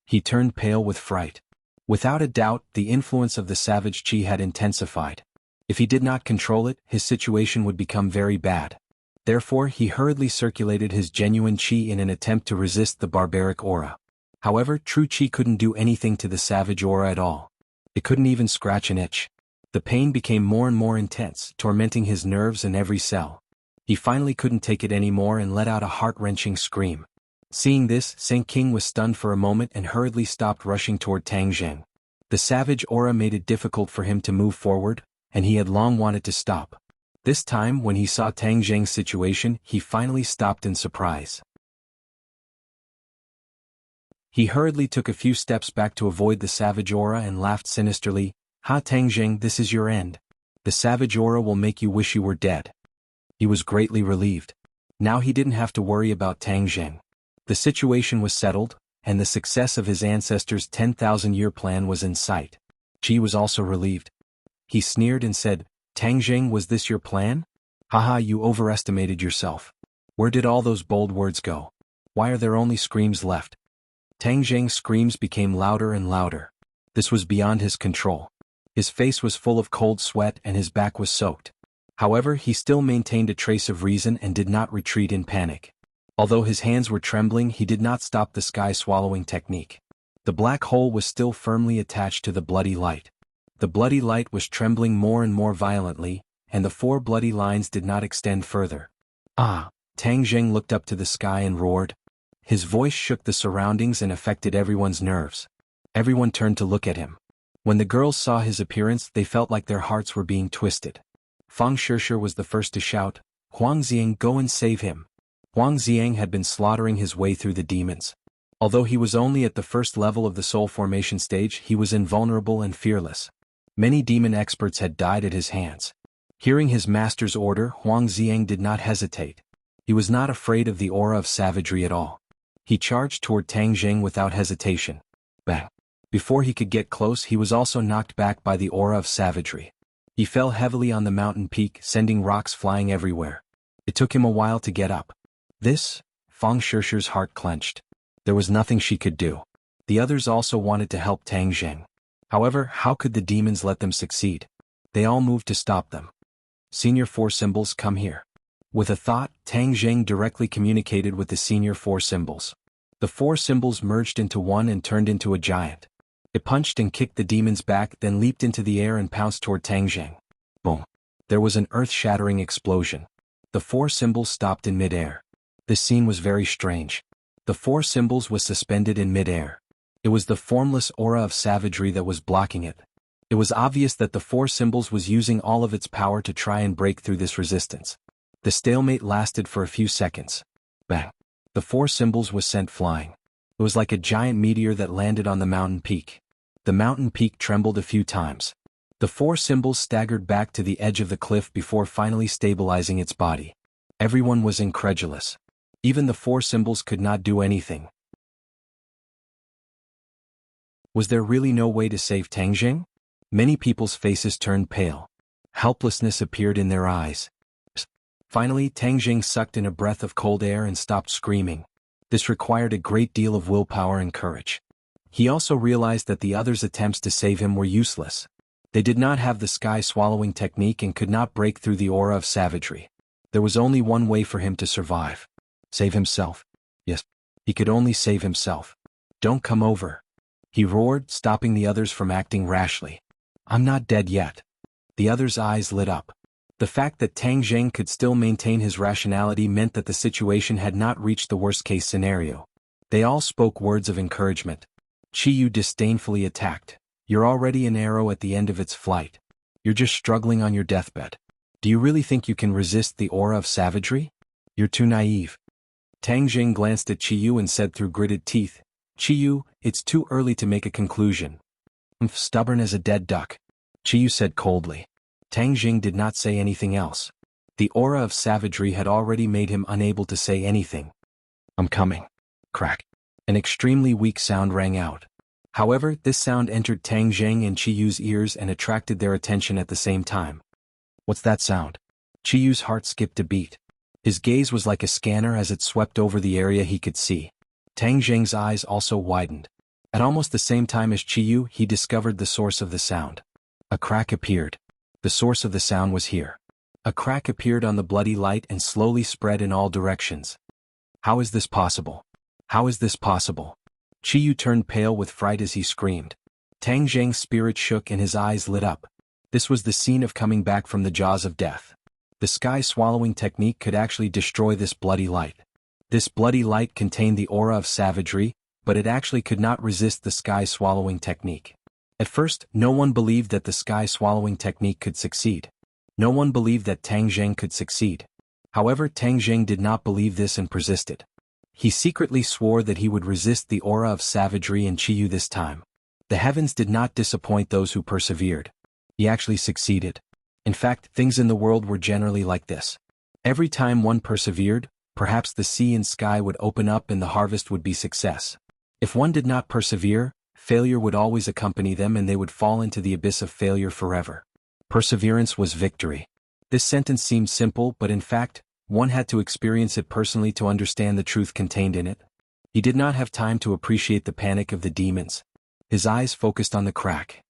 He turned pale with fright. Without a doubt, the influence of the savage qi had intensified. If he did not control it, his situation would become very bad. Therefore, he hurriedly circulated his genuine qi in an attempt to resist the barbaric aura. However, true qi couldn't do anything to the savage aura at all. It couldn't even scratch an itch. The pain became more and more intense, tormenting his nerves and every cell. He finally couldn't take it anymore and let out a heart-wrenching scream. Seeing this, Saint King was stunned for a moment and hurriedly stopped rushing toward Tang Zheng. The savage aura made it difficult for him to move forward, and he had long wanted to stop. This time, when he saw Tang Zheng's situation, he finally stopped in surprise. He hurriedly took a few steps back to avoid the savage aura and laughed sinisterly, "Ha Tang Zheng, this is your end. The savage aura will make you wish you were dead." He was greatly relieved. Now he didn't have to worry about Tang Zheng. The situation was settled, and the success of his ancestors' 10,000-year plan was in sight. Qi was also relieved. He sneered and said, "Tang Zheng, was this your plan? Haha, you overestimated yourself. Where did all those bold words go? Why are there only screams left? Tang Zheng's screams became louder and louder. This was beyond his control. His face was full of cold sweat and his back was soaked. However, he still maintained a trace of reason and did not retreat in panic. Although his hands were trembling, he did not stop the sky-swallowing technique. The black hole was still firmly attached to the bloody light. The bloody light was trembling more and more violently, and the 4 bloody lines did not extend further. Ah! Tang Zheng looked up to the sky and roared. His voice shook the surroundings and affected everyone's nerves. Everyone turned to look at him. When the girls saw his appearance, they felt like their hearts were being twisted. Fang Shishir was the first to shout, "Huang Xiang, go and save him." Huang Xiang had been slaughtering his way through the demons. Although he was only at the first level of the soul formation stage, he was invulnerable and fearless. Many demon experts had died at his hands. Hearing his master's order, Huang Xiang did not hesitate. He was not afraid of the aura of savagery at all. He charged toward Tang Zheng without hesitation. Bang! Before he could get close, he was also knocked back by the aura of savagery. He fell heavily on the mountain peak, sending rocks flying everywhere. It took him a while to get up. Fang Shishir's heart clenched. There was nothing she could do. The others also wanted to help Tang Zheng. However, how could the demons let them succeed? They all moved to stop them. Senior 4 symbols, come here. With a thought, Tang Zheng directly communicated with the senior 4 symbols. The 4 symbols merged into one and turned into a giant. It punched and kicked the demons back, then leaped into the air and pounced toward Tang Zheng. Boom! There was an earth-shattering explosion. The 4 symbols stopped in mid-air. This scene was very strange. The 4 symbols was suspended in mid-air. It was the formless aura of savagery that was blocking it. It was obvious that the 4 symbols was using all of its power to try and break through this resistance. The stalemate lasted for a few seconds. Bang! The 4 symbols was sent flying. It was like a giant meteor that landed on the mountain peak. The mountain peak trembled a few times. The 4 symbols staggered back to the edge of the cliff before finally stabilizing its body. Everyone was incredulous. Even the 4 symbols could not do anything. Was there really no way to save Tang Zheng? Many people's faces turned pale. Helplessness appeared in their eyes. Finally, Tang Zheng sucked in a breath of cold air and stopped screaming. This required a great deal of willpower and courage. He also realized that the others' attempts to save him were useless. They did not have the sky-swallowing technique and could not break through the aura of savagery. There was only one way for him to survive. Save himself. Yes, he could only save himself. Don't come over. He roared, stopping the others from acting rashly. I'm not dead yet. The others' eyes lit up. The fact that Tang Zheng could still maintain his rationality meant that the situation had not reached the worst-case scenario. They all spoke words of encouragement. Qiyu disdainfully attacked. You're already an arrow at the end of its flight. You're just struggling on your deathbed. Do you really think you can resist the aura of savagery? You're too naive. Tang Zheng glanced at Qiyu and said through gritted teeth, Qiyu, it's too early to make a conclusion. I'm stubborn as a dead duck. Qiyu said coldly. Tang Zheng did not say anything else. The aura of savagery had already made him unable to say anything. I'm coming. Crack. An extremely weak sound rang out. However, this sound entered Tang Zheng and Qiyu's ears and attracted their attention at the same time. What's that sound? Qiyu's heart skipped a beat. His gaze was like a scanner as it swept over the area he could see. Tang Zheng's eyes also widened. At almost the same time as Qiyu, he discovered the source of the sound. A crack appeared. The source of the sound was here. A crack appeared on the bloody light and slowly spread in all directions. How is this possible? How is this possible? Qiyu turned pale with fright as he screamed. Tang Zheng's spirit shook and his eyes lit up. This was the scene of coming back from the jaws of death. The sky-swallowing technique could actually destroy this bloody light. This bloody light contained the aura of savagery, but it actually could not resist the sky-swallowing technique. At first, no one believed that the sky-swallowing technique could succeed. No one believed that Tang Zheng could succeed. However, Tang Zheng did not believe this and persisted. He secretly swore that he would resist the aura of savagery in Qiyu this time. The heavens did not disappoint those who persevered. He actually succeeded. In fact, things in the world were generally like this. Every time one persevered, perhaps the sea and sky would open up and the harvest would be success. If one did not persevere, failure would always accompany them and they would fall into the abyss of failure forever. Perseverance was victory. This sentence seemed simple, but in fact, one had to experience it personally to understand the truth contained in it. He did not have time to appreciate the panic of the demons. His eyes focused on the crack.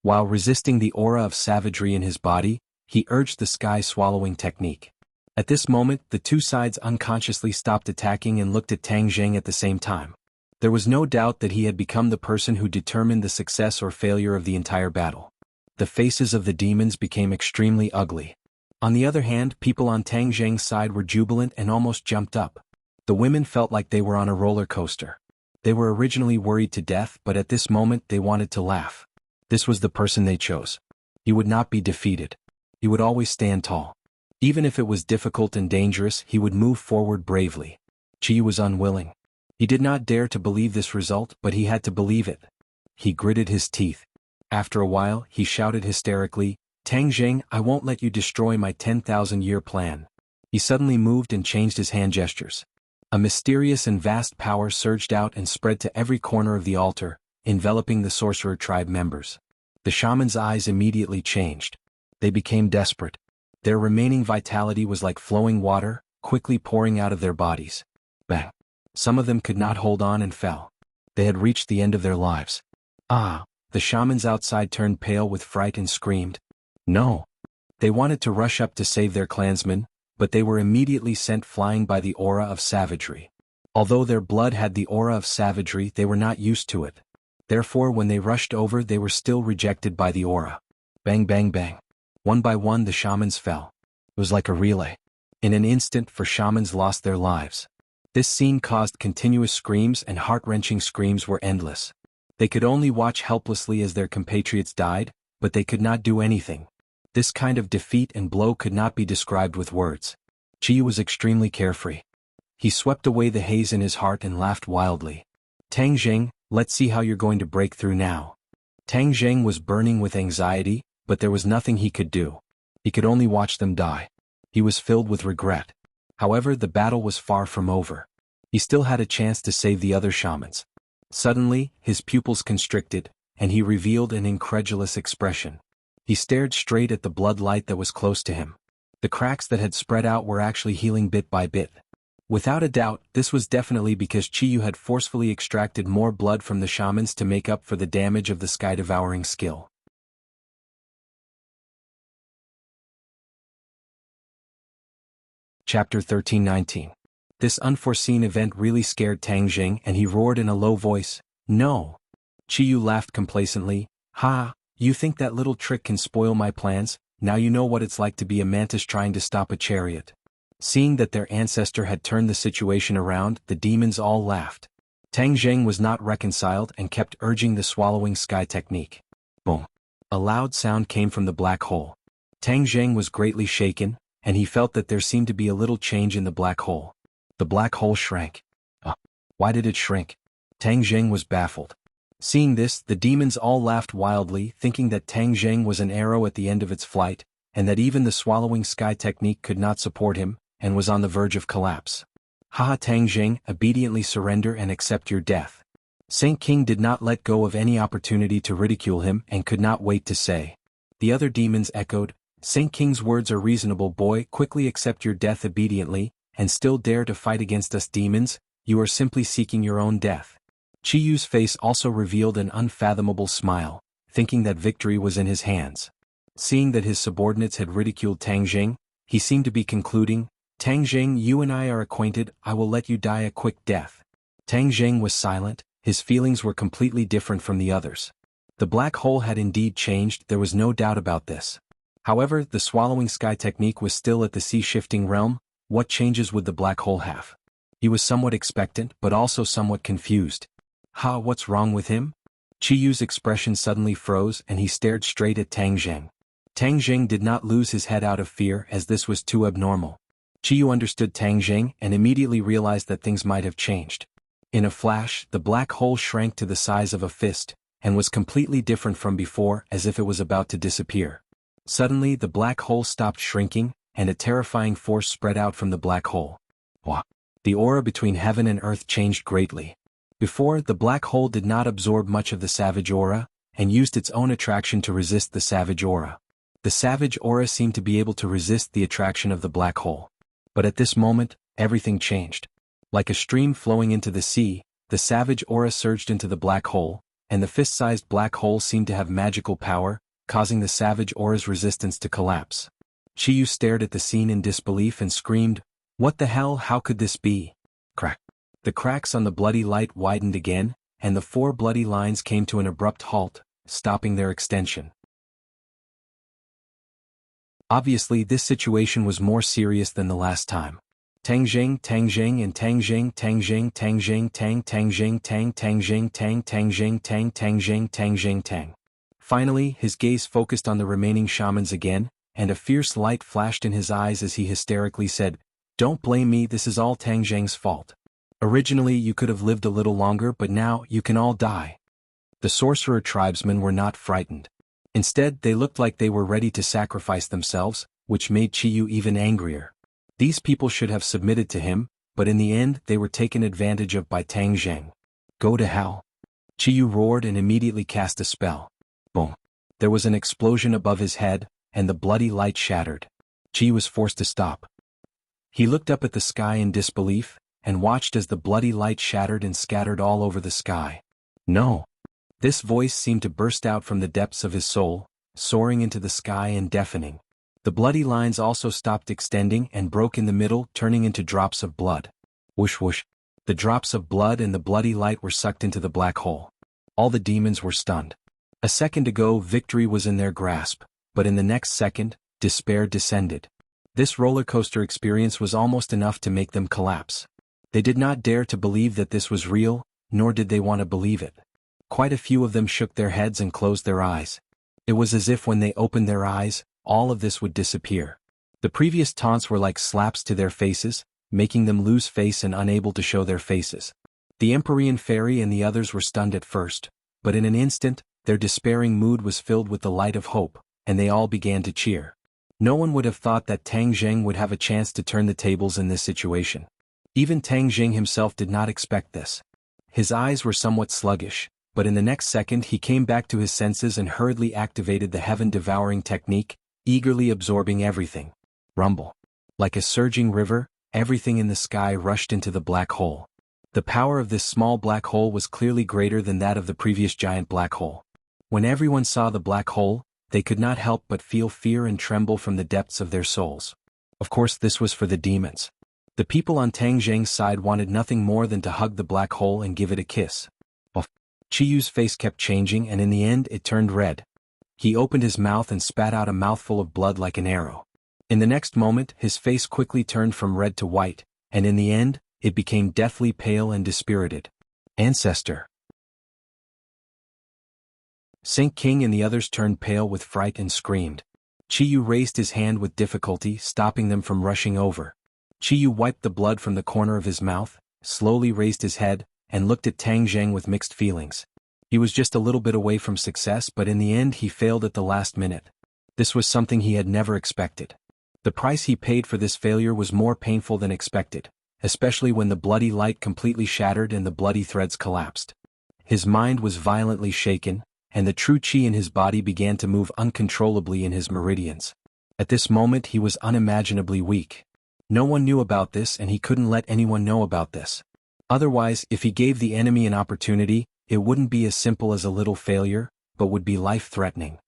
While resisting the aura of savagery in his body, he urged the sky-swallowing technique. At this moment, the two sides unconsciously stopped attacking and looked at Tang Zheng at the same time. There was no doubt that he had become the person who determined the success or failure of the entire battle. The faces of the demons became extremely ugly. On the other hand, people on Tang Zheng's side were jubilant and almost jumped up. The women felt like they were on a roller coaster. They were originally worried to death, but at this moment they wanted to laugh. This was the person they chose. He would not be defeated. He would always stand tall. Even if it was difficult and dangerous, he would move forward bravely. Qi was unwilling. He did not dare to believe this result, but he had to believe it. He gritted his teeth. After a while, he shouted hysterically, "Tang Zheng, I won't let you destroy my 10,000-year plan." He suddenly moved and changed his hand gestures. A mysterious and vast power surged out and spread to every corner of the altar, enveloping the sorcerer tribe members. The shaman's eyes immediately changed. They became desperate. Their remaining vitality was like flowing water, quickly pouring out of their bodies. Bang! Some of them could not hold on and fell. They had reached the end of their lives. Ah! The shamans outside turned pale with fright and screamed. No! They wanted to rush up to save their clansmen, but they were immediately sent flying by the aura of savagery. Although their blood had the aura of savagery, they were not used to it. Therefore, when they rushed over, they were still rejected by the aura. Bang bang bang. One by one the shamans fell. It was like a relay. In an instant, four shamans lost their lives. This scene caused continuous screams, and heart-wrenching screams were endless. They could only watch helplessly as their compatriots died, but they could not do anything. This kind of defeat and blow could not be described with words. Qi was extremely carefree. He swept away the haze in his heart and laughed wildly. "Tang Zheng, let's see how you're going to break through now." Tang Zheng was burning with anxiety, but there was nothing he could do. He could only watch them die. He was filled with regret. However, the battle was far from over. He still had a chance to save the other shamans. Suddenly, his pupils constricted, and he revealed an incredulous expression. He stared straight at the blood light that was close to him. The cracks that had spread out were actually healing bit by bit. Without a doubt, this was definitely because Qiyu had forcefully extracted more blood from the shamans to make up for the damage of the sky-devouring skill. Chapter 13-19. This unforeseen event really scared Tang Zheng, and he roared in a low voice, "No!" Qiyu laughed complacently. "Ha, you think that little trick can spoil my plans? Now you know what it's like to be a mantis trying to stop a chariot." Seeing that their ancestor had turned the situation around, the demons all laughed. Tang Zheng was not reconciled and kept urging the swallowing sky technique. Boom! A loud sound came from the black hole. Tang Zheng was greatly shaken, and he felt that there seemed to be a little change in the black hole. The black hole shrank. Why did it shrink? Tang Zheng was baffled. Seeing this, the demons all laughed wildly, thinking that Tang Zheng was an arrow at the end of its flight, and that even the swallowing sky technique could not support him, and was on the verge of collapse. "Haha, Tang Zheng, obediently surrender and accept your death." Saint King did not let go of any opportunity to ridicule him and could not wait to say. The other demons echoed, "Saint King's words are reasonable, boy. Quickly accept your death obediently, and still dare to fight against us demons? You are simply seeking your own death." Qiyu's face also revealed an unfathomable smile, thinking that victory was in his hands. Seeing that his subordinates had ridiculed Tang Zheng, he seemed to be concluding, "Tang Zheng, you and I are acquainted, I will let you die a quick death." Tang Zheng was silent, his feelings were completely different from the others. The black hole had indeed changed, there was no doubt about this. However, the swallowing sky technique was still at the sea-shifting realm. What changes would the black hole have? He was somewhat expectant, but also somewhat confused. What's wrong with him? Qiyu's expression suddenly froze and he stared straight at Tang Zheng. Tang Zheng did not lose his head out of fear, as this was too abnormal. Qiyu understood Tang Zheng and immediately realized that things might have changed. In a flash, the black hole shrank to the size of a fist, and was completely different from before, as if it was about to disappear. Suddenly the black hole stopped shrinking, and a terrifying force spread out from the black hole. The aura between heaven and earth changed greatly. Before, the black hole did not absorb much of the savage aura, and used its own attraction to resist the savage aura. The savage aura seemed to be able to resist the attraction of the black hole. But at this moment, everything changed. Like a stream flowing into the sea, the savage aura surged into the black hole, and the fist-sized black hole seemed to have magical power, causing the savage aura's resistance to collapse. Chiyu stared at the scene in disbelief and screamed, "What the hell, how could this be?" Crack. The cracks on the bloody light widened again, and the 4 bloody lines came to an abrupt halt, stopping their extension. Obviously, this situation was more serious than the last time. Tangjing, Tangjing, and Tangjing, Tangjing, Tangjing, Tang, Tangjing, Tang, Tangjing, Tang, Tangjing, Tang, Tangjing, Tangjing, Tang. Finally, his gaze focused on the remaining shamans again, and a fierce light flashed in his eyes as he hysterically said, "Don't blame me, this is all Tangjing's fault. Originally you could have lived a little longer, but now you can all die." The sorcerer tribesmen were not frightened. Instead, they looked like they were ready to sacrifice themselves, which made Chiyu even angrier. These people should have submitted to him, but in the end they were taken advantage of by Tangjing. "Go to hell." Chiyu roared and immediately cast a spell. Boom. There was an explosion above his head, and the bloody light shattered. Chiyu was forced to stop. He looked up at the sky in disbelief, and watched as the bloody light shattered and scattered all over the sky. "No." This voice seemed to burst out from the depths of his soul, soaring into the sky and deafening. The bloody lines also stopped extending and broke in the middle, turning into drops of blood. Whoosh whoosh. The drops of blood and the bloody light were sucked into the black hole. All the demons were stunned. A second ago, victory was in their grasp, but in the next second, despair descended. This roller coaster experience was almost enough to make them collapse. They did not dare to believe that this was real, nor did they want to believe it. Quite a few of them shook their heads and closed their eyes. It was as if when they opened their eyes, all of this would disappear. The previous taunts were like slaps to their faces, making them lose face and unable to show their faces. The Empyrean Fairy and the others were stunned at first, but in an instant, their despairing mood was filled with the light of hope, and they all began to cheer. No one would have thought that Tangjing would have a chance to turn the tables in this situation. Even Tangjing himself did not expect this. His eyes were somewhat sluggish, but in the next second he came back to his senses and hurriedly activated the heaven-devouring technique, eagerly absorbing everything. Rumble. Like a surging river, everything in the sky rushed into the black hole. The power of this small black hole was clearly greater than that of the previous giant black hole. When everyone saw the black hole, they could not help but feel fear and tremble from the depths of their souls. Of course, this was for the demons. The people on Tangjing's side wanted nothing more than to hug the black hole and give it a kiss. Chiyu's face kept changing, and in the end it turned red. He opened his mouth and spat out a mouthful of blood like an arrow. In the next moment, his face quickly turned from red to white, and in the end, it became deathly pale and dispirited. Ancestor. Saint King and the others turned pale with fright and screamed. Chiyu raised his hand with difficulty, stopping them from rushing over. Chiyu wiped the blood from the corner of his mouth, slowly raised his head, and looked at Tangjing with mixed feelings. He was just a little bit away from success, but in the end he failed at the last minute. This was something he had never expected. The price he paid for this failure was more painful than expected, especially when the bloody light completely shattered and the bloody threads collapsed. His mind was violently shaken, and the true chi in his body began to move uncontrollably in his meridians. At this moment he was unimaginably weak. No one knew about this, and he couldn't let anyone know about this. Otherwise, if he gave the enemy an opportunity, it wouldn't be as simple as a little failure, but would be life-threatening.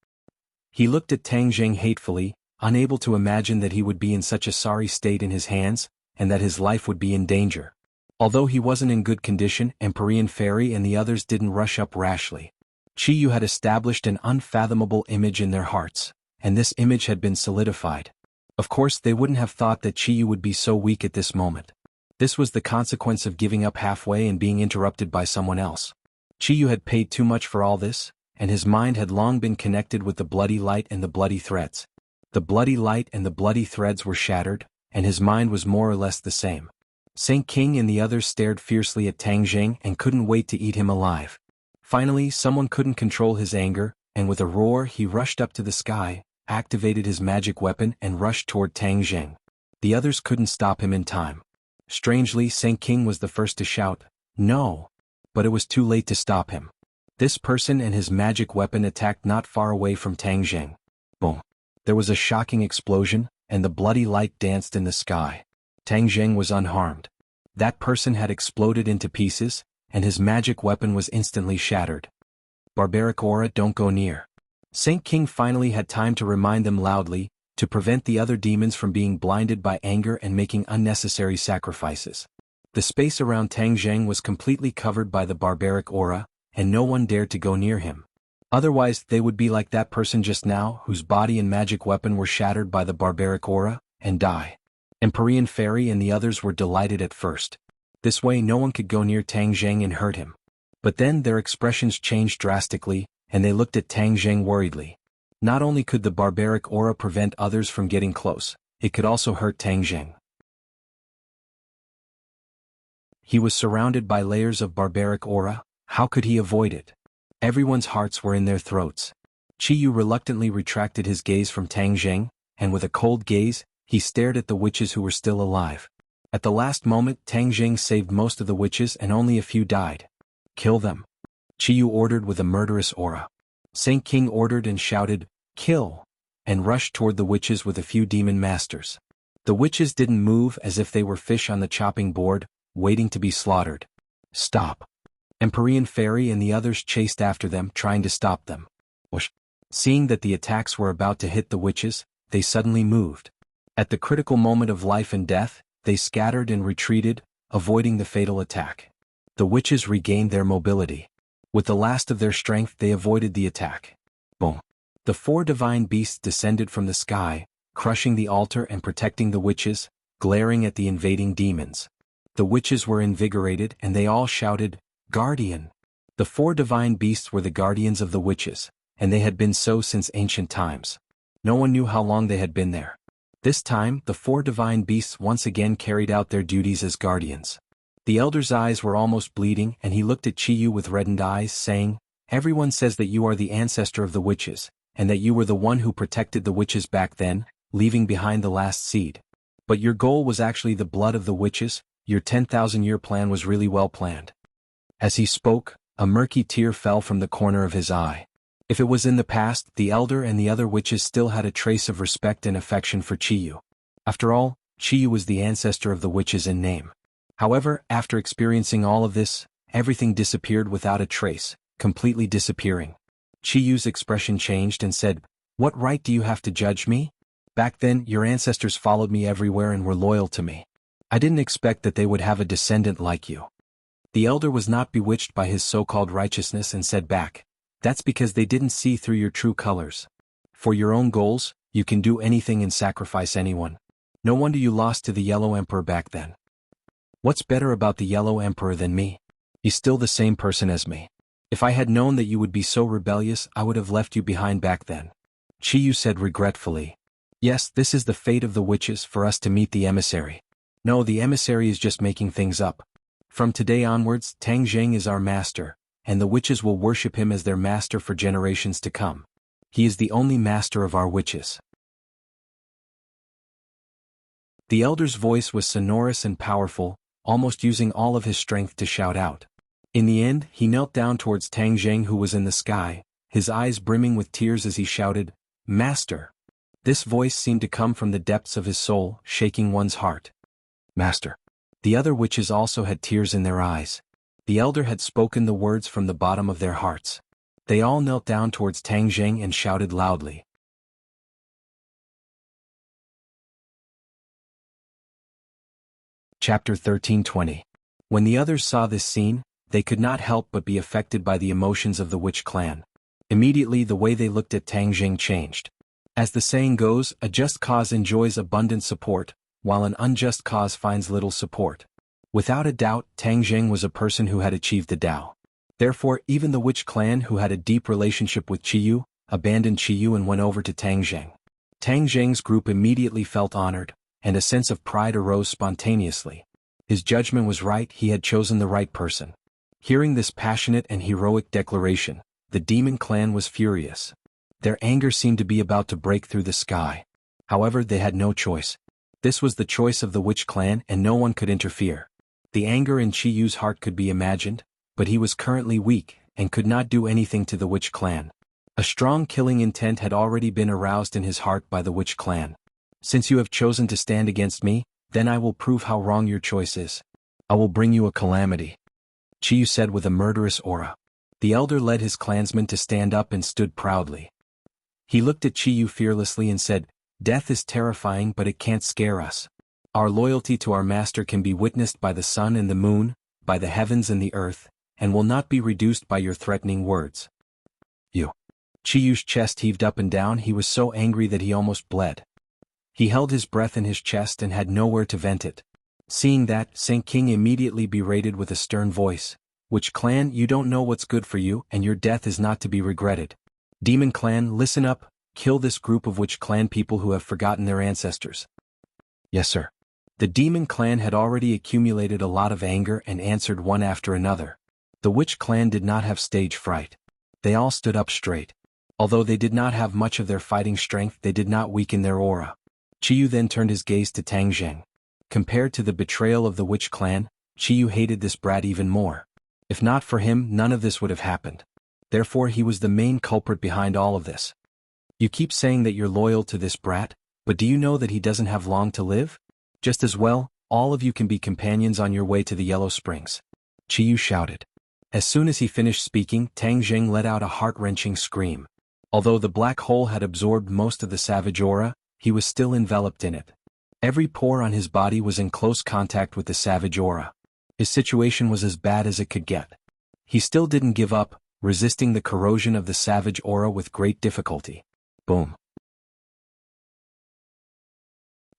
He looked at Tangjing hatefully, unable to imagine that he would be in such a sorry state in his hands, and that his life would be in danger. Although he wasn't in good condition, Empyrean Fairy and the others didn't rush up rashly. Chiyu had established an unfathomable image in their hearts, and this image had been solidified. Of course, they wouldn't have thought that Chiyu would be so weak at this moment. This was the consequence of giving up halfway and being interrupted by someone else. Chiyu had paid too much for all this, and his mind had long been connected with the bloody light and the bloody threads. The bloody light and the bloody threads were shattered, and his mind was more or less the same. Saint King and the others stared fiercely at Tangjing and couldn't wait to eat him alive. Finally, someone couldn't control his anger, and with a roar he rushed up to the sky, activated his magic weapon and rushed toward Tangjing. The others couldn't stop him in time. Strangely, Saint King was the first to shout, "No!" But it was too late to stop him. This person and his magic weapon attacked not far away from Tangjing. Boom. There was a shocking explosion, and the bloody light danced in the sky. Tang Zheng was unharmed. That person had exploded into pieces, and his magic weapon was instantly shattered. Barbaric aura, don't go near. Saint King finally had time to remind them loudly, to prevent the other demons from being blinded by anger and making unnecessary sacrifices. The space around Tang Zheng was completely covered by the barbaric aura, and no one dared to go near him. Otherwise, they would be like that person just now, whose body and magic weapon were shattered by the barbaric aura, and die. Empyrean Fairy and the others were delighted at first. This way no one could go near Tang Zheng and hurt him. But then their expressions changed drastically, and they looked at Tang Zheng worriedly. Not only could the barbaric aura prevent others from getting close, it could also hurt Tang Zheng. He was surrounded by layers of barbaric aura. How could he avoid it? Everyone's hearts were in their throats. Qiyu reluctantly retracted his gaze from Tang Zheng, and with a cold gaze, he stared at the witches who were still alive. At the last moment, Tang Zheng saved most of the witches and only a few died. Kill them. Qiyu ordered with a murderous aura. Saint King ordered and shouted, "Kill!" and rushed toward the witches with a few demon masters. The witches didn't move, as if they were fish on the chopping board, waiting to be slaughtered. Stop. Empyrean Fairy and the others chased after them, trying to stop them. Whoosh. Seeing that the attacks were about to hit the witches, they suddenly moved. At the critical moment of life and death, they scattered and retreated, avoiding the fatal attack. The witches regained their mobility. With the last of their strength, they avoided the attack. Boom. The 4 divine beasts descended from the sky, crushing the altar and protecting the witches, glaring at the invading demons. The witches were invigorated and they all shouted, "Guardian!" The 4 divine beasts were the guardians of the witches, and they had been so since ancient times. No one knew how long they had been there. This time, the 4 divine beasts once again carried out their duties as guardians. The elder's eyes were almost bleeding, and he looked at Qiyu with reddened eyes, saying, "Everyone says that you are the ancestor of the witches, and that you were the one who protected the witches back then, leaving behind the last seed. But your goal was actually the blood of the witches. Your 10,000-year plan was really well planned." As he spoke, a murky tear fell from the corner of his eye. If it was in the past, the elder and the other witches still had a trace of respect and affection for Qiyu. After all, Qiyu was the ancestor of the witches in name. However, after experiencing all of this, everything disappeared without a trace, completely disappearing. Qiyu's expression changed and said, "What right do you have to judge me? Back then, your ancestors followed me everywhere and were loyal to me. I didn't expect that they would have a descendant like you." The elder was not bewitched by his so-called righteousness and said back, "That's because they didn't see through your true colors. For your own goals, you can do anything and sacrifice anyone. No wonder you lost to the Yellow Emperor back then. What's better about the Yellow Emperor than me? He's still the same person as me. If I had known that you would be so rebellious, I would have left you behind back then." Qiyu said regretfully, "Yes, this is the fate of the witches, for us to meet the emissary. No, the emissary is just making things up. From today onwards, Tang Zheng is our master, and the witches will worship him as their master for generations to come. He is the only master of our witches." The elder's voice was sonorous and powerful, almost using all of his strength to shout out. In the end, he knelt down towards Tang Zheng, who was in the sky, his eyes brimming with tears as he shouted, "Master!" This voice seemed to come from the depths of his soul, shaking one's heart. "Master!" The other witches also had tears in their eyes. The elder had spoken the words from the bottom of their hearts. They all knelt down towards Tang Zheng and shouted loudly. Chapter 13:20. When the others saw this scene, they could not help but be affected by the emotions of the witch clan. Immediately the way they looked at Tang Zheng changed. As the saying goes, a just cause enjoys abundant support, while an unjust cause finds little support. Without a doubt, Tang Zheng was a person who had achieved the Tao. Therefore, even the witch clan, who had a deep relationship with Qiyu, abandoned Qiyu and went over to Tang Zheng. Tang Zheng's group immediately felt honored, and a sense of pride arose spontaneously. His judgment was right, he had chosen the right person. Hearing this passionate and heroic declaration, the demon clan was furious. Their anger seemed to be about to break through the sky. However, they had no choice. This was the choice of the witch clan and no one could interfere. The anger in Qiyu's heart could be imagined, but he was currently weak and could not do anything to the witch clan. A strong killing intent had already been aroused in his heart by the witch clan. Since you have chosen to stand against me, then I will prove how wrong your choice is. I will bring you a calamity, Chiyu said with a murderous aura. The elder led his clansmen to stand up and stood proudly. He looked at Chiyu fearlessly and said, "Death is terrifying, but it can't scare us. Our loyalty to our master can be witnessed by the sun and the moon, by the heavens and the earth, and will not be reduced by your threatening words." You. Chiyu's chest heaved up and down. He was so angry that he almost bled. He held his breath in his chest and had nowhere to vent it. Seeing that, Saint King immediately berated with a stern voice, "Witch clan, you don't know what's good for you, and your death is not to be regretted. Demon clan, listen up, kill this group of witch clan people who have forgotten their ancestors." "Yes, sir." The demon clan had already accumulated a lot of anger and answered one after another. The witch clan did not have stage fright. They all stood up straight. Although they did not have much of their fighting strength, they did not weaken their aura. Chiyu then turned his gaze to Tang Zheng. Compared to the betrayal of the witch clan, Chiyu hated this brat even more. If not for him, none of this would have happened. Therefore he was the main culprit behind all of this. "You keep saying that you're loyal to this brat, but do you know that he doesn't have long to live? Just as well, all of you can be companions on your way to the Yellow Springs," Chiyu shouted. As soon as he finished speaking, Tang Zheng let out a heart-wrenching scream. Although the black hole had absorbed most of the savage aura, he was still enveloped in it. Every pore on his body was in close contact with the savage aura. His situation was as bad as it could get. He still didn't give up, resisting the corrosion of the savage aura with great difficulty. Boom.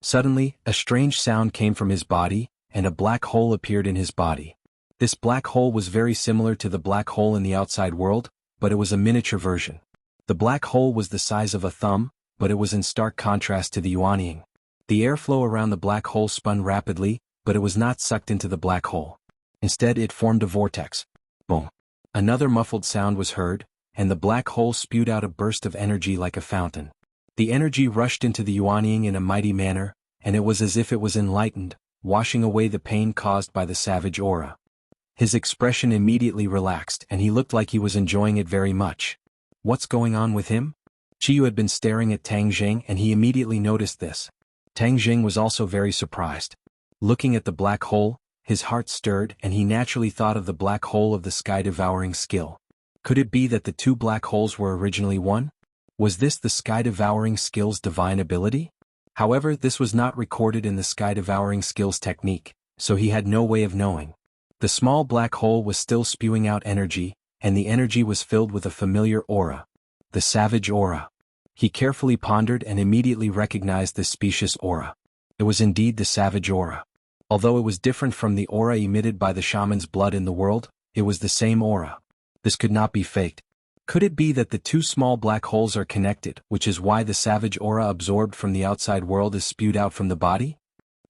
Suddenly, a strange sound came from his body, and a black hole appeared in his body. This black hole was very similar to the black hole in the outside world, but it was a miniature version. The black hole was the size of a thumb, but it was in stark contrast to the Yuanying. The airflow around the black hole spun rapidly, but it was not sucked into the black hole. Instead, it formed a vortex. Boom. Another muffled sound was heard, and the black hole spewed out a burst of energy like a fountain. The energy rushed into the Yuanying in a mighty manner, and it was as if it was enlightened, washing away the pain caused by the savage aura. His expression immediately relaxed and he looked like he was enjoying it very much. What's going on with him? Chiyu had been staring at Tang Zheng and he immediately noticed this. Tang Zheng was also very surprised. Looking at the black hole, his heart stirred and he naturally thought of the black hole of the sky-devouring skill. Could it be that the two black holes were originally one? Was this the sky-devouring skill's divine ability? However, this was not recorded in the sky-devouring skill's technique, so he had no way of knowing. The small black hole was still spewing out energy, and the energy was filled with a familiar aura. The savage aura. He carefully pondered and immediately recognized this specious aura. It was indeed the savage aura. Although it was different from the aura emitted by the shaman's blood in the world, it was the same aura. This could not be faked. Could it be that the two small black holes are connected, which is why the savage aura absorbed from the outside world is spewed out from the body?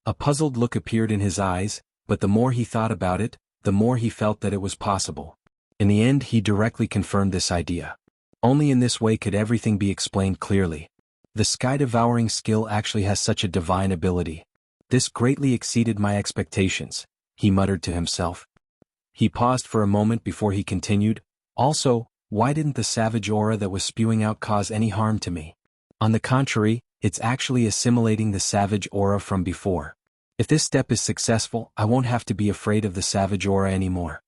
A puzzled look appeared in his eyes, but the more he thought about it, the more he felt that it was possible. In the end, he directly confirmed this idea. Only in this way could everything be explained clearly. The sky-devouring skill actually has such a divine ability. This greatly exceeded my expectations, he muttered to himself. He paused for a moment before he continued, also, why didn't the savage aura that was spewing out cause any harm to me? On the contrary, it's actually assimilating the savage aura from before. If this step is successful, I won't have to be afraid of the savage aura anymore.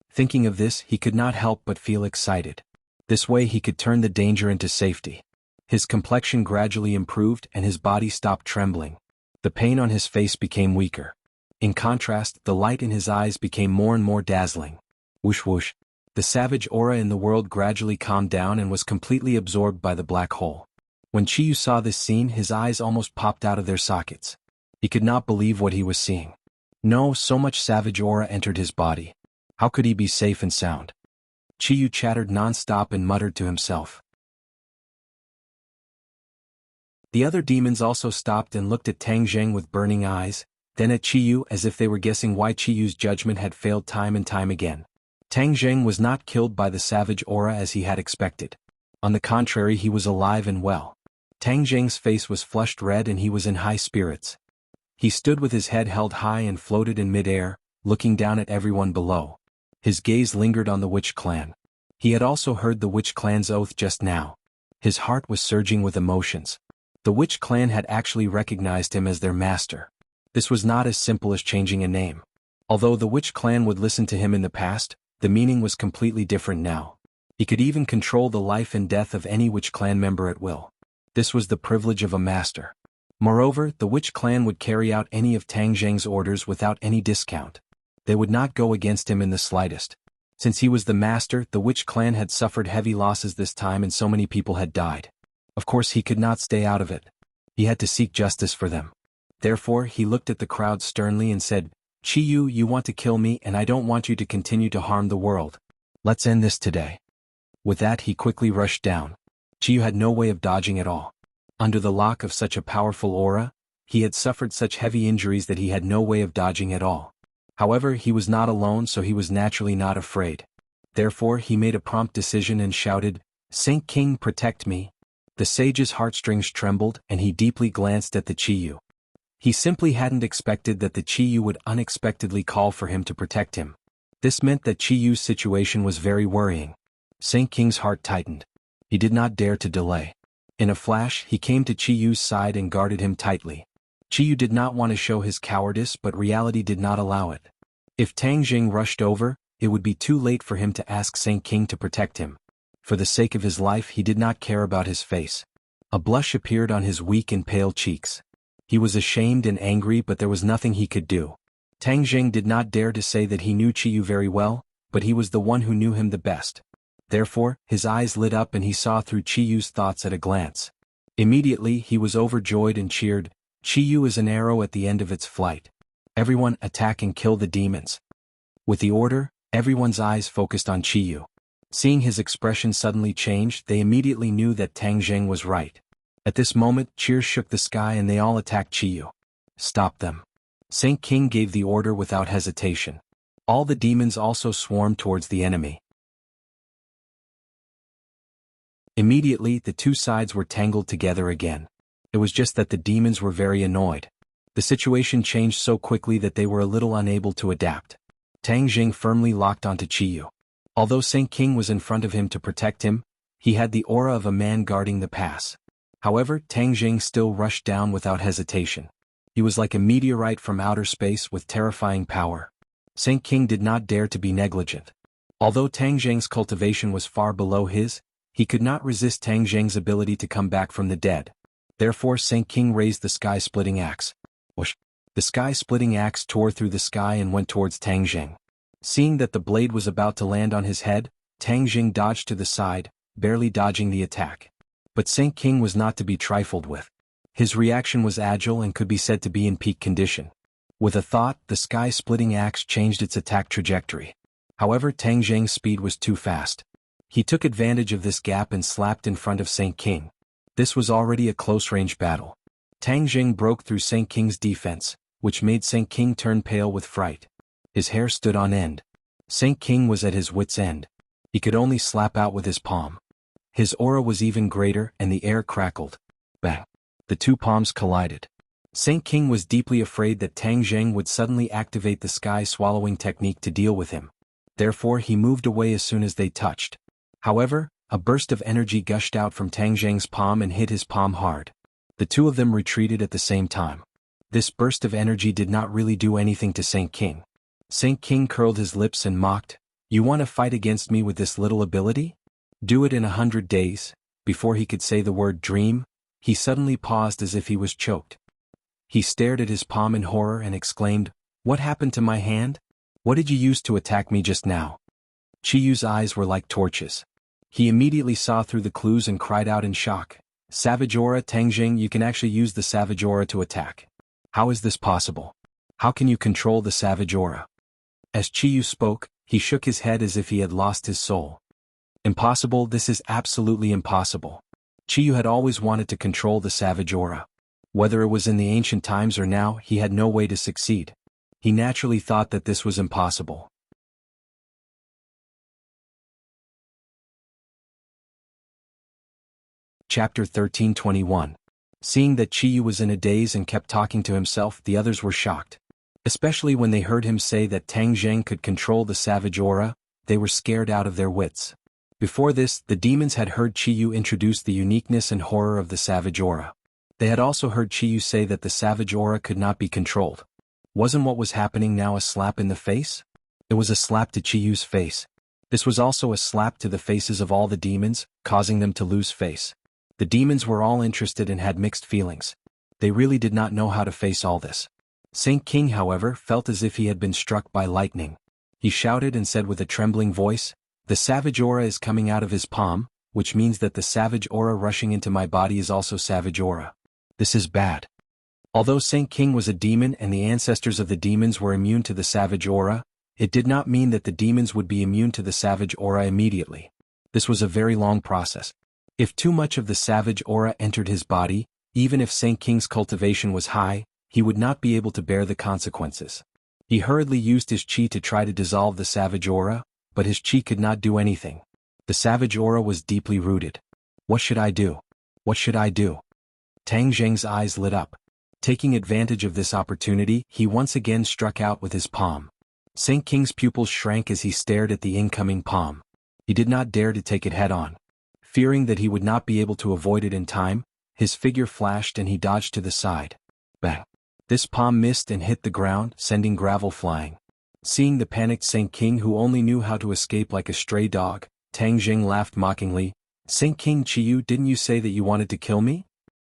Thinking of this, he could not help but feel excited. This way he could turn the danger into safety. His complexion gradually improved and his body stopped trembling. The pain on his face became weaker. In contrast, the light in his eyes became more and more dazzling. Whoosh whoosh. The savage aura in the world gradually calmed down and was completely absorbed by the black hole. When Chiyu saw this scene, his eyes almost popped out of their sockets. He could not believe what he was seeing. No, so much savage aura entered his body. How could he be safe and sound? Chiyu chattered non-stop and muttered to himself. The other demons also stopped and looked at Tang Zheng with burning eyes, then at Chiyu as if they were guessing why Chiyu's judgment had failed time and time again. Tang Zheng was not killed by the savage aura as he had expected. On the contrary, he was alive and well. Tang Zheng's face was flushed red and he was in high spirits. He stood with his head held high and floated in mid-air, looking down at everyone below. His gaze lingered on the witch clan. He had also heard the witch clan's oath just now. His heart was surging with emotions. The witch clan had actually recognized him as their master. This was not as simple as changing a name. Although the witch clan would listen to him in the past, the meaning was completely different now. He could even control the life and death of any witch clan member at will. This was the privilege of a master. Moreover, the witch clan would carry out any of Tang Zheng's orders without any discount. They would not go against him in the slightest. Since he was the master, the witch clan had suffered heavy losses this time and so many people had died. Of course he could not stay out of it. He had to seek justice for them. Therefore, he looked at the crowd sternly and said, "Qiyu, you want to kill me and I don't want you to continue to harm the world. Let's end this today." With that he quickly rushed down. Qiyu had no way of dodging at all. Under the lock of such a powerful aura, he had suffered such heavy injuries that he had no way of dodging at all. However, he was not alone, so he was naturally not afraid. Therefore, he made a prompt decision and shouted, "Saint King, protect me." The sage's heartstrings trembled and he deeply glanced at the Qiyu. He simply hadn't expected that the Qiyu would unexpectedly call for him to protect him. This meant that Qiyu's situation was very worrying. Saint King's heart tightened. He did not dare to delay. In a flash, he came to Qiyu's side and guarded him tightly. Qiyu did not want to show his cowardice, but reality did not allow it. If Tang Jing rushed over, it would be too late for him to ask Saint King to protect him. For the sake of his life, he did not care about his face. A blush appeared on his weak and pale cheeks. He was ashamed and angry, but there was nothing he could do. Tang Jing did not dare to say that he knew Qiyu very well, but he was the one who knew him the best. Therefore, his eyes lit up and he saw through Qiyu's thoughts at a glance. Immediately, he was overjoyed and cheered, "Qiyu is an arrow at the end of its flight. Everyone attack and kill the demons." With the order, everyone's eyes focused on Qiyu. Seeing his expression suddenly change, they immediately knew that Tang Jing was right. At this moment, cheers shook the sky and they all attacked Qiyu. "Stop them." Saint King gave the order without hesitation. All the demons also swarmed towards the enemy. Immediately, the two sides were tangled together again. It was just that the demons were very annoyed. The situation changed so quickly that they were a little unable to adapt. Tang Jing firmly locked onto Qiyu. Although Saint King was in front of him to protect him, he had the aura of a man guarding the pass. However, Tang Jing still rushed down without hesitation. He was like a meteorite from outer space with terrifying power. Saint King did not dare to be negligent. Although Tang Jing's cultivation was far below his, he could not resist Tang Jing's ability to come back from the dead. Therefore Saint King raised the sky-splitting axe. Whoosh! The sky-splitting axe tore through the sky and went towards Tang Jing. Seeing that the blade was about to land on his head, Tang Jing dodged to the side, barely dodging the attack. But Saint King was not to be trifled with. His reaction was agile and could be said to be in peak condition. With a thought, the sky-splitting axe changed its attack trajectory. However, Tang Jing's speed was too fast. He took advantage of this gap and slapped in front of Saint King. This was already a close-range battle. Tang Jing broke through Saint King's defense, which made Saint King turn pale with fright. His hair stood on end. Saint King was at his wit's end. He could only slap out with his palm. His aura was even greater and the air crackled. Bang! The two palms collided. Saint King was deeply afraid that Tang Jing would suddenly activate the sky-swallowing technique to deal with him. Therefore he moved away as soon as they touched. However, a burst of energy gushed out from Tang Jing's palm and hit his palm hard. The two of them retreated at the same time. This burst of energy did not really do anything to Saint King. Saint King curled his lips and mocked, "You want to fight against me with this little ability? Do it in 100 days." Before he could say the word dream, he suddenly paused as if he was choked. He stared at his palm in horror and exclaimed, "What happened to my hand? What did you use to attack me just now?" Qiyu's eyes were like torches. He immediately saw through the clues and cried out in shock, "Savage aura, Tang Jing, you can actually use the savage aura to attack. How is this possible? How can you control the savage aura?" As Qiyu spoke, he shook his head as if he had lost his soul. "Impossible, this is absolutely impossible." Qiyu had always wanted to control the savage aura. Whether it was in the ancient times or now, he had no way to succeed. He naturally thought that this was impossible. Chapter 13:21. Seeing that Qiyu was in a daze and kept talking to himself, the others were shocked. Especially when they heard him say that Tang Jing could control the savage aura, they were scared out of their wits. Before this, the demons had heard Qiyu introduce the uniqueness and horror of the savage aura. They had also heard Qiyu say that the savage aura could not be controlled. Wasn't what was happening now a slap in the face? It was a slap to Qiyu's face. This was also a slap to the faces of all the demons, causing them to lose face. The demons were all interested and had mixed feelings. They really did not know how to face all this. Saint King, however, felt as if he had been struck by lightning. He shouted and said with a trembling voice, "The savage aura is coming out of his palm, which means that the savage aura rushing into my body is also savage aura. This is bad." Although Saint King was a demon and the ancestors of the demons were immune to the savage aura, it did not mean that the demons would be immune to the savage aura immediately. This was a very long process. If too much of the savage aura entered his body, even if Saint King's cultivation was high, he would not be able to bear the consequences. He hurriedly used his qi to try to dissolve the savage aura, but his qi could not do anything. The savage aura was deeply rooted. What should I do? What should I do? Tang Zheng's eyes lit up. Taking advantage of this opportunity, he once again struck out with his palm. Saint King's pupils shrank as he stared at the incoming palm. He did not dare to take it head-on. Fearing that he would not be able to avoid it in time, his figure flashed and he dodged to the side. Bang! This palm missed and hit the ground, sending gravel flying. Seeing the panicked Saint King, who only knew how to escape like a stray dog, Tang Zheng laughed mockingly. "Saint King Qiyu, didn't you say that you wanted to kill me?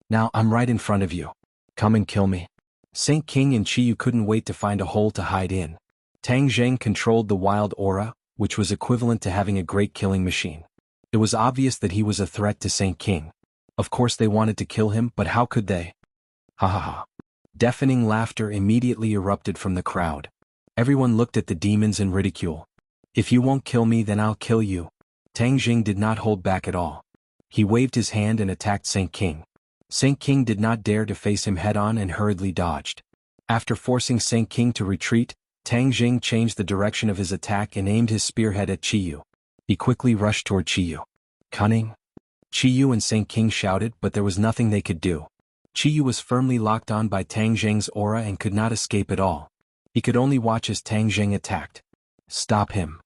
Now I'm right in front of you. Come and kill me." Saint King and Qiyu couldn't wait to find a hole to hide in. Tang Zheng controlled the wild aura, which was equivalent to having a great killing machine. It was obvious that he was a threat to Saint King. Of course they wanted to kill him, but how could they? Ha ha ha. Deafening laughter immediately erupted from the crowd. Everyone looked at the demons in ridicule. "If you won't kill me, then I'll kill you." Tang Jing did not hold back at all. He waved his hand and attacked Saint King. Saint King did not dare to face him head-on and hurriedly dodged. After forcing Saint King to retreat, Tang Jing changed the direction of his attack and aimed his spearhead at Qiyu. He quickly rushed toward Qiyu. "Cunning!" Qiyu and Saint King shouted, but there was nothing they could do. Qiyu was firmly locked on by Tang Zheng's aura and could not escape at all. He could only watch as Tang Zheng attacked. "Stop him."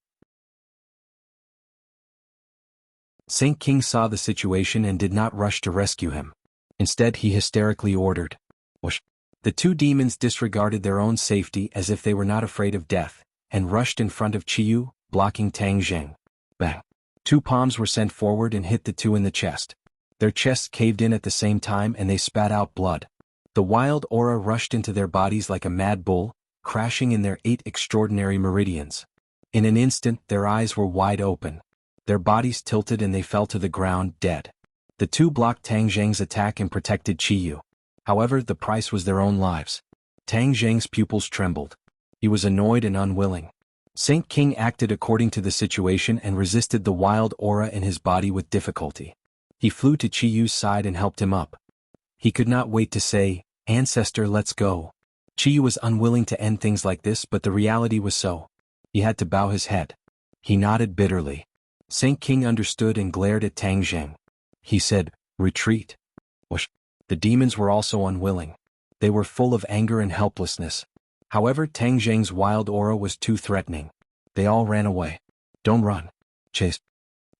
Saint King saw the situation and did not rush to rescue him. Instead, he hysterically ordered, "Whoosh!" The two demons disregarded their own safety as if they were not afraid of death, and rushed in front of Qiyu, blocking Tang Zheng. Bang! Two palms were sent forward and hit the two in the chest. Their chests caved in at the same time and they spat out blood. The wild aura rushed into their bodies like a mad bull, crashing in their 8 extraordinary meridians. In an instant, their eyes were wide open. Their bodies tilted and they fell to the ground, dead. The two blocked Tang Zheng's attack and protected Qiyu. However, the price was their own lives. Tang Zheng's pupils trembled. He was annoyed and unwilling. Saint King acted according to the situation and resisted the wild aura in his body with difficulty. He flew to Qiyu's side and helped him up. He could not wait to say, "Ancestor, let's go." Qiyu was unwilling to end things like this, but the reality was so. He had to bow his head. He nodded bitterly. Saint King understood and glared at Tang Zheng. He said, "Retreat." Whoosh! The demons were also unwilling. They were full of anger and helplessness. However, Tang Zheng's wild aura was too threatening. They all ran away. "Don't run. Chase."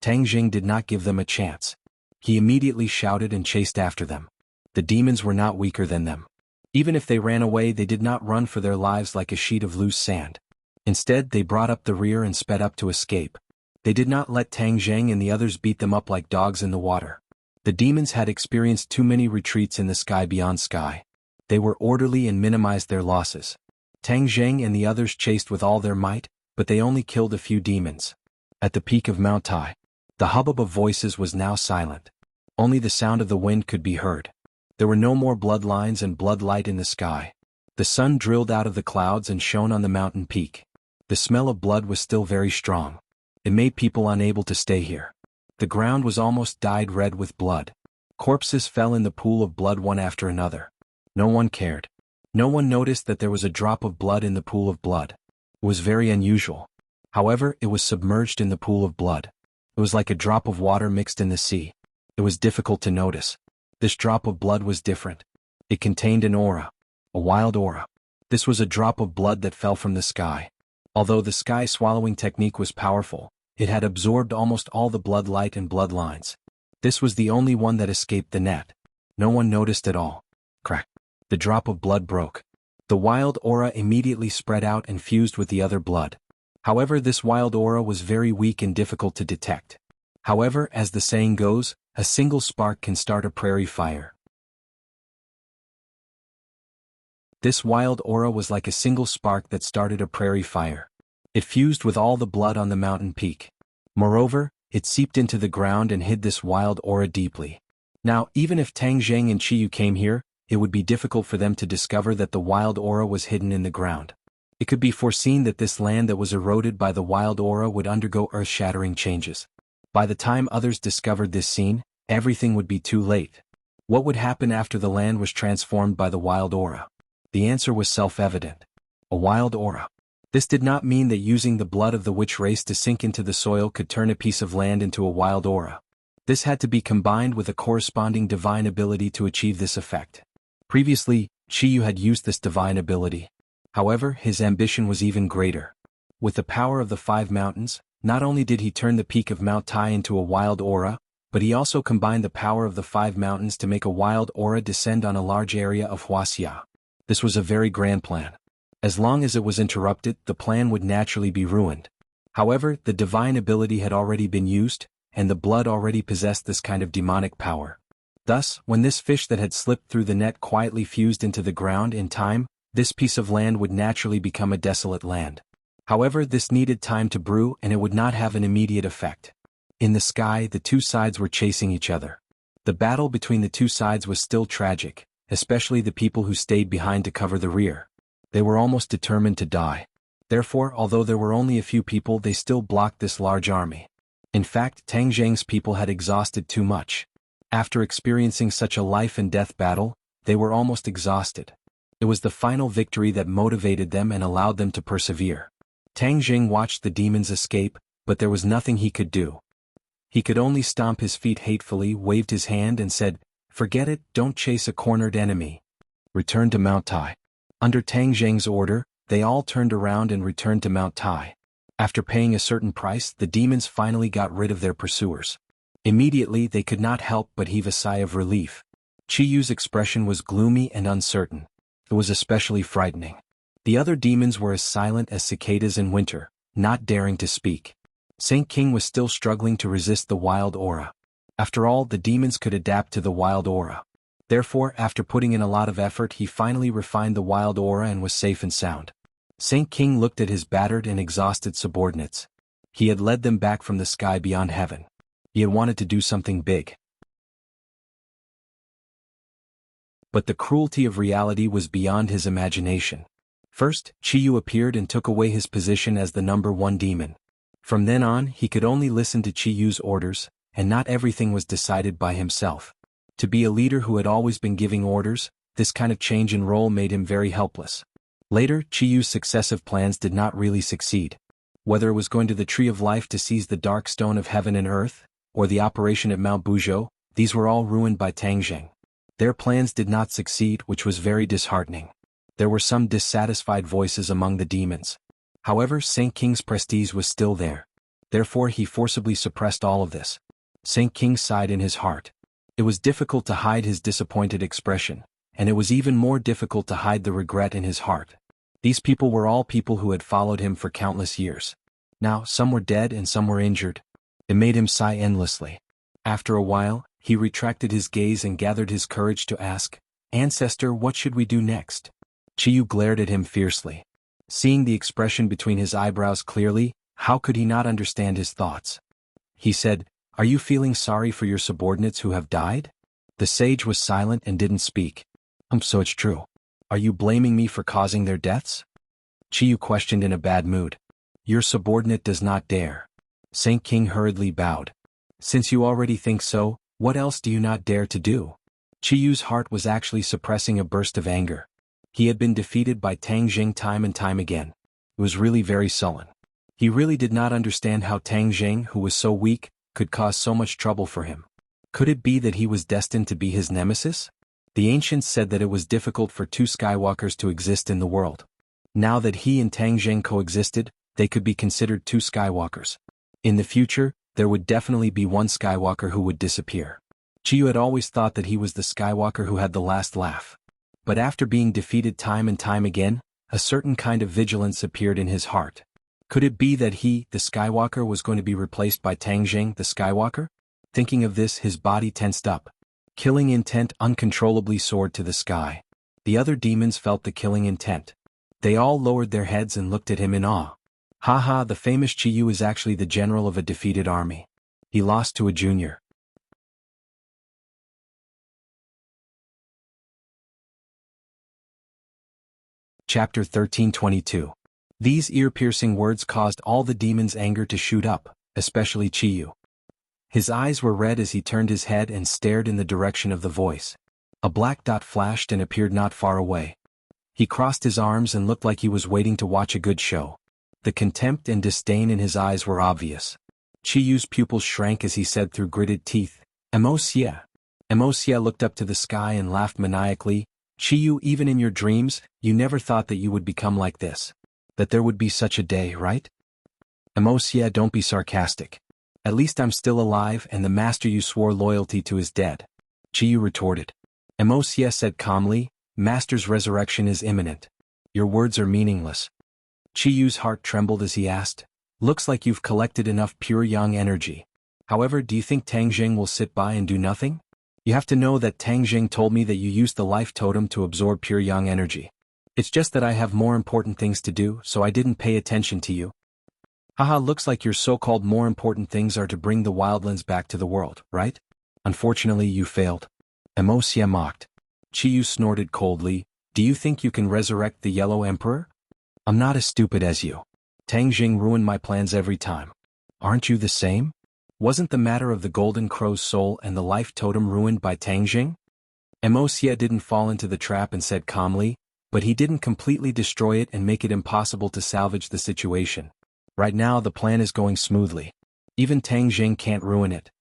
Tang Zheng did not give them a chance. He immediately shouted and chased after them. The demons were not weaker than them. Even if they ran away, they did not run for their lives like a sheet of loose sand. Instead, they brought up the rear and sped up to escape. They did not let Tang Zheng and the others beat them up like dogs in the water. The demons had experienced too many retreats in the sky beyond sky. They were orderly and minimized their losses. Tang Zheng and the others chased with all their might, but they only killed a few demons. At the peak of Mount Tai, the hubbub of voices was now silent. Only the sound of the wind could be heard. There were no more bloodlines and blood light in the sky. The sun drilled out of the clouds and shone on the mountain peak. The smell of blood was still very strong. It made people unable to stay here. The ground was almost dyed red with blood. Corpses fell in the pool of blood one after another. No one cared. No one noticed that there was a drop of blood in the pool of blood. It was very unusual. However, it was submerged in the pool of blood. It was like a drop of water mixed in the sea. It was difficult to notice. This drop of blood was different. It contained an aura. A wild aura. This was a drop of blood that fell from the sky. Although the sky swallowing technique was powerful, It had absorbed almost all the bloodlight and bloodlines. This was the only one that escaped the net. No one noticed at all. Crack. The drop of blood broke. The wild aura immediately spread out and fused with the other blood. However, this wild aura was very weak and difficult to detect. However, as the saying goes, a single spark can start a prairie fire. This wild aura was like a single spark that started a prairie fire. It fused with all the blood on the mountain peak. Moreover, it seeped into the ground and hid this wild aura deeply. Now, even if Tang Zheng and Qiyu came here, it would be difficult for them to discover that the wild aura was hidden in the ground. It could be foreseen that this land that was eroded by the wild aura would undergo earth-shattering changes. By the time others discovered this scene, everything would be too late. What would happen after the land was transformed by the wild aura? The answer was self-evident. A wild aura. This did not mean that using the blood of the witch race to sink into the soil could turn a piece of land into a wild aura. This had to be combined with a corresponding divine ability to achieve this effect. Previously, Qiyu had used this divine ability. However, his ambition was even greater. With the power of the 5 mountains, not only did he turn the peak of Mount Tai into a wild aura, but he also combined the power of the 5 mountains to make a wild aura descend on a large area of Wuxia. This was a very grand plan. As long as it was interrupted, the plan would naturally be ruined. However, the divine ability had already been used, and the blood already possessed this kind of demonic power. Thus, when this fish that had slipped through the net quietly fused into the ground in time, this piece of land would naturally become a desolate land. However, this needed time to brew and it would not have an immediate effect. In the sky, the two sides were chasing each other. The battle between the two sides was still tragic, especially the people who stayed behind to cover the rear. They were almost determined to die. Therefore, although there were only a few people, they still blocked this large army. In fact, Tang Zheng's people had exhausted too much. After experiencing such a life-and-death battle, they were almost exhausted. It was the final victory that motivated them and allowed them to persevere. Tang Zheng watched the demons escape, but there was nothing he could do. He could only stomp his feet hatefully, waved his hand and said, "Forget it, don't chase a cornered enemy. Return to Mount Tai." Under Tang Zheng's order, they all turned around and returned to Mount Tai. After paying a certain price, the demons finally got rid of their pursuers. Immediately they could not help but heave a sigh of relief. Qiyu's expression was gloomy and uncertain. It was especially frightening. The other demons were as silent as cicadas in winter, not daring to speak. Saint King was still struggling to resist the wild aura. After all, the demons could adapt to the wild aura. Therefore, after putting in a lot of effort, he finally refined the wild aura and was safe and sound. Saint King looked at his battered and exhausted subordinates. He had led them back from the sky beyond heaven. He had wanted to do something big. But the cruelty of reality was beyond his imagination. First, Qiyu appeared and took away his position as the number 1 demon. From then on, he could only listen to Qiyu's orders, and not everything was decided by himself. To be a leader who had always been giving orders, this kind of change in role made him very helpless. Later, Qiyu's successive plans did not really succeed. Whether it was going to the Tree of Life to seize the dark stone of heaven and earth, or the operation at Mount Buzhou, these were all ruined by Tang Zheng. Their plans did not succeed, which was very disheartening. There were some dissatisfied voices among the demons. However, Saint King's prestige was still there. Therefore he forcibly suppressed all of this. Saint King sighed in his heart. It was difficult to hide his disappointed expression, and it was even more difficult to hide the regret in his heart. These people were all people who had followed him for countless years. Now, some were dead and some were injured. It made him sigh endlessly. After a while, he retracted his gaze and gathered his courage to ask, "Ancestor, what should we do next?" Qiyu glared at him fiercely. Seeing the expression between his eyebrows clearly, how could he not understand his thoughts? He said, "Are you feeling sorry for your subordinates who have died?" The sage was silent and didn't speak. So it's true. Are you blaming me for causing their deaths?" Qiyu questioned in a bad mood. "Your subordinate does not dare." Saint King hurriedly bowed. "Since you already think so, what else do you not dare to do?" Qiyu's heart was actually suppressing a burst of anger. He had been defeated by Tang Zheng time and time again. It was really very sullen. He really did not understand how Tang Zheng, who was so weak, could cause so much trouble for him. Could it be that he was destined to be his nemesis? The ancients said that it was difficult for 2 Skywalkers to exist in the world. Now that he and Tang Zheng coexisted, they could be considered 2 Skywalkers. In the future, there would definitely be one Skywalker who would disappear. Qiyu had always thought that he was the Skywalker who had the last laugh. But after being defeated time and time again, a certain kind of vigilance appeared in his heart. Could it be that he, the Skywalker, was going to be replaced by Tang Jing, the Skywalker? Thinking of this, his body tensed up. Killing intent uncontrollably soared to the sky. The other demons felt the killing intent. They all lowered their heads and looked at him in awe. Haha, the famous Qiyu is actually the general of a defeated army. He lost to a junior. Chapter 1322. These ear-piercing words caused all the demons' anger to shoot up, especially Qiyu. His eyes were red as he turned his head and stared in the direction of the voice. A black dot flashed and appeared not far away. He crossed his arms and looked like he was waiting to watch a good show. The contempt and disdain in his eyes were obvious. Qiyu's pupils shrank as he said through gritted teeth, "Wuxia." Wuxia looked up to the sky and laughed maniacally. "Qiyu, even in your dreams, you never thought that you would become like this. That there would be such a day, right?" "Wuxia, don't be sarcastic. At least I'm still alive and the master you swore loyalty to is dead," Qiyu retorted. Wuxia said calmly, "Master's resurrection is imminent. Your words are meaningless." Qiyu's heart trembled as he asked, "Looks like you've collected enough pure yang energy. However, do you think Tang Jing will sit by and do nothing? You have to know that Tang Jing told me that you used the life totem to absorb pure yang energy. It's just that I have more important things to do, so I didn't pay attention to you." "Haha, looks like your so-called more important things are to bring the wildlands back to the world, right? Unfortunately, you failed." Wuxia mocked. Qiyu snorted coldly, "Do you think you can resurrect the Yellow Emperor? I'm not as stupid as you. Tang Jing ruined my plans every time. Aren't you the same? Wasn't the matter of the Golden Crow's soul and the life totem ruined by Tang Jing?" Wuxia didn't fall into the trap and said calmly, "But he didn't completely destroy it and make it impossible to salvage the situation. Right now the plan is going smoothly. Even Tang Jing can't ruin it."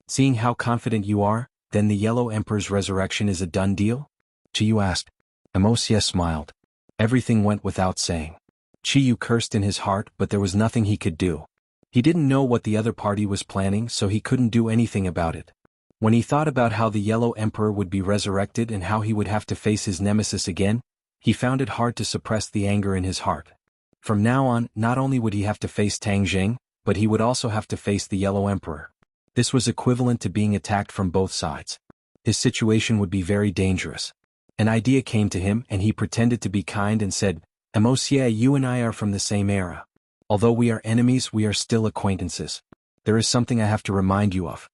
"Seeing how confident you are, then the Yellow Emperor's resurrection is a done deal?" Qiyu asked. Wuxia smiled. Everything went without saying. Qiyu cursed in his heart, but there was nothing he could do. He didn't know what the other party was planning, so he couldn't do anything about it. When he thought about how the Yellow Emperor would be resurrected and how he would have to face his nemesis again, he found it hard to suppress the anger in his heart. From now on, not only would he have to face Tang Jing, but he would also have to face the Yellow Emperor. This was equivalent to being attacked from both sides. His situation would be very dangerous. An idea came to him and he pretended to be kind and said, "Wuxia, you and I are from the same era. Although we are enemies, we are still acquaintances. There is something I have to remind you of."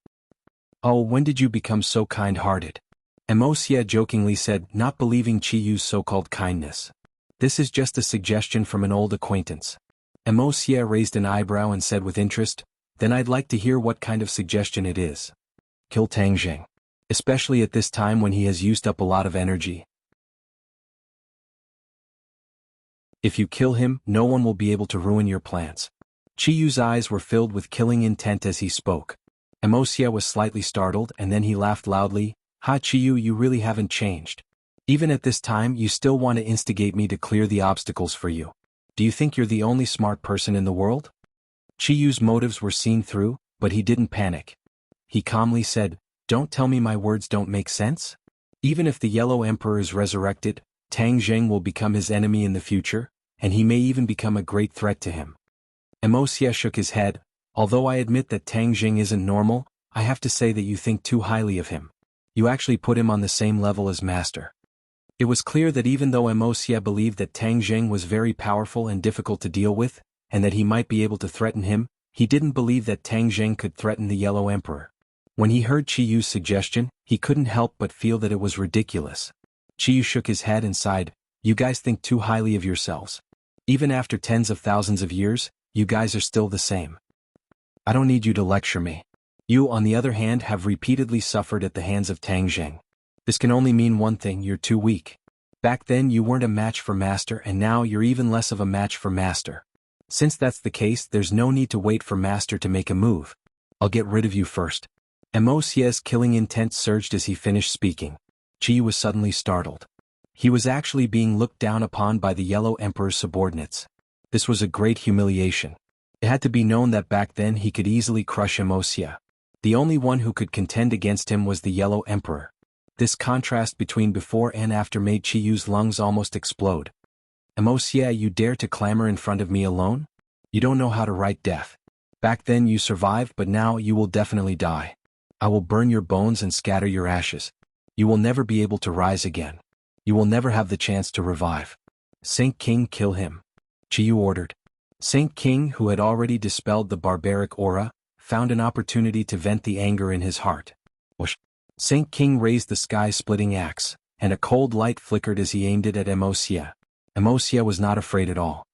"Oh, when did you become so kind-hearted?" Wuxia jokingly said, not believing Qiyu's so-called kindness. "This is just a suggestion from an old acquaintance." Wuxia raised an eyebrow and said with interest, "Then I'd like to hear what kind of suggestion it is." "Kill Tang Jing. Especially at this time when he has used up a lot of energy. If you kill him, no one will be able to ruin your plans." Qiyu's eyes were filled with killing intent as he spoke. Wuxia was slightly startled and then he laughed loudly, "Ha Qiyu, you really haven't changed. Even at this time you still want to instigate me to clear the obstacles for you. Do you think you're the only smart person in the world?" Qiyu's motives were seen through, but he didn't panic. He calmly said, "Don't tell me my words don't make sense? Even if the Yellow Emperor is resurrected, Tang Jing will become his enemy in the future, and he may even become a great threat to him." Wuxia shook his head. "Although I admit that Tang Jing isn't normal, I have to say that you think too highly of him. You actually put him on the same level as Master." It was clear that even though Wuxia believed that Tang Jing was very powerful and difficult to deal with, and that he might be able to threaten him, he didn't believe that Tang Jing could threaten the Yellow Emperor. When he heard Qiyu's suggestion, he couldn't help but feel that it was ridiculous. Qiyu shook his head and sighed, "You guys think too highly of yourselves. Even after tens of thousands of years, you guys are still the same. I don't need you to lecture me. You, on the other hand, have repeatedly suffered at the hands of Tang Jing. This can only mean one thing: you're too weak. Back then you weren't a match for Master and now you're even less of a match for Master. Since that's the case, there's no need to wait for Master to make a move. I'll get rid of you first." Wuxia's killing intent surged as he finished speaking. Qiyu was suddenly startled. He was actually being looked down upon by the Yellow Emperor's subordinates. This was a great humiliation. It had to be known that back then he could easily crush Wuxia. The only one who could contend against him was the Yellow Emperor. This contrast between before and after made Qiyu's lungs almost explode. Wuxia, you dare to clamor in front of me alone? You don't know how to write death. Back then you survived, but now you will definitely die. I will burn your bones and scatter your ashes. You will never be able to rise again. You will never have the chance to revive. Saint King, kill him. Qiyu ordered. Saint King, who had already dispelled the barbaric aura, found an opportunity to vent the anger in his heart. Whoosh! Saint King raised the sky-splitting axe, and a cold light flickered as he aimed it at Wuxia. Wuxia was not afraid at all.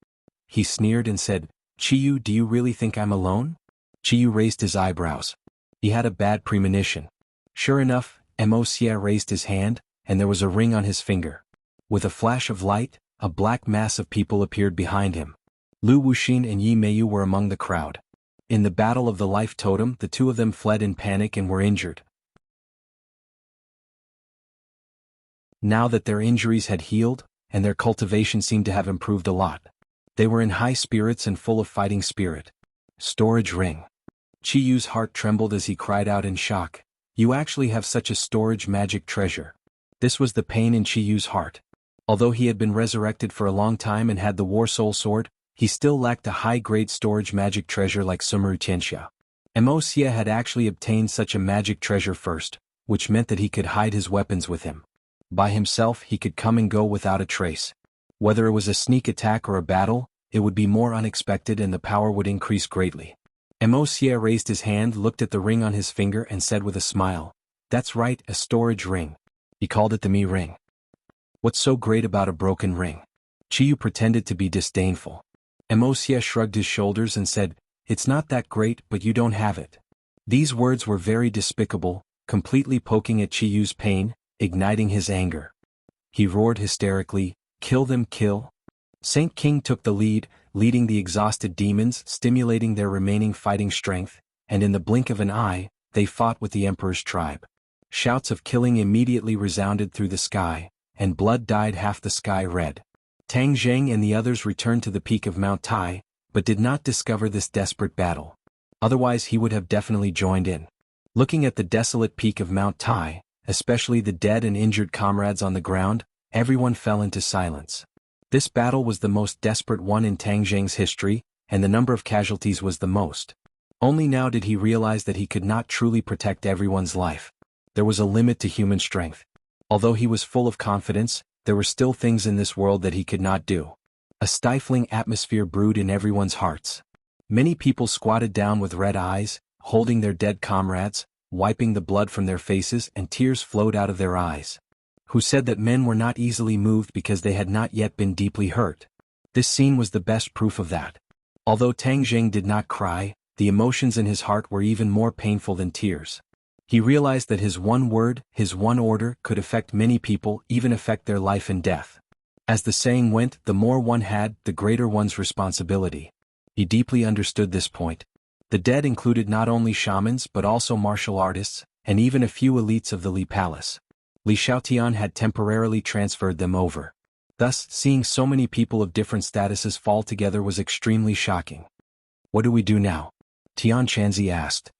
He sneered and said, Qiyu, do you really think I'm alone? Qiyu raised his eyebrows. He had a bad premonition. Sure enough, Wuxia raised his hand, and there was a ring on his finger. With a flash of light, a black mass of people appeared behind him. Lu Wuxin and Yi Meiyu were among the crowd. In the battle of the life totem, the two of them fled in panic and were injured. Now that their injuries had healed, and their cultivation seemed to have improved a lot, they were in high spirits and full of fighting spirit. Storage ring. Qiyu's heart trembled as he cried out in shock, You actually have such a storage magic treasure. This was the pain in Qiyu's heart. Although he had been resurrected for a long time and had the War Soul Sword, he still lacked a high-grade storage magic treasure like Sumru Tianxia. Wuxia had actually obtained such a magic treasure first, which meant that he could hide his weapons with him. By himself he could come and go without a trace. Whether it was a sneak attack or a battle, it would be more unexpected and the power would increase greatly. Wuxia raised his hand, looked at the ring on his finger and said with a smile, That's right, a storage ring. He called it the Mi ring. What's so great about a broken ring? Qiyu pretended to be disdainful. Wuxia shrugged his shoulders and said, It's not that great, but you don't have it. These words were very despicable, completely poking at Qiyu's pain, igniting his anger. He roared hysterically, Kill them, kill. Saint King took the lead, leading the exhausted demons, stimulating their remaining fighting strength, and in the blink of an eye, they fought with the Emperor's tribe. Shouts of killing immediately resounded through the sky, and blood dyed half the sky red. Tang Zheng and the others returned to the peak of Mount Tai, but did not discover this desperate battle. Otherwise he would have definitely joined in. Looking at the desolate peak of Mount Tai, especially the dead and injured comrades on the ground, everyone fell into silence. This battle was the most desperate one in Tang Zheng's history, and the number of casualties was the most. Only now did he realize that he could not truly protect everyone's life. There was a limit to human strength. Although he was full of confidence, there were still things in this world that he could not do. A stifling atmosphere brewed in everyone's hearts. Many people squatted down with red eyes, holding their dead comrades, wiping the blood from their faces, and tears flowed out of their eyes. Who said that men were not easily moved because they had not yet been deeply hurt? This scene was the best proof of that. Although Tang Zheng did not cry, the emotions in his heart were even more painful than tears. He realized that his one word, his one order, could affect many people, even affect their life and death. As the saying went, the more one had, the greater one's responsibility. He deeply understood this point. The dead included not only shamans but also martial artists, and even a few elites of the Li Palace. Li Xiaotian had temporarily transferred them over. Thus, seeing so many people of different statuses fall together was extremely shocking. What do we do now? Tian Chanzi asked.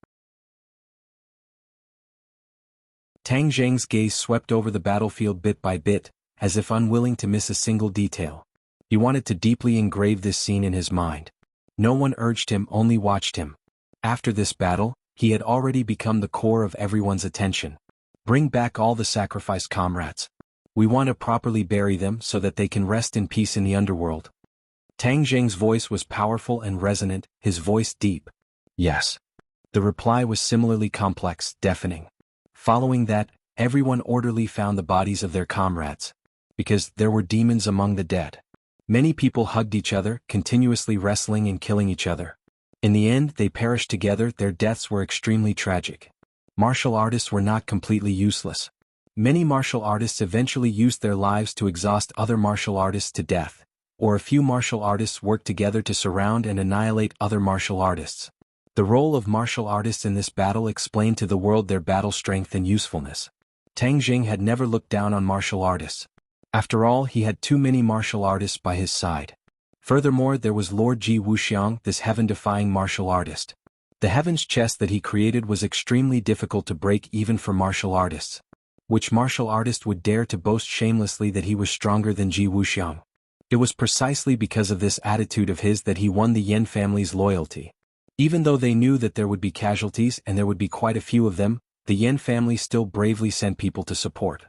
Tang Zheng's gaze swept over the battlefield bit by bit, as if unwilling to miss a single detail. He wanted to deeply engrave this scene in his mind. No one urged him, only watched him. After this battle, he had already become the core of everyone's attention. Bring back all the sacrificed comrades. We want to properly bury them so that they can rest in peace in the underworld. Tang Zheng's voice was powerful and resonant, his voice deep. Yes. The reply was similarly complex, deafening. Following that, everyone orderly found the bodies of their comrades. Because there were demons among the dead. Many people hugged each other, continuously wrestling and killing each other. In the end, they perished together. Their deaths were extremely tragic. Martial artists were not completely useless. Many martial artists eventually used their lives to exhaust other martial artists to death, or a few martial artists worked together to surround and annihilate other martial artists. The role of martial artists in this battle explained to the world their battle strength and usefulness. Tang Zheng had never looked down on martial artists. After all, he had too many martial artists by his side. Furthermore, there was Lord Ji Wuxiang, this heaven-defying martial artist. The heaven's chess that he created was extremely difficult to break even for martial artists. Which martial artist would dare to boast shamelessly that he was stronger than Ji Wuxiang? It was precisely because of this attitude of his that he won the Yan family's loyalty. Even though they knew that there would be casualties and there would be quite a few of them, the Yan family still bravely sent people to support.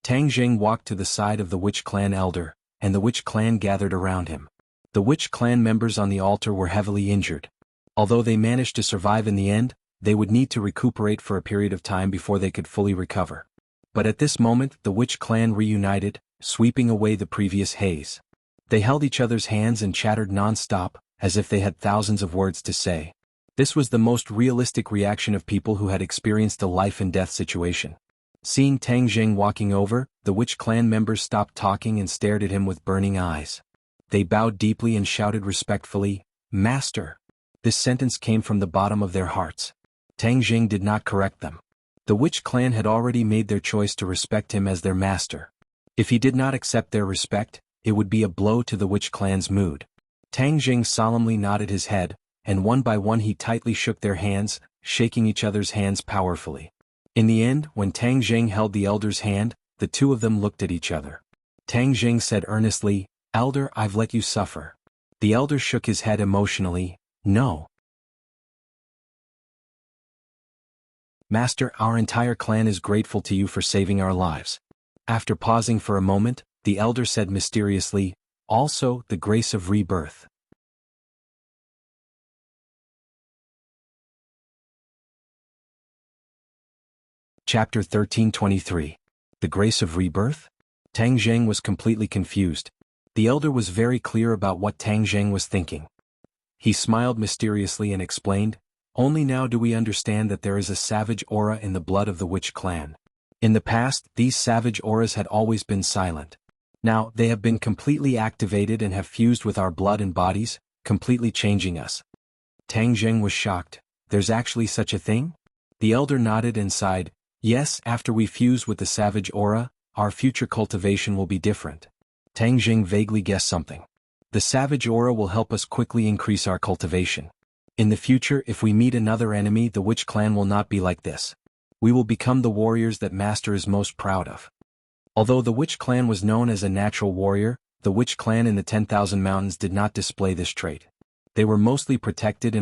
Tang Jing walked to the side of the Witch clan elder, and the Witch clan gathered around him. The Witch clan members on the altar were heavily injured. Although they managed to survive in the end, they would need to recuperate for a period of time before they could fully recover. But at this moment, the Witch clan reunited, sweeping away the previous haze. They held each other's hands and chattered non-stop, as if they had thousands of words to say. This was the most realistic reaction of people who had experienced a life-and-death situation. Seeing Tang Jing walking over, the Witch clan members stopped talking and stared at him with burning eyes. They bowed deeply and shouted respectfully, "Master!" This sentence came from the bottom of their hearts. Tang Jing did not correct them. The Witch clan had already made their choice to respect him as their master. If he did not accept their respect, it would be a blow to the Witch clan's mood. Tang Jing solemnly nodded his head, and one by one he tightly shook their hands, shaking each other's hands powerfully. In the end, when Tang Jing held the elder's hand, the two of them looked at each other. Tang Jing said earnestly, "Elder, I've let you suffer." The elder shook his head emotionally, "No. Master, our entire clan is grateful to you for saving our lives." After pausing for a moment, the elder said mysteriously, "Also, the grace of rebirth." Chapter 1323. The Grace of Rebirth? Tang Jing was completely confused. The elder was very clear about what Tang Jing was thinking. He smiled mysteriously and explained, "Only now do we understand that there is a savage aura in the blood of the Witch clan. In the past, these savage auras had always been silent. Now, they have been completely activated and have fused with our blood and bodies, completely changing us." Tang Jing was shocked. "There's actually such a thing?" The elder nodded and sighed, "Yes, after we fuse with the savage aura, our future cultivation will be different." Tang Jing vaguely guessed something. "The savage aura will help us quickly increase our cultivation. In the future, if we meet another enemy, the Witch clan will not be like this. We will become the warriors that Master is most proud of." Although the Witch clan was known as a natural warrior, the Witch clan in the 10,000 Mountains did not display this trait. They were mostly protected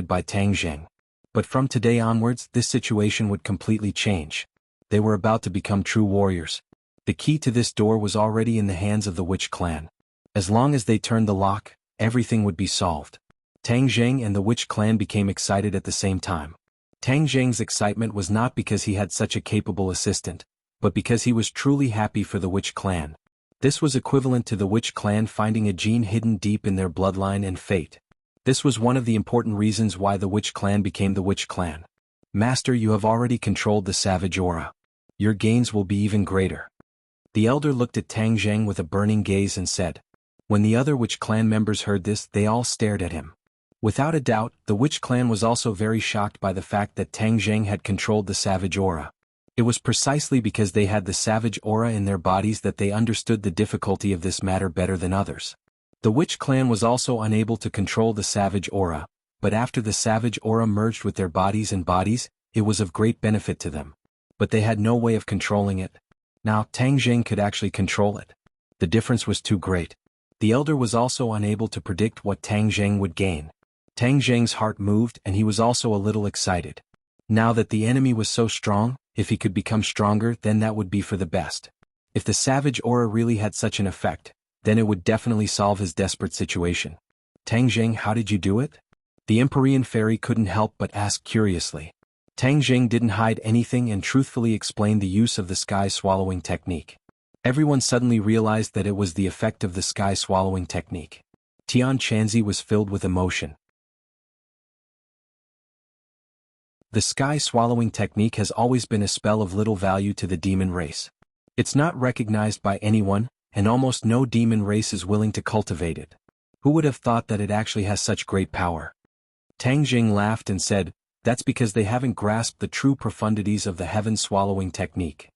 by Tang Jing. But from today onwards, this situation would completely change. They were about to become true warriors. The key to this door was already in the hands of the Witch clan. As long as they turned the lock, everything would be solved. Tang Jing and the Witch clan became excited at the same time. Tang Jing's excitement was not because he had such a capable assistant, but because he was truly happy for the Witch clan. This was equivalent to the Witch clan finding a gene hidden deep in their bloodline and fate. This was one of the important reasons why the Witch clan became the Witch clan. "Master, you have already controlled the savage aura. Your gains will be even greater." The elder looked at Tang Jing with a burning gaze and said. When the other Witch clan members heard this, they all stared at him. Without a doubt, the Witch clan was also very shocked by the fact that Tang Jing had controlled the savage aura. It was precisely because they had the savage aura in their bodies that they understood the difficulty of this matter better than others. The Witch clan was also unable to control the savage aura, but after the savage aura merged with their bodies, it was of great benefit to them. But they had no way of controlling it. Now Tang Jing could actually control it. The difference was too great. The elder was also unable to predict what Tang Jing would gain. Tang Jing's heart moved and he was also a little excited. Now that the enemy was so strong, if he could become stronger, then that would be for the best. If the savage aura really had such an effect, then it would definitely solve his desperate situation. "Tang Jing, how did you do it?" The Empyrean fairy couldn't help but ask curiously. Tang Jing didn't hide anything and truthfully explained the use of the sky-swallowing technique. Everyone suddenly realized that it was the effect of the sky-swallowing technique. Tian Chanzi was filled with emotion. The sky-swallowing technique has always been a spell of little value to the demon race. It's not recognized by anyone, and almost no demon race is willing to cultivate it. Who would have thought that it actually has such great power? Tang Jing laughed and said, "That's because they haven't grasped the true profundities of the heaven-swallowing technique."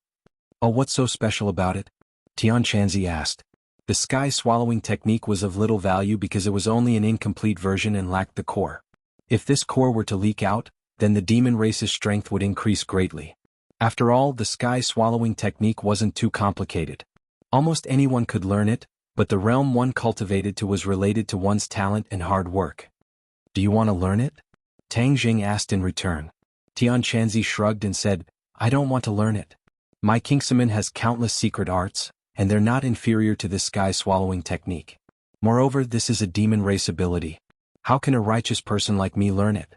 "Oh, what's so special about it?" Tian Chanzi asked. The sky-swallowing technique was of little value because it was only an incomplete version and lacked the core. If this core were to leak out, then the demon race's strength would increase greatly. After all, the sky-swallowing technique wasn't too complicated. Almost anyone could learn it, but the realm one cultivated to was related to one's talent and hard work. Do you want to learn it? Tang Jing asked in return. Tian Chanzi shrugged and said, I don't want to learn it. My Kingsaman has countless secret arts, and they're not inferior to this sky-swallowing technique. Moreover, this is a demon race ability. How can a righteous person like me learn it?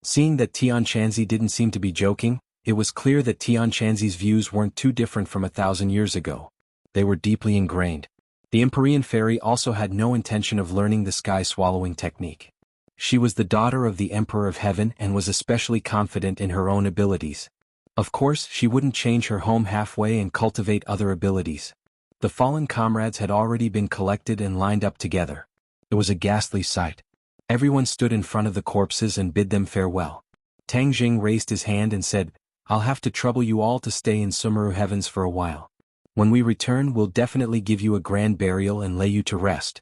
Seeing that Tian Chanzi didn't seem to be joking, it was clear that Tian Chanzi's views weren't too different from 1,000 years ago. They were deeply ingrained. The Empyrean fairy also had no intention of learning the sky-swallowing technique. She was the daughter of the Emperor of Heaven and was especially confident in her own abilities. Of course, she wouldn't change her home halfway and cultivate other abilities. The fallen comrades had already been collected and lined up together. It was a ghastly sight. Everyone stood in front of the corpses and bid them farewell. Tang Jing raised his hand and said, I'll have to trouble you all to stay in Sumeru Heavens for a while. When we return, we'll definitely give you a grand burial and lay you to rest.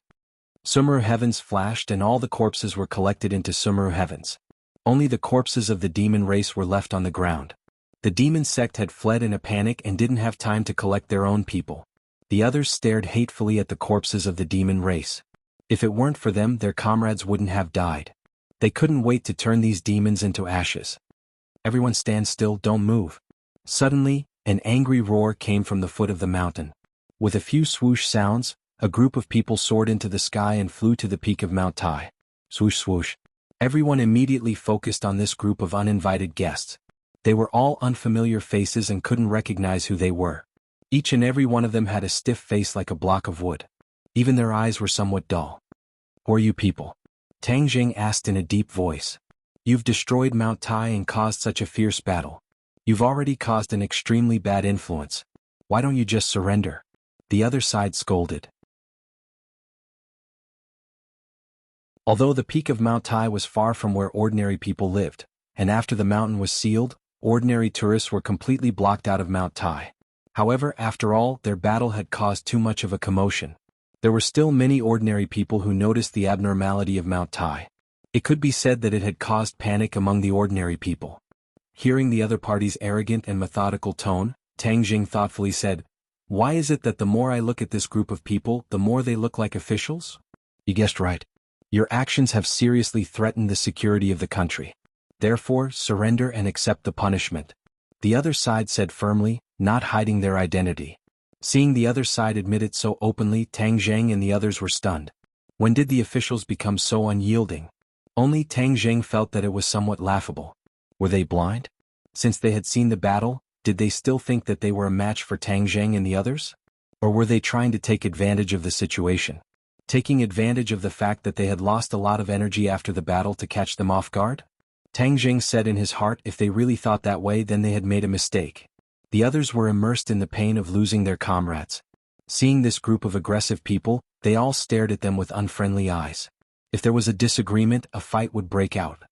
Sumeru Heavens flashed and all the corpses were collected into Sumeru Heavens. Only the corpses of the demon race were left on the ground. The demon sect had fled in a panic and didn't have time to collect their own people. The others stared hatefully at the corpses of the demon race. If it weren't for them, their comrades wouldn't have died. They couldn't wait to turn these demons into ashes. Everyone stand still, don't move. Suddenly, an angry roar came from the foot of the mountain. With a few swoosh sounds, a group of people soared into the sky and flew to the peak of Mount Tai. Swoosh swoosh. Everyone immediately focused on this group of uninvited guests. They were all unfamiliar faces and couldn't recognize who they were. Each and every one of them had a stiff face like a block of wood. Even their eyes were somewhat dull. Who are you people? Tang Jing asked in a deep voice. You've destroyed Mount Tai and caused such a fierce battle. You've already caused an extremely bad influence. Why don't you just surrender? The other side scolded. Although the peak of Mount Tai was far from where ordinary people lived, and after the mountain was sealed, ordinary tourists were completely blocked out of Mount Tai. However, after all, their battle had caused too much of a commotion. There were still many ordinary people who noticed the abnormality of Mount Tai. It could be said that it had caused panic among the ordinary people. Hearing the other party's arrogant and methodical tone, Tang Jing thoughtfully said, Why is it that the more I look at this group of people, the more they look like officials? You guessed right. Your actions have seriously threatened the security of the country. Therefore, surrender and accept the punishment. The other side said firmly, not hiding their identity. Seeing the other side admit it so openly, Tang Jing and the others were stunned. When did the officials become so unyielding? Only Tang Jing felt that it was somewhat laughable. Were they blind? Since they had seen the battle, did they still think that they were a match for Tang Jing and the others? Or were they trying to take advantage of the situation? Taking advantage of the fact that they had lost a lot of energy after the battle to catch them off guard? Tang Jing said in his heart if they really thought that way then they had made a mistake. The others were immersed in the pain of losing their comrades. Seeing this group of aggressive people, they all stared at them with unfriendly eyes. If there was a disagreement, a fight would break out.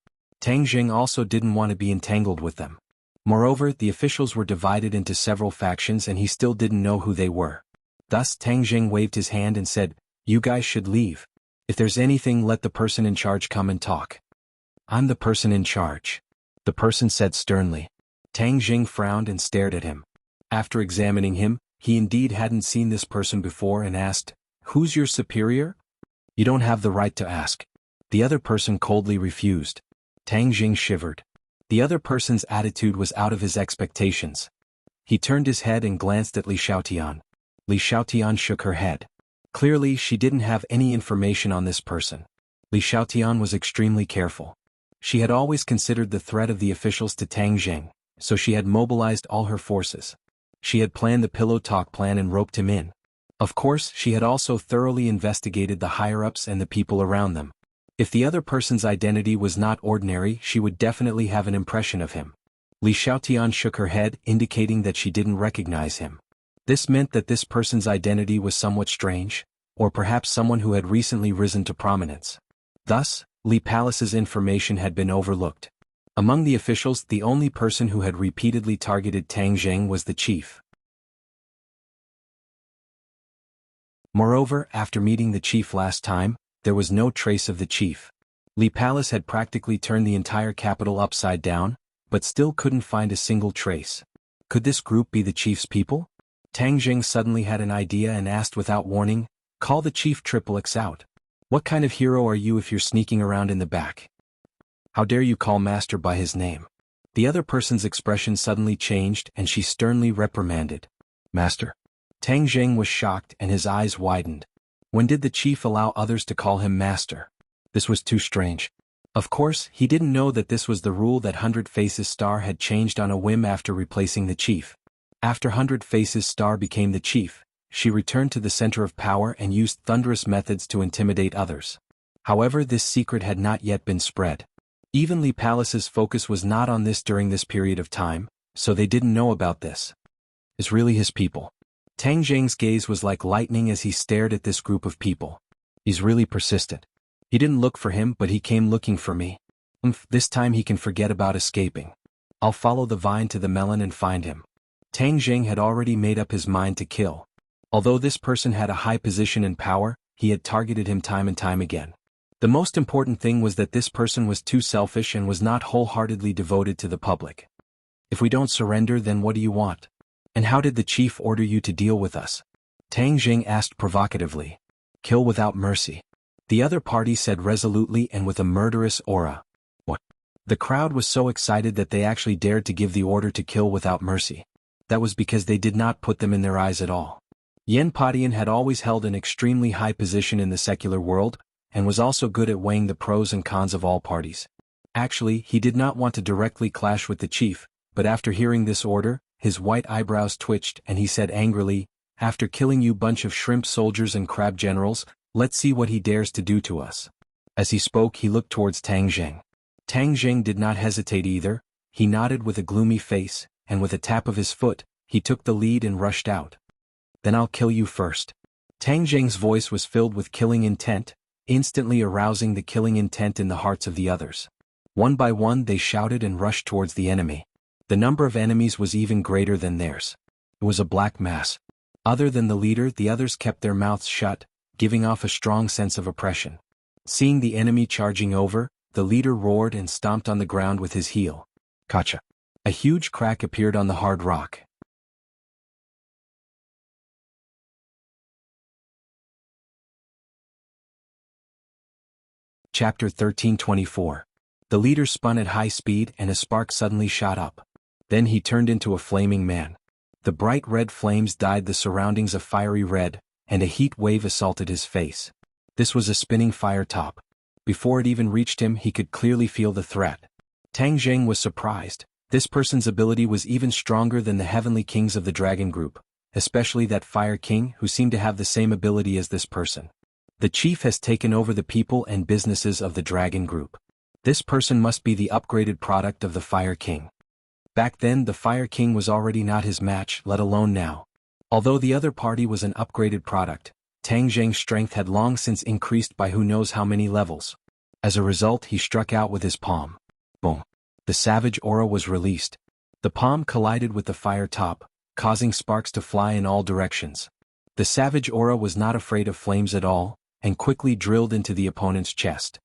Tang Jing also didn't want to be entangled with them. Moreover, the officials were divided into several factions and he still didn't know who they were. Thus Tang Jing waved his hand and said, You guys should leave. If there's anything, let the person in charge come and talk. I'm the person in charge. The person said sternly. Tang Jing frowned and stared at him. After examining him, he indeed hadn't seen this person before and asked, Who's your superior? You don't have the right to ask. The other person coldly refused. Tang Jing shivered. The other person's attitude was out of his expectations. He turned his head and glanced at Li Xiaotian. Li Xiaotian shook her head. Clearly, she didn't have any information on this person. Li Xiaotian was extremely careful. She had always considered the threat of the officials to Tang Jing, so she had mobilized all her forces. She had planned the pillow talk plan and roped him in. Of course, she had also thoroughly investigated the higher-ups and the people around them. If the other person's identity was not ordinary, she would definitely have an impression of him. Li Xiaotian shook her head, indicating that she didn't recognize him. This meant that this person's identity was somewhat strange, or perhaps someone who had recently risen to prominence. Thus, Li Palace's information had been overlooked. Among the officials, the only person who had repeatedly targeted Tang Jing was the chief. Moreover, after meeting the chief last time, there was no trace of the chief. Li Palace had practically turned the entire capital upside down, but still couldn't find a single trace. Could this group be the chief's people? Tang Jing suddenly had an idea and asked without warning, "Call the chief XXX out. What kind of hero are you if you're sneaking around in the back? How dare you call master by his name?" The other person's expression suddenly changed and she sternly reprimanded. "Master?" Tang Jing was shocked and his eyes widened. When did the chief allow others to call him master? This was too strange. Of course, he didn't know that this was the rule that Hundred Faces Star had changed on a whim after replacing the chief. After Hundred Faces Star became the chief, she returned to the center of power and used thunderous methods to intimidate others. However, this secret had not yet been spread. Even Li Palace's focus was not on this during this period of time, so they didn't know about this. Is really his people. Tang Jing's gaze was like lightning as he stared at this group of people. He's really persistent. He didn't look for him but he came looking for me. This time he can forget about escaping. I'll follow the vine to the melon and find him. Tang Jing had already made up his mind to kill. Although this person had a high position and power, he had targeted him time and time again. The most important thing was that this person was too selfish and was not wholeheartedly devoted to the public. If we don't surrender, then what do you want? And how did the chief order you to deal with us? Tang Jing asked provocatively. Kill without mercy. The other party said resolutely and with a murderous aura. What? The crowd was so excited that they actually dared to give the order to kill without mercy. That was because they did not put them in their eyes at all. Yen Padian had always held an extremely high position in the secular world, and was also good at weighing the pros and cons of all parties. Actually, he did not want to directly clash with the chief, but after hearing this order, his white eyebrows twitched and he said angrily, "After killing you bunch of shrimp soldiers and crab generals, let's see what he dares to do to us." As he spoke, he looked towards Tang Jing. Tang Jing did not hesitate either. He nodded with a gloomy face, and with a tap of his foot, he took the lead and rushed out. "Then I'll kill you first." Tang Jing's voice was filled with killing intent, instantly arousing the killing intent in the hearts of the others. One by one they shouted and rushed towards the enemy. The number of enemies was even greater than theirs. It was a black mass. Other than the leader, the others kept their mouths shut, giving off a strong sense of oppression. Seeing the enemy charging over, the leader roared and stomped on the ground with his heel. Kacha. A huge crack appeared on the hard rock. Chapter 13:24. The leader spun at high speed and a spark suddenly shot up. Then he turned into a flaming man. The bright red flames dyed the surroundings a fiery red, and a heat wave assaulted his face. This was a spinning fire top. Before it even reached him, he could clearly feel the threat. Tang Jing was surprised. This person's ability was even stronger than the heavenly kings of the dragon group, especially that fire king who seemed to have the same ability as this person. The chief has taken over the people and businesses of the dragon group. This person must be the upgraded product of the Fire King. Back then the Fire King was already not his match, let alone now. Although the other party was an upgraded product, Tang Jing's strength had long since increased by who knows how many levels. As a result, he struck out with his palm. Boom. The savage aura was released. The palm collided with the fire top, causing sparks to fly in all directions. The savage aura was not afraid of flames at all, and quickly drilled into the opponent's chest.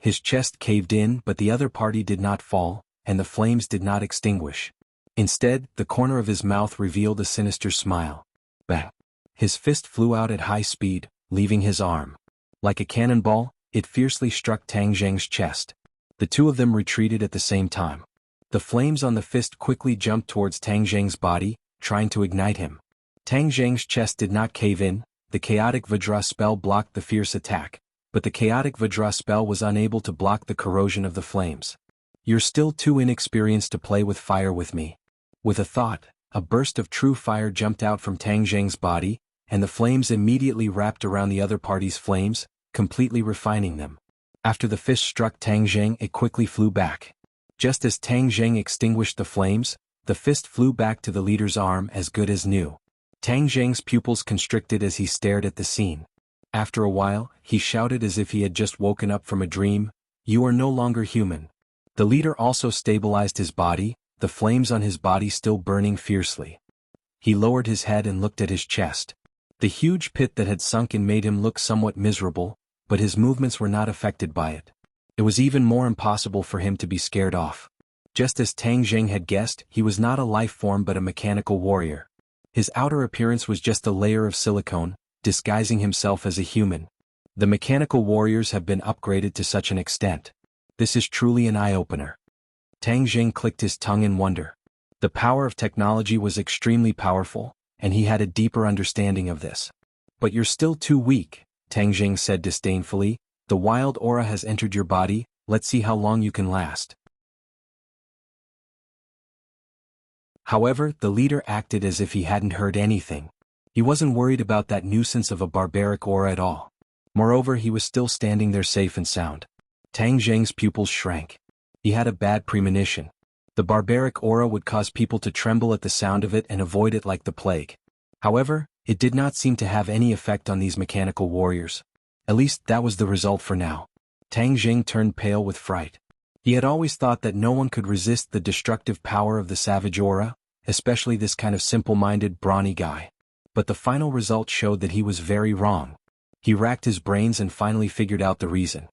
His chest caved in, but the other party did not fall, and the flames did not extinguish. Instead, the corner of his mouth revealed a sinister smile. Bang! His fist flew out at high speed, leaving his arm. Like a cannonball, it fiercely struck Tang Jing's chest. The two of them retreated at the same time. The flames on the fist quickly jumped towards Tang Jing's body, trying to ignite him. Tang Jing's chest did not cave in. The chaotic Vajra spell blocked the fierce attack, but the chaotic Vajra spell was unable to block the corrosion of the flames. You're still too inexperienced to play with fire with me. With a thought, a burst of true fire jumped out from Tang Jing's body, and the flames immediately wrapped around the other party's flames, completely refining them. After the fist struck Tang Jing, it quickly flew back. Just as Tang Jing extinguished the flames, the fist flew back to the leader's arm as good as new. Tang Jing's pupils constricted as he stared at the scene. After a while, he shouted as if he had just woken up from a dream, "You are no longer human." The leader also stabilized his body, the flames on his body still burning fiercely. He lowered his head and looked at his chest. The huge pit that had sunken made him look somewhat miserable, but his movements were not affected by it. It was even more impossible for him to be scared off. Just as Tang Jing had guessed, he was not a life form but a mechanical warrior. His outer appearance was just a layer of silicone, disguising himself as a human. The mechanical warriors have been upgraded to such an extent. This is truly an eye-opener. Tang Jing clicked his tongue in wonder. The power of technology was extremely powerful, and he had a deeper understanding of this. But you're still too weak, Tang Jing said disdainfully. The wild aura has entered your body, let's see how long you can last. However, the leader acted as if he hadn't heard anything. He wasn't worried about that nuisance of a barbaric aura at all. Moreover, he was still standing there safe and sound. Tang Jing's pupils shrank. He had a bad premonition. The barbaric aura would cause people to tremble at the sound of it and avoid it like the plague. However, it did not seem to have any effect on these mechanical warriors. At least that was the result for now. Tang Jing turned pale with fright. He had always thought that no one could resist the destructive power of the savage aura, especially this kind of simple-minded, brawny guy. But the final result showed that he was very wrong. He racked his brains and finally figured out the reason.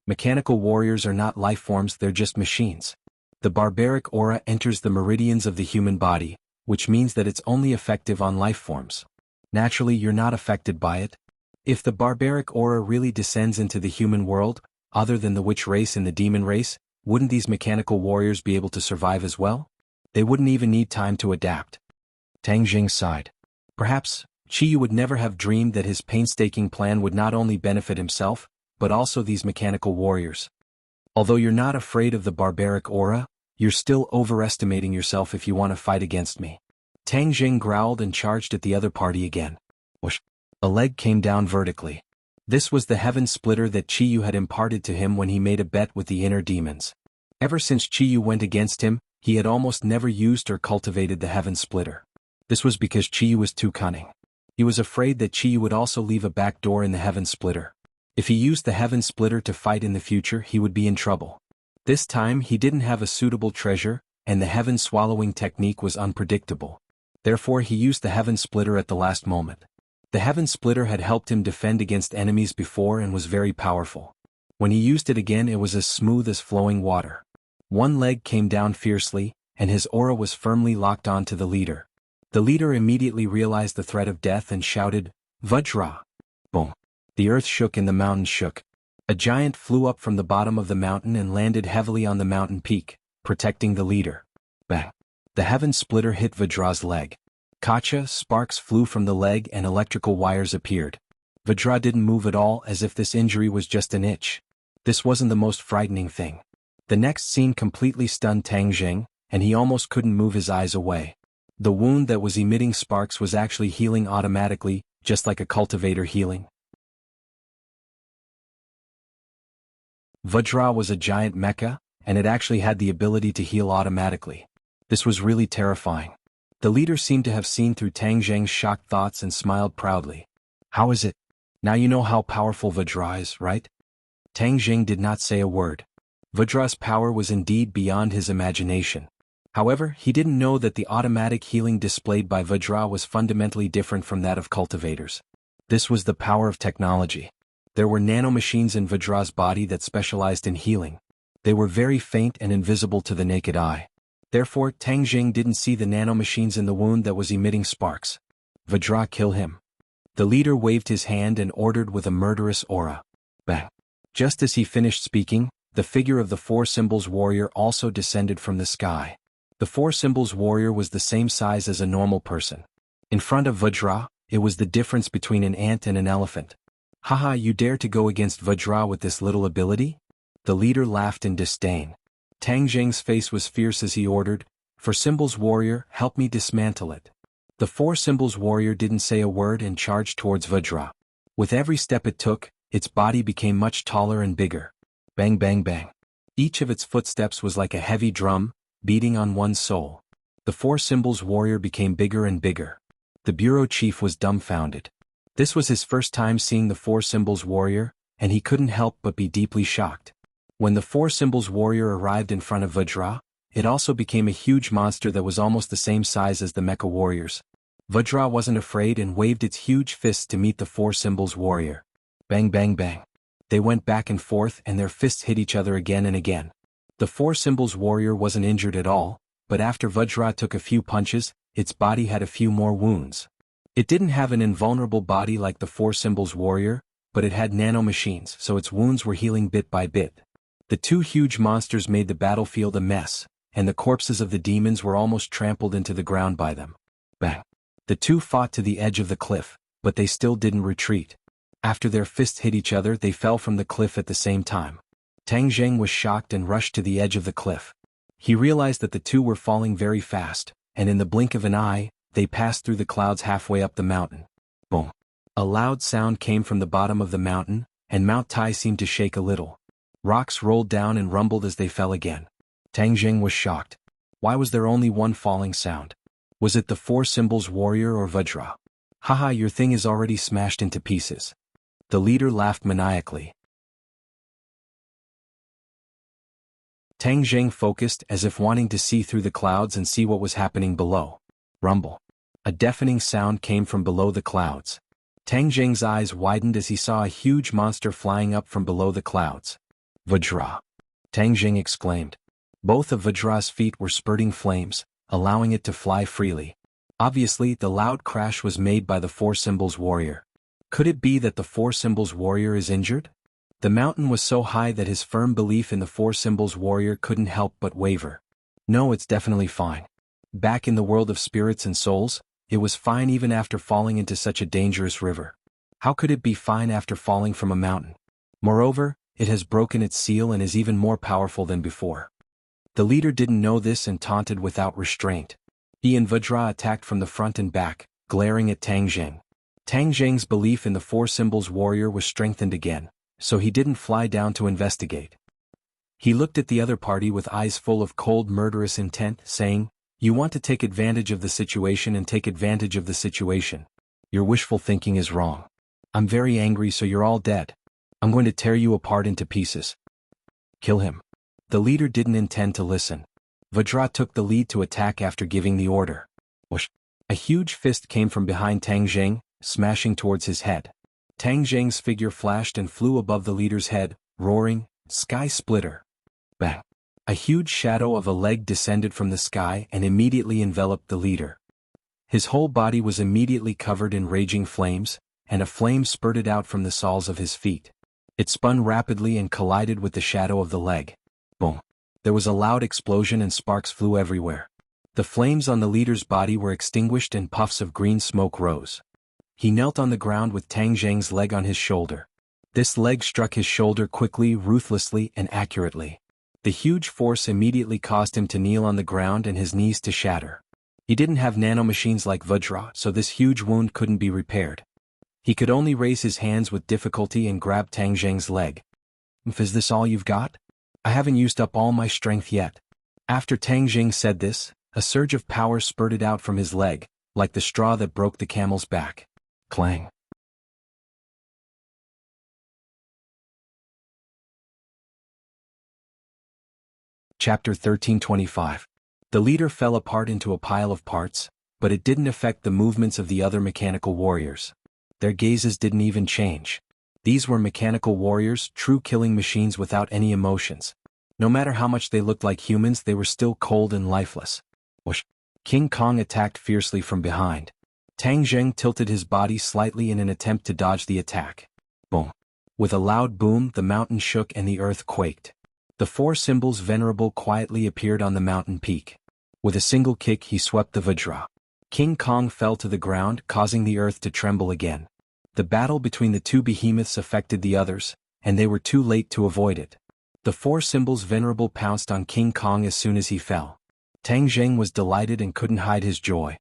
Mechanical warriors are not life forms, they're just machines. The barbaric aura enters the meridians of the human body, which means that it's only effective on life forms. Naturally, you're not affected by it. If the barbaric aura really descends into the human world, other than the witch race and the demon race, wouldn't these mechanical warriors be able to survive as well? They wouldn't even need time to adapt. Tang Jing sighed. Perhaps, Qiyu would never have dreamed that his painstaking plan would not only benefit himself, but also these mechanical warriors. Although you're not afraid of the barbaric aura, you're still overestimating yourself if you want to fight against me. Tang Jing growled and charged at the other party again. Whoosh! A leg came down vertically. This was the heaven splitter that Qiyu had imparted to him when he made a bet with the inner demons. Ever since Qiyu went against him, he had almost never used or cultivated the heaven splitter. This was because Qiyu was too cunning. He was afraid that Qiyu would also leave a back door in the heaven splitter. If he used the heaven splitter to fight in the future, he would be in trouble. This time he didn't have a suitable treasure, and the heaven swallowing technique was unpredictable. Therefore he used the heaven splitter at the last moment. The heaven splitter had helped him defend against enemies before and was very powerful. When he used it again, it was as smooth as flowing water. One leg came down fiercely, and his aura was firmly locked onto the leader. The leader immediately realized the threat of death and shouted, "Vajra!" Boom! The earth shook and the mountains shook. A giant flew up from the bottom of the mountain and landed heavily on the mountain peak, protecting the leader. Bang! The heaven splitter hit Vajra's leg. Kacha, sparks flew from the leg and electrical wires appeared. Vajra didn't move at all, as if this injury was just an itch. This wasn't the most frightening thing. The next scene completely stunned Tang Jing, and he almost couldn't move his eyes away. The wound that was emitting sparks was actually healing automatically, just like a cultivator healing. Vajra was a giant mecha, and it actually had the ability to heal automatically. This was really terrifying. The leader seemed to have seen through Tang Jing's shocked thoughts and smiled proudly. "How is it? Now you know how powerful Vajra is, right?" Tang Jing did not say a word. Vajra's power was indeed beyond his imagination. However, he didn't know that the automatic healing displayed by Vajra was fundamentally different from that of cultivators. This was the power of technology. There were nanomachines in Vajra's body that specialized in healing. They were very faint and invisible to the naked eye. Therefore, Tang Jing didn't see the nanomachines in the wound that was emitting sparks. "Vajra, kill him." The leader waved his hand and ordered with a murderous aura. Bang! Just as he finished speaking, the figure of the Four Symbols warrior also descended from the sky. The Four Symbols warrior was the same size as a normal person. In front of Vajra, it was the difference between an ant and an elephant. "Haha, you dare to go against Vajra with this little ability?" The leader laughed in disdain. Tang Jing's face was fierce as he ordered, "For Symbols warrior, help me dismantle it." The Four Symbols warrior didn't say a word and charged towards Vajra. With every step it took, its body became much taller and bigger. Bang bang bang. Each of its footsteps was like a heavy drum, beating on one's soul. The Four Symbols warrior became bigger and bigger. The bureau chief was dumbfounded. This was his first time seeing the Four Symbols warrior, and he couldn't help but be deeply shocked. When the Four Symbols warrior arrived in front of Vajra, it also became a huge monster that was almost the same size as the mecha warriors. Vajra wasn't afraid and waved its huge fists to meet the four symbols warrior. Bang bang bang. They went back and forth and their fists hit each other again and again. The four symbols warrior wasn't injured at all, but after Vajra took a few punches, its body had a few more wounds. It didn't have an invulnerable body like the four symbols warrior, but it had nanomachines, so its wounds were healing bit by bit. The two huge monsters made the battlefield a mess, and the corpses of the demons were almost trampled into the ground by them. Bang! The two fought to the edge of the cliff, but they still didn't retreat. After their fists hit each other, they fell from the cliff at the same time. Tang Zheng was shocked and rushed to the edge of the cliff. He realized that the two were falling very fast, and in the blink of an eye, they passed through the clouds halfway up the mountain. Boom! A loud sound came from the bottom of the mountain, and Mount Tai seemed to shake a little. Rocks rolled down and rumbled as they fell again. Tang Zheng was shocked. Why was there only one falling sound? Was it the four symbols warrior or Vajra? Haha, your thing is already smashed into pieces. The leader laughed maniacally. Tang Zheng focused as if wanting to see through the clouds and see what was happening below. Rumble. A deafening sound came from below the clouds. Tang Zheng's eyes widened as he saw a huge monster flying up from below the clouds. Vajra! Tang Zheng exclaimed. Both of Vajra's feet were spurting flames, allowing it to fly freely. Obviously, the loud crash was made by the four symbols warrior. Could it be that the four symbols warrior is injured? The mountain was so high that his firm belief in the four symbols warrior couldn't help but waver. No, it's definitely fine. Back in the world of spirits and souls, it was fine even after falling into such a dangerous river. How could it be fine after falling from a mountain? Moreover, it has broken its seal and is even more powerful than before. The leader didn't know this and taunted without restraint. He and Vajra attacked from the front and back, glaring at Tang Zheng. Tang Zheng's belief in the four symbols warrior was strengthened again, so he didn't fly down to investigate. He looked at the other party with eyes full of cold murderous intent, saying, "You want to take advantage of the situation and take advantage of the situation. Your wishful thinking is wrong. I'm very angry, so you're all dead. I'm going to tear you apart into pieces. Kill him." The leader didn't intend to listen. Vajra took the lead to attack after giving the order. Whoosh! A huge fist came from behind Tang Zheng, smashing towards his head. Tang Zheng's figure flashed and flew above the leader's head, roaring, "Sky Splitter!" Bang! A huge shadow of a leg descended from the sky and immediately enveloped the leader. His whole body was immediately covered in raging flames, and a flame spurted out from the soles of his feet. It spun rapidly and collided with the shadow of the leg. Boom! There was a loud explosion and sparks flew everywhere. The flames on the leader's body were extinguished and puffs of green smoke rose. He knelt on the ground with Tang Zheng's leg on his shoulder. This leg struck his shoulder quickly, ruthlessly, and accurately. The huge force immediately caused him to kneel on the ground and his knees to shatter. He didn't have nanomachines like Vajra, so this huge wound couldn't be repaired. He could only raise his hands with difficulty and grab Tang Zheng's leg. "Is this all you've got? I haven't used up all my strength yet." After Tang Zheng said this, a surge of power spurted out from his leg, like the straw that broke the camel's back. Clang! Chapter 1325. The leader fell apart into a pile of parts, but it didn't affect the movements of the other mechanical warriors. Their gazes didn't even change. These were mechanical warriors, true killing machines without any emotions. No matter how much they looked like humans, they were still cold and lifeless. Whoosh! King Kong attacked fiercely from behind. Tang Zheng tilted his body slightly in an attempt to dodge the attack. Boom! With a loud boom, the mountain shook and the earth quaked. The four symbols venerable quietly appeared on the mountain peak. With a single kick he swept the Vajra. King Kong fell to the ground, causing the earth to tremble again. The battle between the two behemoths affected the others, and they were too late to avoid it. The four symbols venerable pounced on King Kong as soon as he fell. Tang Zheng was delighted and couldn't hide his joy.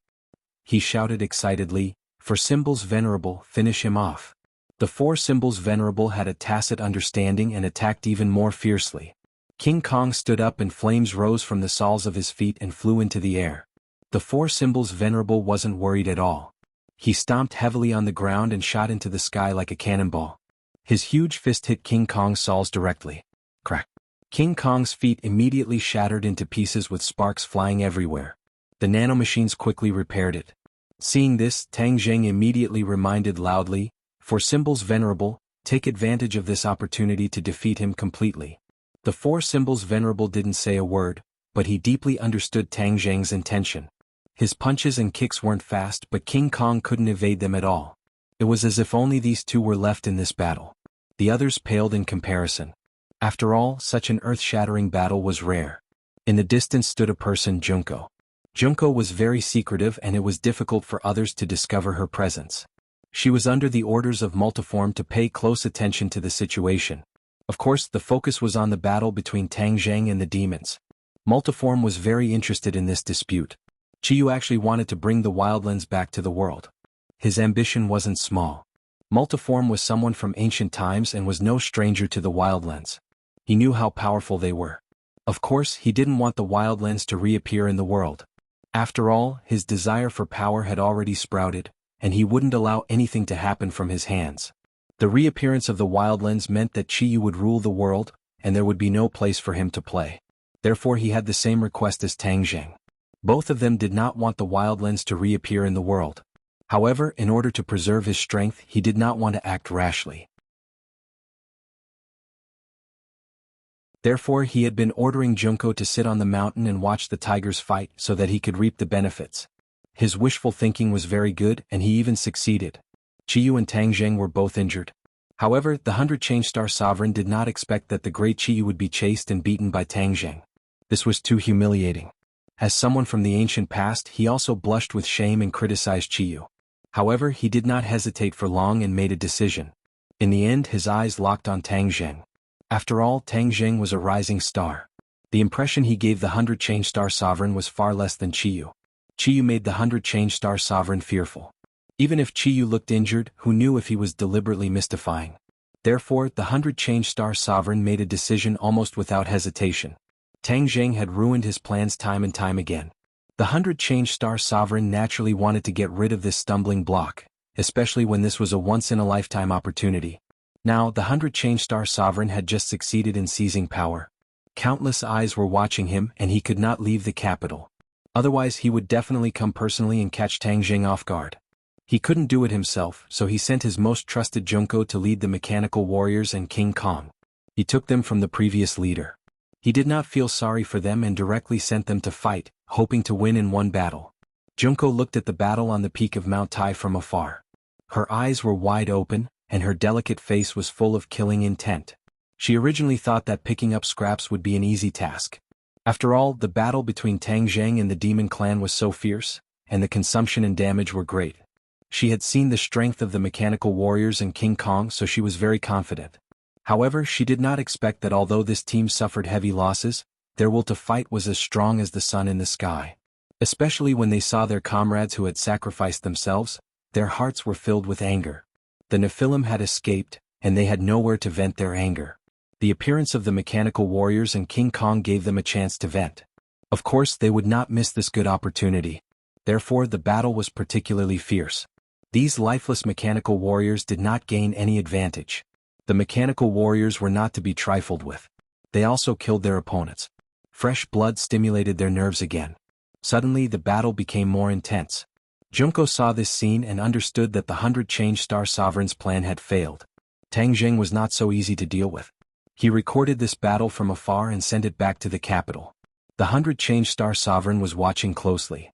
He shouted excitedly, "For symbols venerable, finish him off." The four symbols venerable had a tacit understanding and attacked even more fiercely. King Kong stood up and flames rose from the soles of his feet and flew into the air. The four symbols venerable wasn't worried at all. He stomped heavily on the ground and shot into the sky like a cannonball. His huge fist hit King Kong's soles directly. Crack! King Kong's feet immediately shattered into pieces with sparks flying everywhere. The nanomachines quickly repaired it. Seeing this, Tang Zheng immediately reminded loudly, "For symbols venerable, take advantage of this opportunity to defeat him completely." The four symbols venerable didn't say a word, but he deeply understood Tang Zheng's intention. His punches and kicks weren't fast, but King Kong couldn't evade them at all. It was as if only these two were left in this battle. The others paled in comparison. After all, such an earth-shattering battle was rare. In the distance stood a person, Junko. Junko was very secretive and it was difficult for others to discover her presence. She was under the orders of Multiform to pay close attention to the situation. Of course, the focus was on the battle between Tang Zheng and the demons. Multiform was very interested in this dispute. Chiyu actually wanted to bring the wildlands back to the world. His ambition wasn't small. Multiform was someone from ancient times and was no stranger to the wildlands. He knew how powerful they were. Of course, he didn't want the wildlands to reappear in the world. After all, his desire for power had already sprouted, and he wouldn't allow anything to happen from his hands. The reappearance of the wildlands meant that Chiyu would rule the world, and there would be no place for him to play. Therefore he had the same request as Tang Zheng. Both of them did not want the wildlands to reappear in the world. However, in order to preserve his strength, he did not want to act rashly. Therefore he had been ordering Junko to sit on the mountain and watch the tigers fight so that he could reap the benefits. His wishful thinking was very good and he even succeeded. Chiyu and Tang Zheng were both injured. However, the 100 Change-Star Sovereign did not expect that the great Chiyu would be chased and beaten by Tang Zheng. This was too humiliating. As someone from the ancient past, he also blushed with shame and criticized Chiyu. However, he did not hesitate for long and made a decision. In the end, his eyes locked on Tang Zheng. After all, Tang Zheng was a rising star. The impression he gave the 100 Change-Star Sovereign was far less than Chiyu. Chiyu made the 100 Change-Star Sovereign fearful. Even if Chiyu looked injured, who knew if he was deliberately mystifying? Therefore, the 100 Change-Star Sovereign made a decision almost without hesitation. Tang Zheng had ruined his plans time and time again. The 100 Change-Star Sovereign naturally wanted to get rid of this stumbling block, especially when this was a once-in-a-lifetime opportunity. Now, the 100 Change-Star Sovereign had just succeeded in seizing power. Countless eyes were watching him and he could not leave the capital. Otherwise he would definitely come personally and catch Tang Zheng off guard. He couldn't do it himself, so he sent his most trusted Junko to lead the mechanical warriors and King Kong. He took them from the previous leader. He did not feel sorry for them and directly sent them to fight, hoping to win in one battle. Junko looked at the battle on the peak of Mount Tai from afar. Her eyes were wide open, and her delicate face was full of killing intent. She originally thought that picking up scraps would be an easy task. After all, the battle between Tang Zheng and the demon clan was so fierce, and the consumption and damage were great. She had seen the strength of the mechanical warriors and King Kong, so she was very confident. However, she did not expect that although this team suffered heavy losses, their will to fight was as strong as the sun in the sky. Especially when they saw their comrades who had sacrificed themselves, their hearts were filled with anger. The Nephilim had escaped, and they had nowhere to vent their anger. The appearance of the mechanical warriors and King Kong gave them a chance to vent. Of course, they would not miss this good opportunity. Therefore, the battle was particularly fierce. These lifeless mechanical warriors did not gain any advantage. The mechanical warriors were not to be trifled with. They also killed their opponents. Fresh blood stimulated their nerves again. Suddenly, the battle became more intense. Junko saw this scene and understood that the 100 Change-Star Sovereign's plan had failed. Tang Zheng was not so easy to deal with. He recorded this battle from afar and sent it back to the capital. The 100 Change-Star Sovereign was watching closely.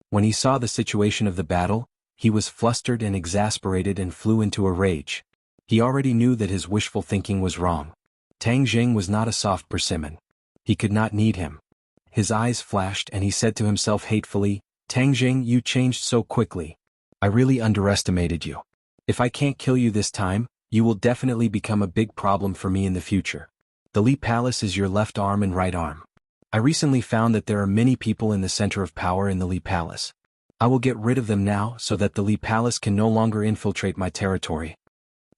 When he saw the situation of the battle, he was flustered and exasperated and flew into a rage. He already knew that his wishful thinking was wrong. Tang Zheng was not a soft persimmon. He could not need him. His eyes flashed and he said to himself hatefully, "Tang Zheng, you changed so quickly. I really underestimated you. If I can't kill you this time, you will definitely become a big problem for me in the future. The Li Palace is your left arm and right arm. I recently found that there are many people in the center of power in the Li Palace. I will get rid of them now so that the Li Palace can no longer infiltrate my territory."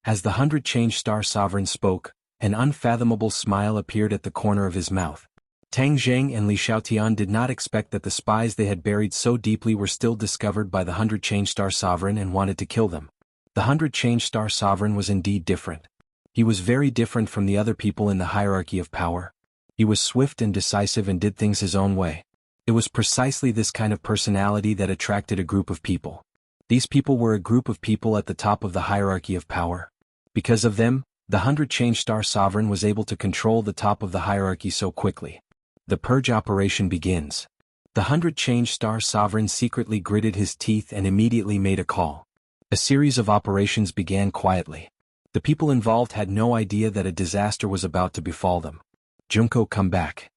As the 100 Change-Star Sovereign spoke, an unfathomable smile appeared at the corner of his mouth. Tang Zheng and Li Xiaotian did not expect that the spies they had buried so deeply were still discovered by the 100 Change-Star Sovereign and wanted to kill them. The 100 Change-Star Sovereign was indeed different. He was very different from the other people in the hierarchy of power. He was swift and decisive and did things his own way. It was precisely this kind of personality that attracted a group of people. These people were a group of people at the top of the hierarchy of power. Because of them, the 100 Change Star Sovereign was able to control the top of the hierarchy so quickly. The purge operation begins. The 100 Change Star Sovereign secretly gritted his teeth and immediately made a call. A series of operations began quietly. The people involved had no idea that a disaster was about to befall them. Jianghu, come back.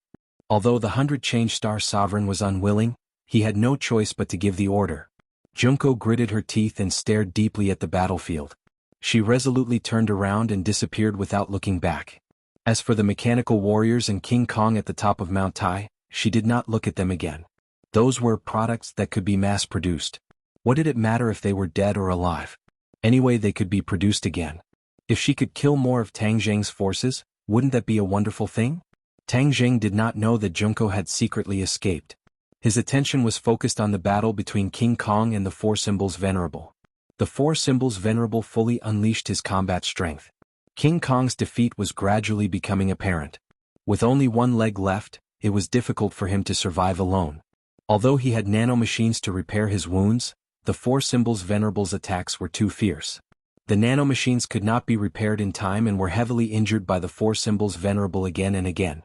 Although the 100 Change Star Sovereign was unwilling, he had no choice but to give the order. Jianghu gritted her teeth and stared deeply at the battlefield. She resolutely turned around and disappeared without looking back. As for the mechanical warriors and King Kong at the top of Mount Tai, she did not look at them again. Those were products that could be mass-produced. What did it matter if they were dead or alive? Anyway, they could be produced again. If she could kill more of Tang Zheng's forces, wouldn't that be a wonderful thing? Tang Zheng did not know that Jianghu had secretly escaped. His attention was focused on the battle between King Kong and the Four Symbols Venerable. The Four Symbols Venerable fully unleashed his combat strength. King Kong's defeat was gradually becoming apparent. With only one leg left, it was difficult for him to survive alone. Although he had nanomachines to repair his wounds, the Four Symbols Venerable's attacks were too fierce. The nanomachines could not be repaired in time and were heavily injured by the Four Symbols Venerable again and again.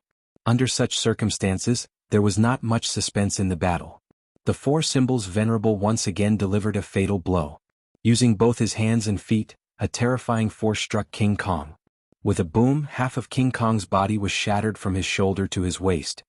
Under such circumstances, there was not much suspense in the battle. The Four Symbols Venerable once again delivered a fatal blow. Using both his hands and feet, a terrifying force struck King Kong. With a boom, half of King Kong's body was shattered from his shoulder to his waist.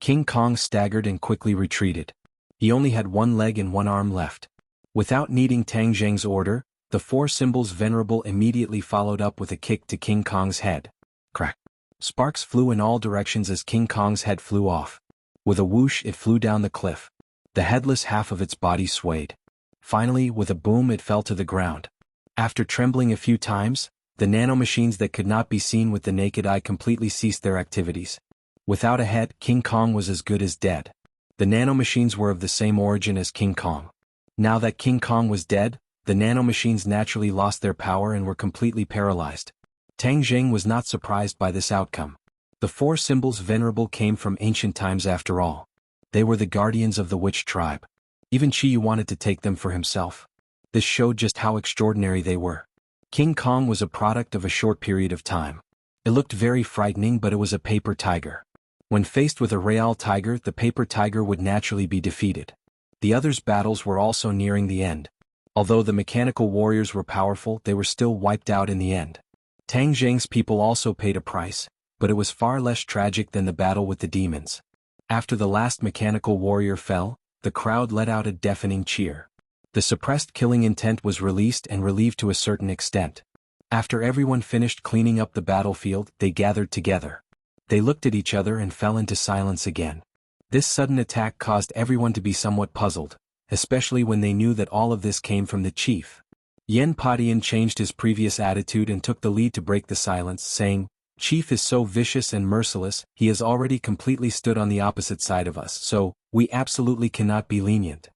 King Kong staggered and quickly retreated. He only had one leg and one arm left. Without needing Tang Zheng's order, the Four Symbols Venerable immediately followed up with a kick to King Kong's head. Crack! Sparks flew in all directions as King Kong's head flew off. With a whoosh, it flew down the cliff. The headless half of its body swayed. Finally, with a boom, it fell to the ground. After trembling a few times, the nanomachines that could not be seen with the naked eye completely ceased their activities. Without a head, King Kong was as good as dead. The nanomachines were of the same origin as King Kong. Now that King Kong was dead, the nanomachines naturally lost their power and were completely paralyzed. Tang Zheng was not surprised by this outcome. The Four Symbols Venerable came from ancient times after all. They were the guardians of the witch tribe. Even Qi Yu wanted to take them for himself. This showed just how extraordinary they were. King Kong was a product of a short period of time. It looked very frightening, but it was a paper tiger. When faced with a real tiger, the paper tiger would naturally be defeated. The others' battles were also nearing the end. Although the mechanical warriors were powerful, they were still wiped out in the end. Tang Zheng's people also paid a price, but it was far less tragic than the battle with the demons. After the last mechanical warrior fell, the crowd let out a deafening cheer. The suppressed killing intent was released and relieved to a certain extent. After everyone finished cleaning up the battlefield, they gathered together. They looked at each other and fell into silence again. This sudden attack caused everyone to be somewhat puzzled, especially when they knew that all of this came from the chief. Yen Padian changed his previous attitude and took the lead to break the silence, saying, "Chief is so vicious and merciless, he has already completely stood on the opposite side of us, so we absolutely cannot be lenient."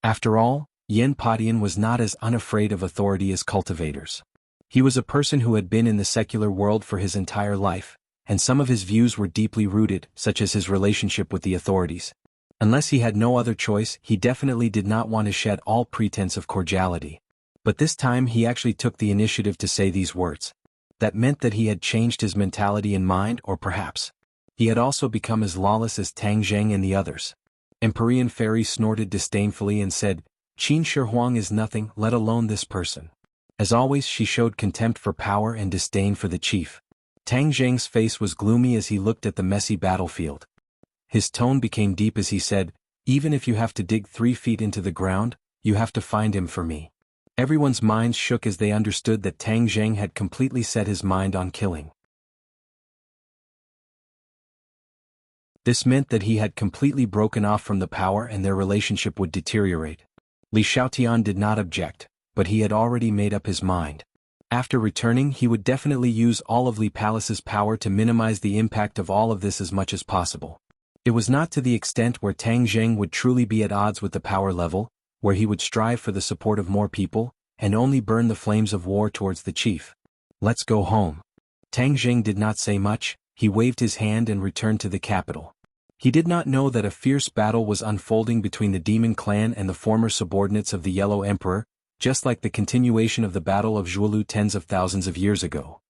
After all, Yen Padian was not as unafraid of authority as cultivators. He was a person who had been in the secular world for his entire life, and some of his views were deeply rooted, such as his relationship with the authorities. Unless he had no other choice, he definitely did not want to shed all pretense of cordiality. But this time he actually took the initiative to say these words. That meant that he had changed his mentality and mind, or perhaps he had also become as lawless as Tang Zheng and the others. Empyrean Fairy snorted disdainfully and said, "Qin Shi Huang is nothing, let alone this person." As always, she showed contempt for power and disdain for the chief. Tang Zheng's face was gloomy as he looked at the messy battlefield. His tone became deep as he said, "Even if you have to dig 3 feet into the ground, you have to find him for me." Everyone's minds shook as they understood that Tang Zheng had completely set his mind on killing. This meant that he had completely broken off from the power and their relationship would deteriorate. Li Xiaotian did not object, but he had already made up his mind. After returning, he would definitely use all of Li Palace's power to minimize the impact of all of this as much as possible. It was not to the extent where Tang Zheng would truly be at odds with the power level, where he would strive for the support of more people, and only burn the flames of war towards the chief. "Let's go home." Tang Zheng did not say much, he waved his hand and returned to the capital. He did not know that a fierce battle was unfolding between the demon clan and the former subordinates of the Yellow Emperor, just like the continuation of the Battle of Jianghu tens of thousands of years ago.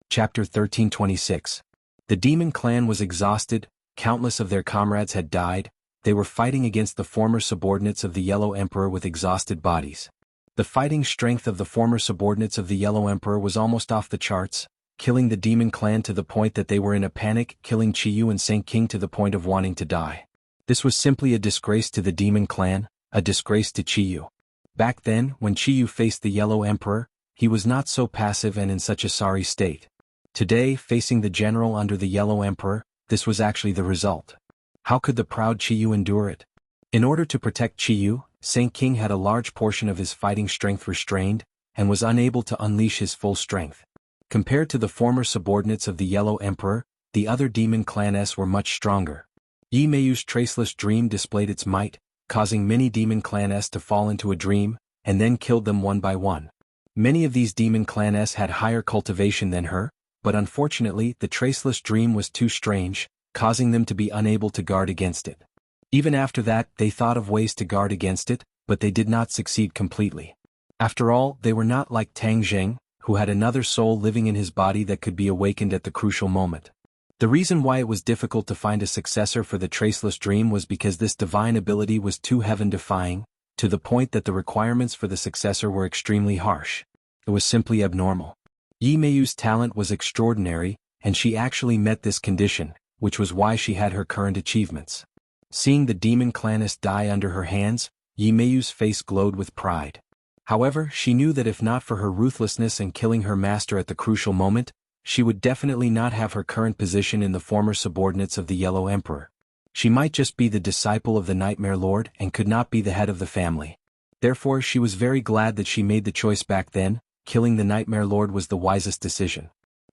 Chapter 1326. The demon clan was exhausted, countless of their comrades had died, they were fighting against the former subordinates of the Yellow Emperor with exhausted bodies. The fighting strength of the former subordinates of the Yellow Emperor was almost off the charts, killing the demon clan to the point that they were in a panic, killing Qiyu and Saint King to the point of wanting to die. This was simply a disgrace to the demon clan, a disgrace to Qiyu. Back then, when Qiyu faced the Yellow Emperor, he was not so passive and in such a sorry state. Today, facing the general under the Yellow Emperor, this was actually the result. How could the proud Qiyu endure it? In order to protect Qiyu, Saint King had a large portion of his fighting strength restrained, and was unable to unleash his full strength. Compared to the former subordinates of the Yellow Emperor, the other demon clans were much stronger. Yi Meiyu's traceless dream displayed its might, causing many demon clans to fall into a dream, and then killed them one by one. Many of these demon clans had higher cultivation than her, but unfortunately the traceless dream was too strange, causing them to be unable to guard against it. Even after that, they thought of ways to guard against it, but they did not succeed completely. After all, they were not like Tang Zheng, who had another soul living in his body that could be awakened at the crucial moment. The reason why it was difficult to find a successor for the traceless dream was because this divine ability was too heaven-defying, to the point that the requirements for the successor were extremely harsh. It was simply abnormal. Yi Meiyu's talent was extraordinary, and she actually met this condition, which was why she had her current achievements. Seeing the demon clanist die under her hands, Yi Meiyu's face glowed with pride. However, she knew that if not for her ruthlessness in killing her master at the crucial moment, she would definitely not have her current position in the former subordinates of the Yellow Emperor. She might just be the disciple of the Nightmare Lord and could not be the head of the family. Therefore, she was very glad that she made the choice back then. Killing the Nightmare Lord was the wisest decision.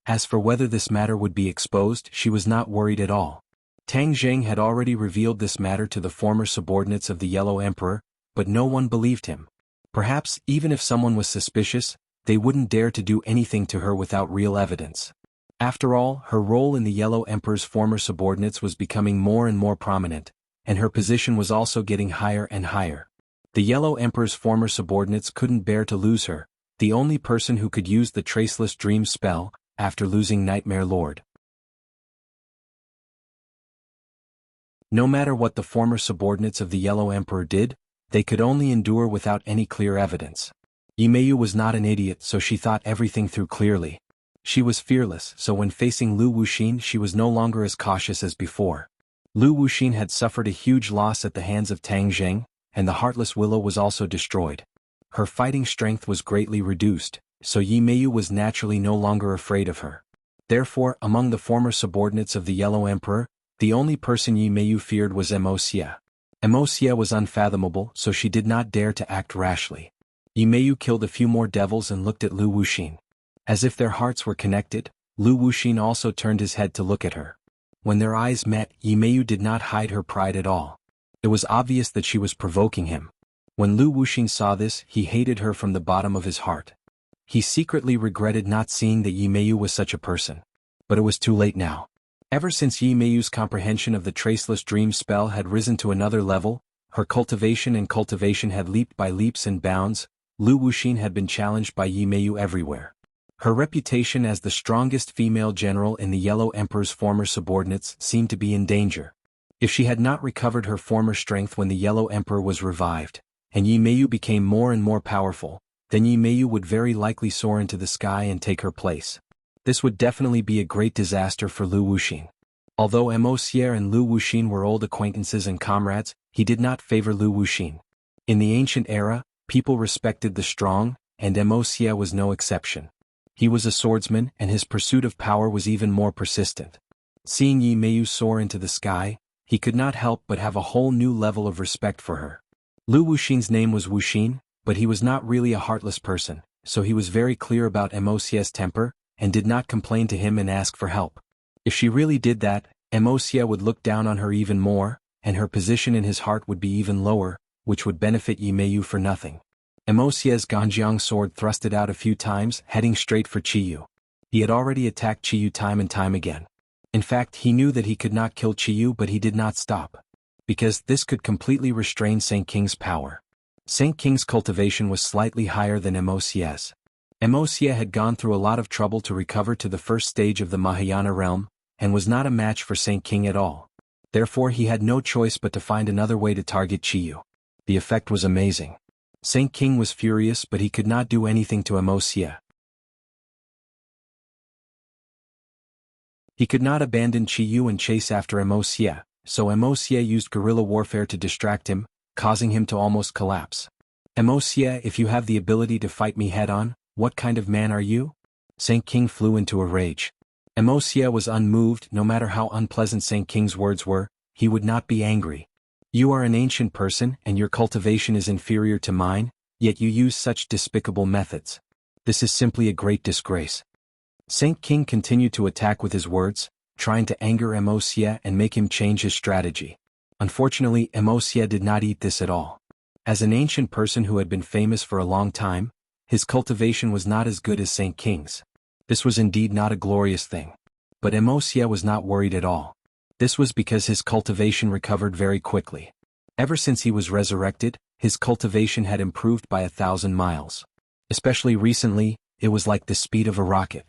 As for whether this matter would be exposed, she was not worried at all. Tang Zheng had already revealed this matter to the former subordinates of the Yellow Emperor, but no one believed him. Perhaps, even if someone was suspicious, they wouldn't dare to do anything to her without real evidence. After all, her role in the Yellow Emperor's former subordinates was becoming more and more prominent, and her position was also getting higher and higher. The Yellow Emperor's former subordinates couldn't bear to lose her, the only person who could use the Traceless Dream spell, after losing Nightmare Lord. No matter what the former subordinates of the Yellow Emperor did, they could only endure without any clear evidence. Yi Meiyu was not an idiot, so she thought everything through clearly. She was fearless, so when facing Lu Wuxin she was no longer as cautious as before. Lu Wuxin had suffered a huge loss at the hands of Tang Zheng, and the Heartless Willow was also destroyed. Her fighting strength was greatly reduced, so Yi Meiyu was naturally no longer afraid of her. Therefore, among the former subordinates of the Yellow Emperor, the only person Yi Meiyu feared was Wuxia. Wuxia was unfathomable, so she did not dare to act rashly. Yi Meiyu killed a few more devils and looked at Lu Wuxin. As if their hearts were connected, Lu Wuxin also turned his head to look at her. When their eyes met, Yi Meiyu did not hide her pride at all. It was obvious that she was provoking him. When Lu Wuxin saw this, he hated her from the bottom of his heart. He secretly regretted not seeing that Yi Meiyu was such a person. But it was too late now. Ever since Yi Meiyu's comprehension of the Traceless Dream spell had risen to another level, her cultivation and cultivation had leaped by leaps and bounds, Lu Wuxin had been challenged by Yi Meiyu everywhere. Her reputation as the strongest female general in the Yellow Emperor's former subordinates seemed to be in danger. If she had not recovered her former strength when the Yellow Emperor was revived, and Yi Meiyu became more and more powerful, then Yi Meiyu would very likely soar into the sky and take her place. This would definitely be a great disaster for Lu Wuxin. Although Wuxia and Lu Wuxin were old acquaintances and comrades, he did not favor Lu Wuxin. In the ancient era, people respected the strong, and Wuxia was no exception. He was a swordsman, and his pursuit of power was even more persistent. Seeing Yi Meiyu soar into the sky, he could not help but have a whole new level of respect for her. Lu Wuxin's name was Wuxin, but he was not really a heartless person, so he was very clear about Wuxia's temper, and did not complain to him and ask for help. If she really did that, Wuxia would look down on her even more, and her position in his heart would be even lower, which would benefit Yi Meiyu for nothing. Emosia's Ganjiang sword thrusted out a few times, heading straight for Qiyu. He had already attacked Qiyu time and time again. In fact, he knew that he could not kill Qiyu, but he did not stop. Because this could completely restrain Saint King's power. Saint King's cultivation was slightly higher than Emosia's. Emosia had gone through a lot of trouble to recover to the first stage of the Mahayana realm, and was not a match for Saint King at all. Therefore he had no choice but to find another way to target Qiyu. The effect was amazing. Saint King was furious, but he could not do anything to Emosia. He could not abandon Qiyu and chase after Emosia, so Emosia used guerrilla warfare to distract him, causing him to almost collapse. Emosia, if you have the ability to fight me head-on, what kind of man are you? Saint King flew into a rage. Emosia was unmoved. No matter how unpleasant Saint King's words were, he would not be angry. You are an ancient person and your cultivation is inferior to mine, yet you use such despicable methods. This is simply a great disgrace. Saint King continued to attack with his words, trying to anger Emosia and make him change his strategy. Unfortunately, Emosia did not eat this at all. As an ancient person who had been famous for a long time, his cultivation was not as good as Saint King's. This was indeed not a glorious thing. But Emosia was not worried at all. This was because his cultivation recovered very quickly. Ever since he was resurrected, his cultivation had improved by 1,000 miles. Especially recently, it was like the speed of a rocket.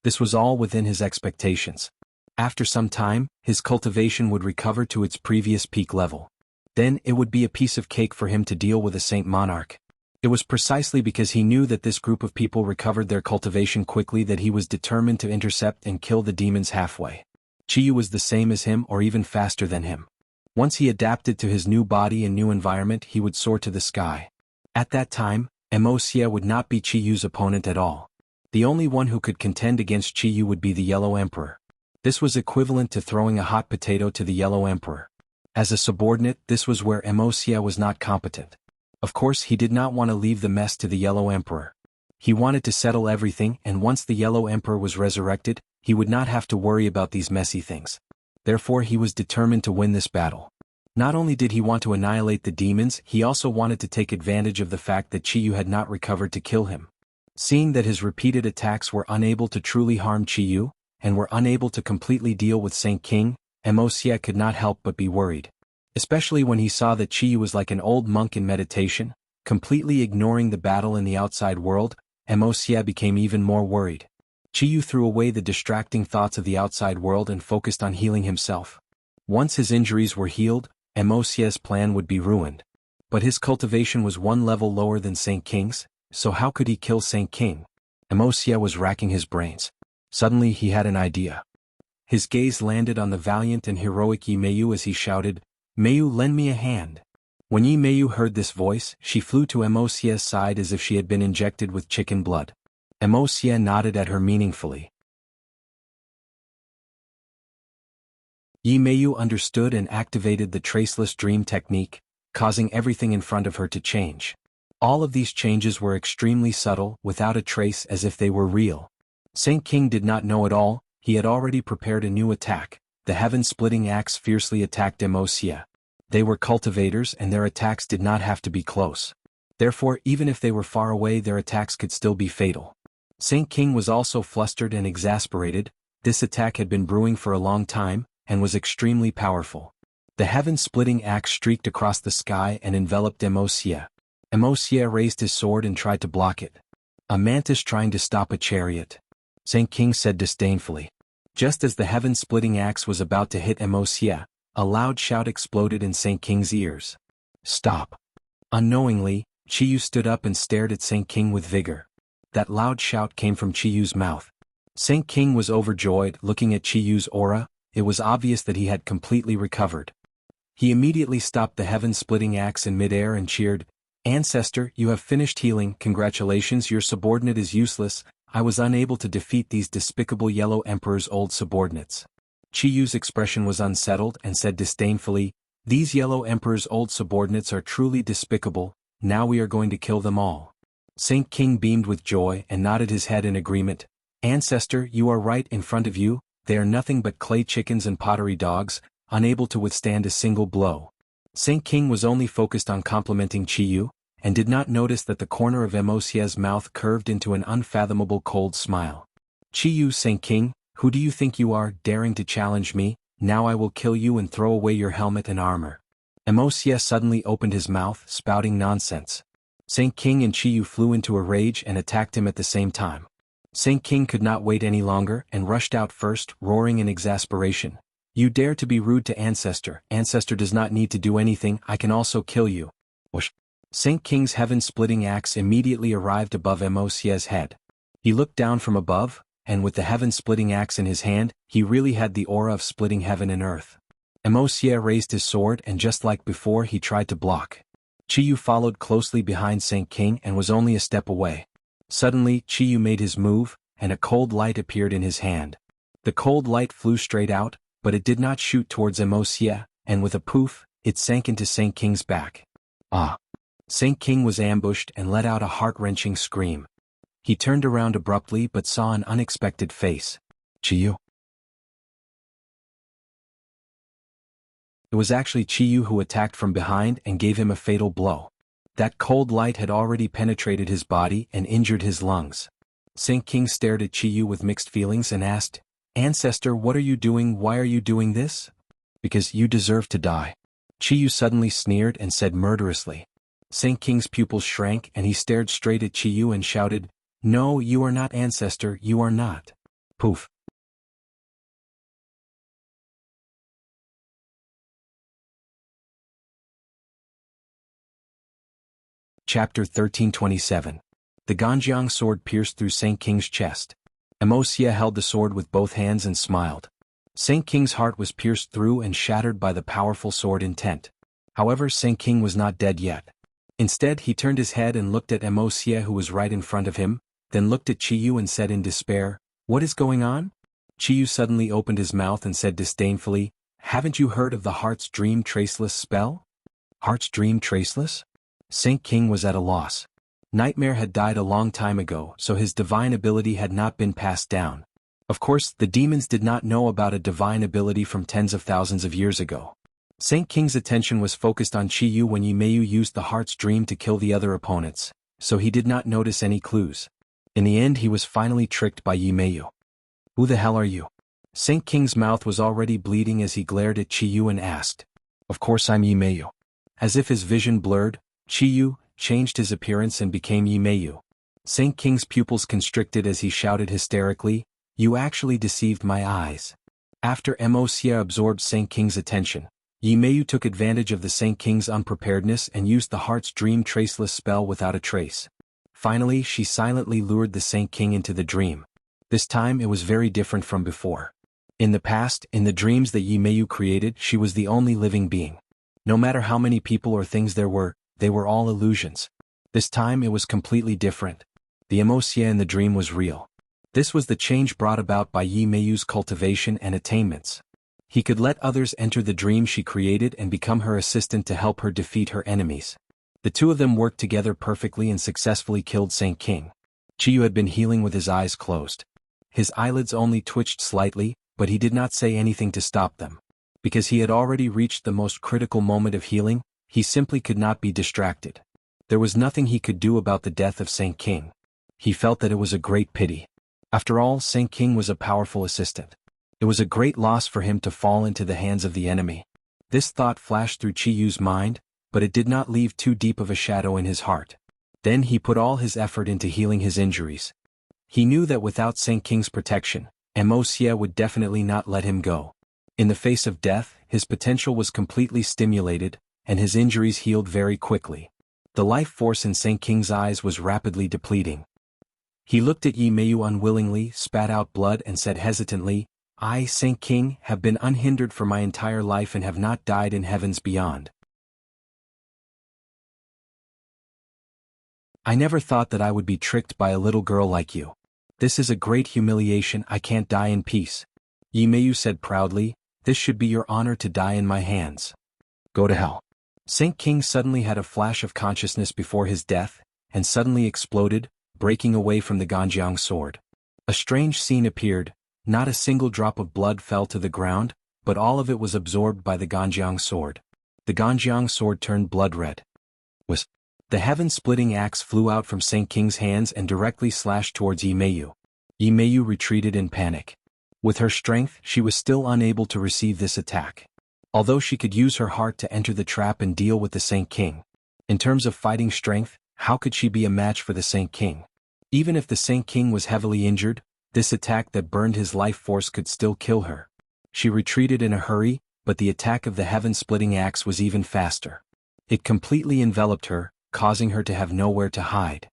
This was all within his expectations. After some time, his cultivation would recover to its previous peak level. Then it would be a piece of cake for him to deal with a Saint Monarch. It was precisely because he knew that this group of people recovered their cultivation quickly that he was determined to intercept and kill the demons halfway. Qiyu was the same as him or even faster than him. Once he adapted to his new body and new environment, he would soar to the sky. At that time, Emosia would not be Qiyu's opponent at all. The only one who could contend against Qiyu would be the Yellow Emperor. This was equivalent to throwing a hot potato to the Yellow Emperor. As a subordinate, this was where Emosia was not competent. Of course, he did not want to leave the mess to the Yellow Emperor. He wanted to settle everything, and once the Yellow Emperor was resurrected, he would not have to worry about these messy things. Therefore he was determined to win this battle. Not only did he want to annihilate the demons, he also wanted to take advantage of the fact that Qiyu had not recovered to kill him. Seeing that his repeated attacks were unable to truly harm Qiyu, and were unable to completely deal with Saint King, Emosia could not help but be worried. Especially when he saw that Qiyu was like an old monk in meditation, completely ignoring the battle in the outside world. Emosia became even more worried. Qiyu threw away the distracting thoughts of the outside world and focused on healing himself. Once his injuries were healed, Emosia's plan would be ruined. But his cultivation was one level lower than Saint King's, so how could he kill Saint King? Emosia was racking his brains. Suddenly he had an idea. His gaze landed on the valiant and heroic Yi Meiyu as he shouted, "Meiyu, lend me a hand." When Yi Meiyu heard this voice, she flew to Emosia's side as if she had been injected with chicken blood. Emosia nodded at her meaningfully. Yi Meiyu understood and activated the traceless dream technique, causing everything in front of her to change. All of these changes were extremely subtle, without a trace, as if they were real. Saint King did not know it all. He had already prepared a new attack. The heaven-splitting axe fiercely attacked Emosia. They were cultivators and their attacks did not have to be close. Therefore, even if they were far away, their attacks could still be fatal. Saint King was also flustered and exasperated. This attack had been brewing for a long time, and was extremely powerful. The heaven-splitting axe streaked across the sky and enveloped Emosia. Emosia raised his sword and tried to block it. A mantis trying to stop a chariot. Saint King said disdainfully. Just as the heaven-splitting axe was about to hit Emosia, a loud shout exploded in Saint King's ears. Stop. Unknowingly, Qiyu stood up and stared at Saint King with vigor. That loud shout came from Qiyu's mouth. Saint King was overjoyed. Looking at Qiyu's aura, it was obvious that he had completely recovered. He immediately stopped the heaven-splitting axe in midair and cheered, "Ancestor, you have finished healing. Congratulations, your subordinate is useless. I was unable to defeat these despicable Yellow Emperor's old subordinates." Qiyu's expression was unsettled and said disdainfully, "These Yellow Emperor's old subordinates are truly despicable. Now we are going to kill them all." Saint King beamed with joy and nodded his head in agreement. "Ancestor, you are right. In front of you, they are nothing but clay chickens and pottery dogs, unable to withstand a single blow." Saint King was only focused on complimenting Qiyu, and did not notice that the corner of Emosia's mouth curved into an unfathomable cold smile. "Chiyu Saint King, who do you think you are, daring to challenge me? Now I will kill you and throw away your helmet and armor." Emosia suddenly opened his mouth, spouting nonsense. Saint King and Chiyu flew into a rage and attacked him at the same time. Saint King could not wait any longer and rushed out first, roaring in exasperation. "You dare to be rude to Ancestor. Ancestor does not need to do anything, I can also kill you." Whoosh. Saint King's heaven-splitting axe immediately arrived above Emosia's head. He looked down from above, and with the heaven-splitting axe in his hand, he really had the aura of splitting heaven and earth. Emosia raised his sword and just like before he tried to block. Chiyu followed closely behind Saint King and was only a step away. Suddenly, Chiyu made his move, and a cold light appeared in his hand. The cold light flew straight out, but it did not shoot towards Emosia, and with a poof, it sank into Saint King's back. Ah! Saint King was ambushed and let out a heart-wrenching scream. He turned around abruptly but saw an unexpected face. "Chiyu?" It was actually Chiyu who attacked from behind and gave him a fatal blow. That cold light had already penetrated his body and injured his lungs. Saint King stared at Chiyu with mixed feelings and asked, "Ancestor, what are you doing? Why are you doing this?" "Because you deserve to die." Chiyu suddenly sneered and said murderously. Saint King's pupils shrank and he stared straight at Chiyu and shouted, "No, you are not Ancestor, you are not." Poof. Chapter 1327. The Ganjiang sword pierced through Saint King's chest. Emosia held the sword with both hands and smiled. Saint King's heart was pierced through and shattered by the powerful sword intent. However, Saint King was not dead yet. Instead, he turned his head and looked at Emosia who was right in front of him, then looked at Chiyu and said in despair, "What is going on?" Chiyu suddenly opened his mouth and said disdainfully, "Haven't you heard of the Heart's Dream Traceless spell?" Heart's Dream Traceless? Saint King was at a loss. Nightmare had died a long time ago, so his divine ability had not been passed down. Of course, the demons did not know about a divine ability from tens of thousands of years ago. Saint King's attention was focused on Chiyu when Yimeyu used the Heart's Dream to kill the other opponents, so he did not notice any clues. In the end, he was finally tricked by Yimeyu. "Who the hell are you?" Saint King's mouth was already bleeding as he glared at Chiyu and asked. "Of course I'm Yimeyu." As if his vision blurred, Chiyu changed his appearance and became Yimeyu. Saint King's pupils constricted as he shouted hysterically, "You actually deceived my eyes." After Emosia absorbed Saint King's attention, Yimeyu took advantage of the Saint King's unpreparedness and used the Heart's Dream Traceless spell without a trace. Finally, she silently lured the Saint King into the dream. This time it was very different from before. In the past, in the dreams that Yimeyu created, she was the only living being. No matter how many people or things there were, they were all illusions. This time it was completely different. The Emosia in the dream was real. This was the change brought about by Yimeyu's cultivation and attainments. He could let others enter the dream she created and become her assistant to help her defeat her enemies. The two of them worked together perfectly and successfully killed Saint King. Chiyu had been healing with his eyes closed. His eyelids only twitched slightly, but he did not say anything to stop them. Because he had already reached the most critical moment of healing, he simply could not be distracted. There was nothing he could do about the death of Saint King. He felt that it was a great pity. After all, Saint King was a powerful assistant. It was a great loss for him to fall into the hands of the enemy. This thought flashed through Chiyu's mind, but it did not leave too deep of a shadow in his heart. Then he put all his effort into healing his injuries. He knew that without Saint King's protection, Emosia would definitely not let him go. In the face of death, his potential was completely stimulated, and his injuries healed very quickly. The life force in Saint King's eyes was rapidly depleting. He looked at Yimeyu unwillingly, spat out blood and said hesitantly, "I, Saint King, have been unhindered for my entire life and have not died in heavens beyond. I never thought that I would be tricked by a little girl like you. This is a great humiliation. I can't die in peace." Yimeyu said proudly, "This should be your honor to die in my hands. Go to hell." Saint King suddenly had a flash of consciousness before his death, and suddenly exploded, breaking away from the Ganjiang sword. A strange scene appeared. Not a single drop of blood fell to the ground, but all of it was absorbed by the Ganjiang sword. The Ganjiang sword turned blood red. The heaven-splitting axe flew out from Saint King's hands and directly slashed towards Yimeyu. Yimeyu retreated in panic. With her strength, she was still unable to receive this attack. Although she could use her heart to enter the trap and deal with the Saint King. In terms of fighting strength, how could she be a match for the Saint King? Even if the Saint King was heavily injured, this attack that burned his life force could still kill her. She retreated in a hurry, but the attack of the heaven-splitting axe was even faster. It completely enveloped her, causing her to have nowhere to hide.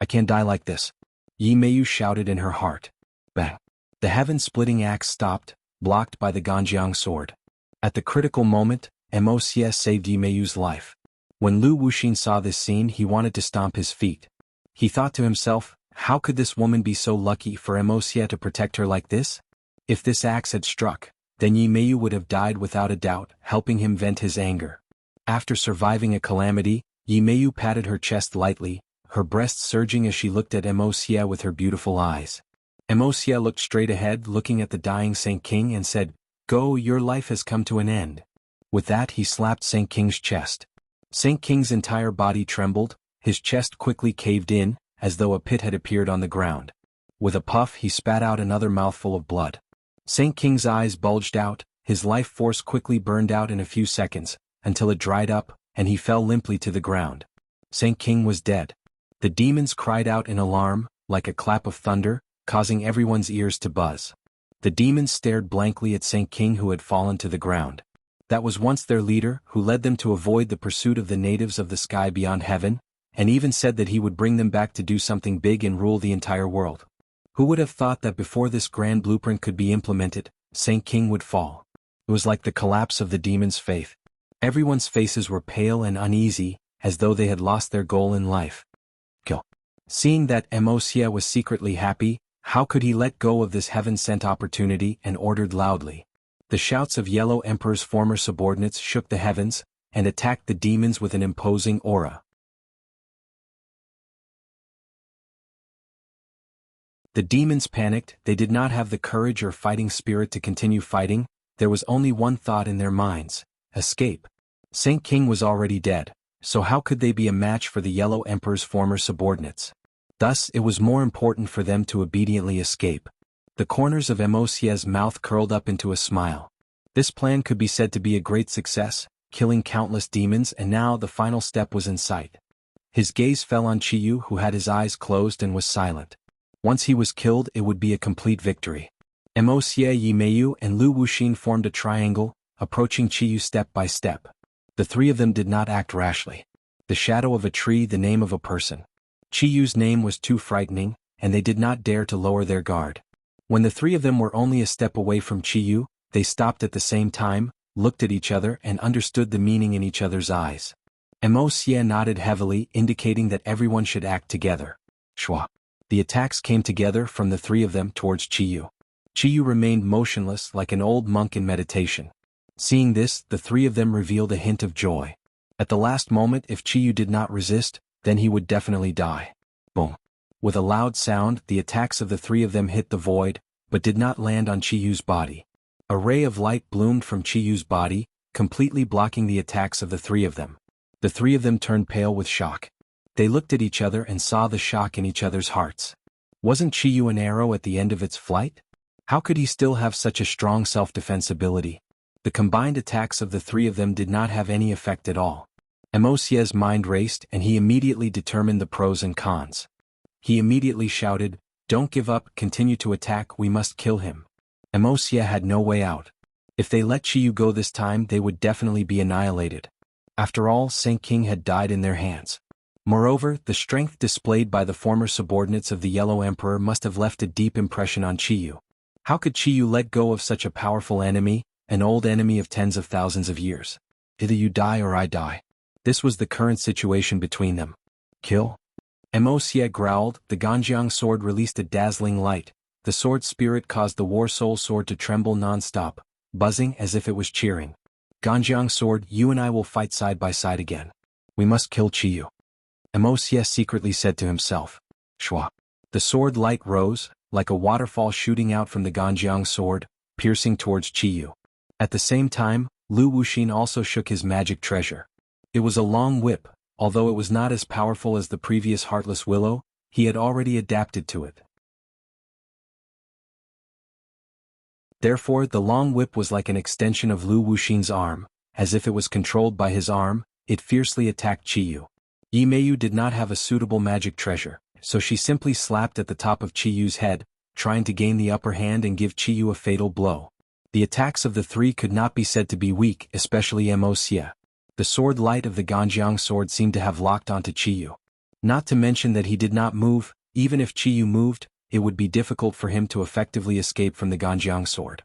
"I can't die like this," Yimeyu shouted in her heart. Bang! The heaven-splitting axe stopped, blocked by the Ganjiang sword. At the critical moment, Wuxia saved Yimeyu's life. When Lu Wuxin saw this scene, he wanted to stomp his feet. He thought to himself, how could this woman be so lucky for Wuxia to protect her like this? If this axe had struck, then Yimeyu would have died without a doubt, helping him vent his anger. After surviving a calamity, Yimeyu patted her chest lightly, her breast surging as she looked at Wuxia with her beautiful eyes. Wuxia looked straight ahead, looking at the dying Saint King, and said, "Go, your life has come to an end." With that, he slapped Saint King's chest. Saint King's entire body trembled, his chest quickly caved in, as though a pit had appeared on the ground. With a puff, he spat out another mouthful of blood. Saint King's eyes bulged out, his life force quickly burned out in a few seconds, until it dried up, and he fell limply to the ground. Saint King was dead. The demons cried out in alarm, like a clap of thunder, causing everyone's ears to buzz. The demons stared blankly at Saint King, who had fallen to the ground. That was once their leader, who led them to avoid the pursuit of the natives of the sky beyond heaven, and even said that he would bring them back to do something big and rule the entire world. Who would have thought that before this grand blueprint could be implemented, Saint King would fall? It was like the collapse of the demons' faith. Everyone's faces were pale and uneasy, as though they had lost their goal in life. Kill. Seeing that Wuxia was secretly happy, how could he let go of this heaven-sent opportunity, and ordered loudly. The shouts of Yellow Emperor's former subordinates shook the heavens, and attacked the demons with an imposing aura. The demons panicked, they did not have the courage or fighting spirit to continue fighting, there was only one thought in their minds: escape. Saint King was already dead, so how could they be a match for the Yellow Emperor's former subordinates? Thus it was more important for them to obediently escape. The corners of Wuxia's mouth curled up into a smile. This plan could be said to be a great success, killing countless demons, and now the final step was in sight. His gaze fell on Chiyu, who had his eyes closed and was silent. Once he was killed, it would be a complete victory. Wuxia, Yimeyu, and Lu Wuxin formed a triangle, approaching Chiyu step by step. The three of them did not act rashly. The shadow of a tree, the name of a person. Chiyu's name was too frightening, and they did not dare to lower their guard. When the three of them were only a step away from Chiyu, they stopped at the same time, looked at each other, and understood the meaning in each other's eyes. Wuxia nodded heavily, indicating that everyone should act together. Shwa. The attacks came together from the three of them towards Chiyu. Chiyu remained motionless like an old monk in meditation. Seeing this, the three of them revealed a hint of joy. At the last moment, if Chiyu did not resist, then he would definitely die. Boom. With a loud sound, the attacks of the three of them hit the void, but did not land on Chiyu's body. A ray of light bloomed from Chiyu's body, completely blocking the attacks of the three of them. The three of them turned pale with shock. They looked at each other and saw the shock in each other's hearts. Wasn't Chiyu an arrow at the end of its flight? How could he still have such a strong self-defense ability? The combined attacks of the three of them did not have any effect at all. Wuxia's mind raced, and he immediately determined the pros and cons. He immediately shouted, "Don't give up, continue to attack, we must kill him." Wuxia had no way out. If they let Chiyu go this time, they would definitely be annihilated. After all, Saint King had died in their hands. Moreover, the strength displayed by the former subordinates of the Yellow Emperor must have left a deep impression on Chiyu. How could Chiyu let go of such a powerful enemy, an old enemy of tens of thousands of years? Either you die or I die. This was the current situation between them. Kill? Wuxia growled, the Ganjiang sword released a dazzling light. The sword spirit caused the War Soul sword to tremble non-stop, buzzing as if it was cheering. Ganjiang sword, you and I will fight side by side again. We must kill Chiyu. Wuxia secretly said to himself. Shwa. The sword light rose, like a waterfall shooting out from the Ganjiang sword, piercing towards Chiyu. At the same time, Lu Wuxin also shook his magic treasure. It was a long whip, Although it was not as powerful as the previous Heartless Willow, he had already adapted to it. Therefore, the long whip was like an extension of Lu Wuxin's arm. As if it was controlled by his arm, it fiercely attacked Qiyu. Meiyu did not have a suitable magic treasure, so she simply slapped at the top of Qiyu's head, trying to gain the upper hand and give Qiyu a fatal blow. The attacks of the three could not be said to be weak, especially Wuxia. The sword light of the Ganjiang sword seemed to have locked onto Qiyu. Not to mention that he did not move. Even if Qiyu moved, it would be difficult for him to effectively escape from the Ganjiang sword.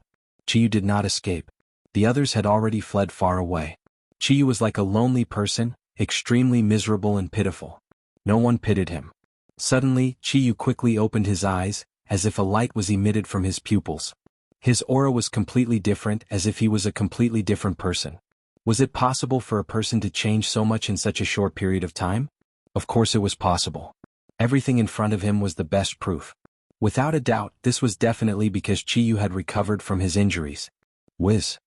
Qiyu did not escape. The others had already fled far away. Qiyu was like a lonely person, extremely miserable and pitiful. No one pitied him. Suddenly, Qiyu quickly opened his eyes, as if a light was emitted from his pupils. His aura was completely different, as if he was a completely different person. Was it possible for a person to change so much in such a short period of time? Of course it was possible. Everything in front of him was the best proof. Without a doubt, this was definitely because Qiyu had recovered from his injuries. Whiz!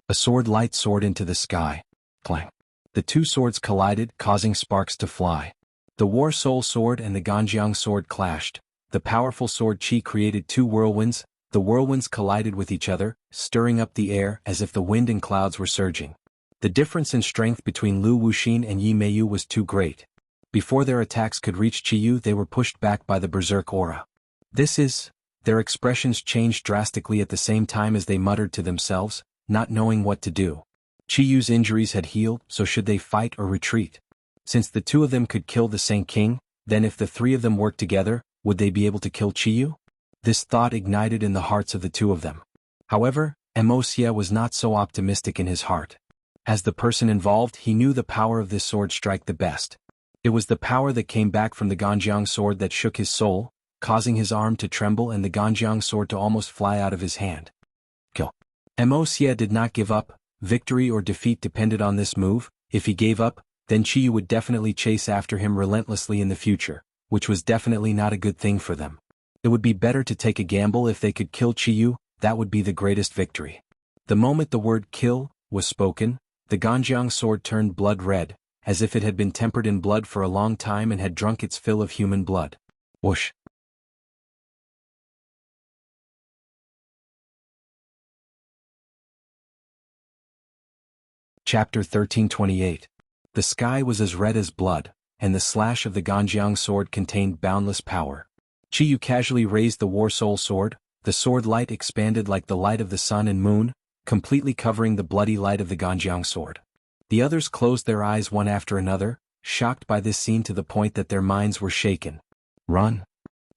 A sword light soared into the sky. Clang! The two swords collided, causing sparks to fly. The War Soul sword and the Ganjiang sword clashed. The powerful sword Qi created two whirlwinds. The whirlwinds collided with each other, stirring up the air as if the wind and clouds were surging. The difference in strength between Lu Wuxin and Meiyu was too great. Before their attacks could reach Qiyu, they were pushed back by the berserk aura. Their expressions changed drastically at the same time as they muttered to themselves, not knowing what to do. Qiyu's injuries had healed, so should they fight or retreat? Since the two of them could kill the Saint King, then if the three of them worked together, would they be able to kill Qiyu? This thought ignited in the hearts of the two of them. However, Wuxia was not so optimistic in his heart. As the person involved, he knew the power of this sword strike the best. It was the power that came back from the Ganjiang sword that shook his soul, causing his arm to tremble and the Ganjiang sword to almost fly out of his hand. Kill. Wuxia did not give up. Victory or defeat depended on this move. If he gave up, then Qiyu would definitely chase after him relentlessly in the future, which was definitely not a good thing for them. It would be better to take a gamble. If they could kill Qiyu, that would be the greatest victory. The moment the word kill was spoken, the Ganjiang sword turned blood red, as if it had been tempered in blood for a long time and had drunk its fill of human blood. Whoosh! Chapter 1328. The sky was as red as blood, and the slash of the Ganjiang sword contained boundless power. Qiyu casually raised the War Soul sword. The sword light expanded like the light of the sun and moon, completely covering the bloody light of the Ganjiang sword. The others closed their eyes one after another, shocked by this scene to the point that their minds were shaken. Run!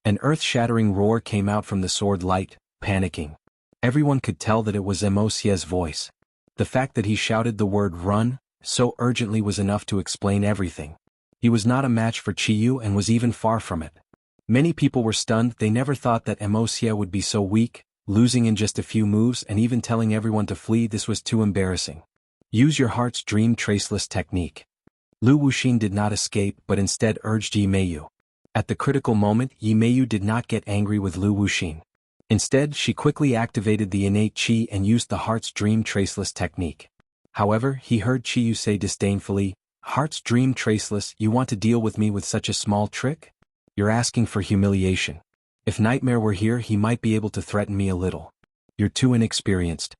An earth-shattering roar came out from the sword light, panicking. Everyone could tell that it was Wuxia's voice. The fact that he shouted the word run so urgently was enough to explain everything. He was not a match for Qiyu and was even far from it. Many people were stunned. They never thought that Wuxia would be so weak, losing in just a few moves and even telling everyone to flee. This was too embarrassing. Use your heart's dream traceless technique. Lu Wuxin did not escape but instead urged Meiyu. At the critical moment, Meiyu did not get angry with Lu Wuxin. Instead, she quickly activated the innate qi and used the Heart's Dream Traceless technique. However, he heard Qiyu say disdainfully, "Heart's Dream Traceless, you want to deal with me with such a small trick? You're asking for humiliation. If Nightmare were here, he might be able to threaten me a little. You're too inexperienced."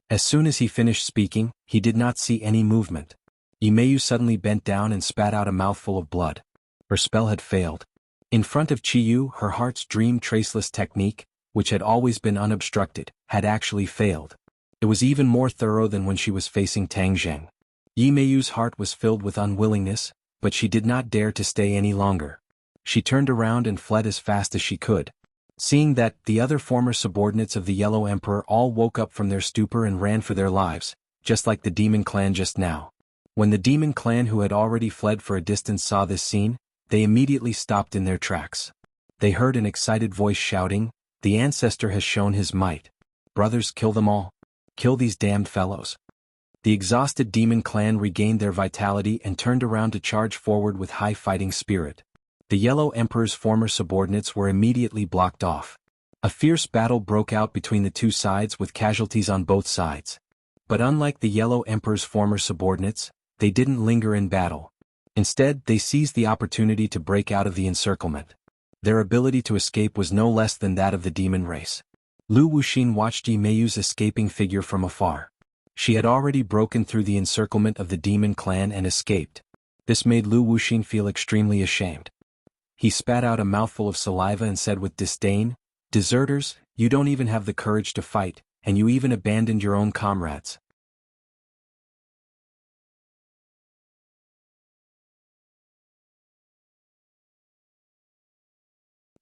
As soon as he finished speaking, he did not see any movement. Meiyu suddenly bent down and spat out a mouthful of blood. Her spell had failed. In front of Qiyu, her Heart's Dream Traceless technique, which had always been unobstructed, had actually failed. It was even more thorough than when she was facing Tang Zheng. Meiyu's heart was filled with unwillingness, but she did not dare to stay any longer. She turned around and fled as fast as she could. Seeing that, the other former subordinates of the Yellow Emperor all woke up from their stupor and ran for their lives, just like the Demon Clan just now. When the Demon Clan who had already fled for a distance saw this scene, they immediately stopped in their tracks. They heard an excited voice shouting, "The ancestor has shown his might. Brothers, kill them all. Kill these damned fellows." The exhausted Demon Clan regained their vitality and turned around to charge forward with high fighting spirit. The Yellow Emperor's former subordinates were immediately blocked off. A fierce battle broke out between the two sides with casualties on both sides. But unlike the Yellow Emperor's former subordinates, they didn't linger in battle. Instead, they seized the opportunity to break out of the encirclement. Their ability to escape was no less than that of the demon race. Lu Wuxin watched Yi Meiyu's escaping figure from afar. She had already broken through the encirclement of the demon clan and escaped. This made Lu Wuxin feel extremely ashamed. He spat out a mouthful of saliva and said with disdain, "Deserters, you don't even have the courage to fight, and you even abandoned your own comrades."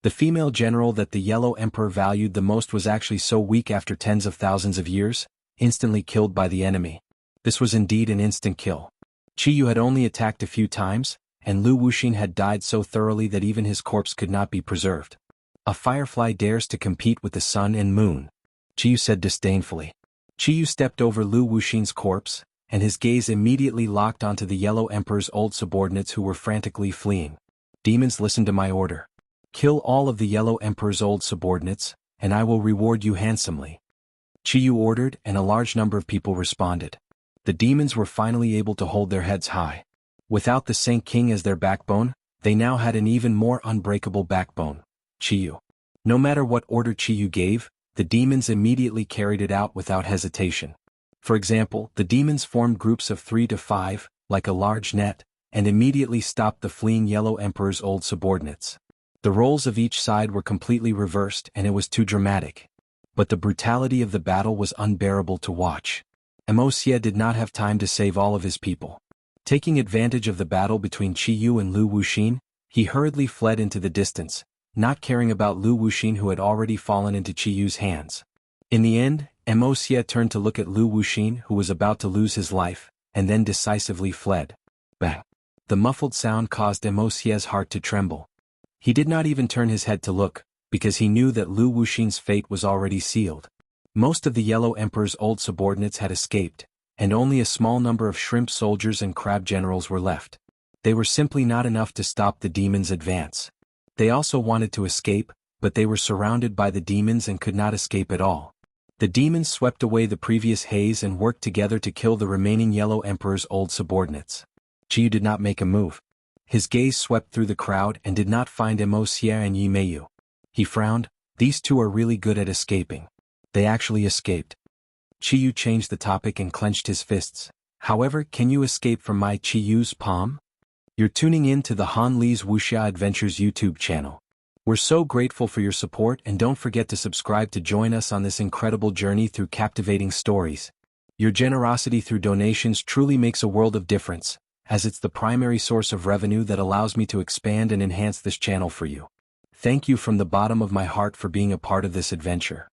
The female general that the Yellow Emperor valued the most was actually so weak after tens of thousands of years, instantly killed by the enemy. This was indeed an instant kill. Qiyu had only attacked a few times, and Lu Wuxin had died so thoroughly that even his corpse could not be preserved. "A firefly dares to compete with the sun and moon," Qiyu said disdainfully. Qiyu stepped over Lu Wuxin's corpse, and his gaze immediately locked onto the Yellow Emperor's old subordinates who were frantically fleeing. "Demons, listen to my order. Kill all of the Yellow Emperor's old subordinates, and I will reward you handsomely." Qiyu ordered, and a large number of people responded. The demons were finally able to hold their heads high. Without the Saint King as their backbone, they now had an even more unbreakable backbone: Qiyu. No matter what order Qiyu gave, the demons immediately carried it out without hesitation. For example, the demons formed groups of 3 to 5, like a large net, and immediately stopped the fleeing Yellow Emperor's old subordinates. The roles of each side were completely reversed and it was too dramatic. But the brutality of the battle was unbearable to watch. Wuxia did not have time to save all of his people. Taking advantage of the battle between Qiyu and Lu Wuxin, he hurriedly fled into the distance, not caring about Lu Wuxin who had already fallen into Qiyu's hands. In the end, Wuxia turned to look at Lu Wuxin who was about to lose his life, and then decisively fled. Bang! The muffled sound caused Wuxia's heart to tremble. He did not even turn his head to look, because he knew that Lu Wuxin's fate was already sealed. Most of the Yellow Emperor's old subordinates had escaped, and only a small number of shrimp soldiers and crab generals were left. They were simply not enough to stop the demons' advance. They also wanted to escape, but they were surrounded by the demons and could not escape at all. The demons swept away the previous haze and worked together to kill the remaining Yellow Emperor's old subordinates. Qiyu did not make a move. His gaze swept through the crowd and did not find Wuxia and Yi Meiyu. He frowned. These two are really good at escaping. They actually escaped. Qiyu changed the topic and clenched his fists. "However, can you escape from my Qiyu's palm?" You're tuning in to the Han Li's Wuxia Adventures YouTube channel. We're so grateful for your support and don't forget to subscribe to join us on this incredible journey through captivating stories. Your generosity through donations truly makes a world of difference, as it's the primary source of revenue that allows me to expand and enhance this channel for you. Thank you from the bottom of my heart for being a part of this adventure.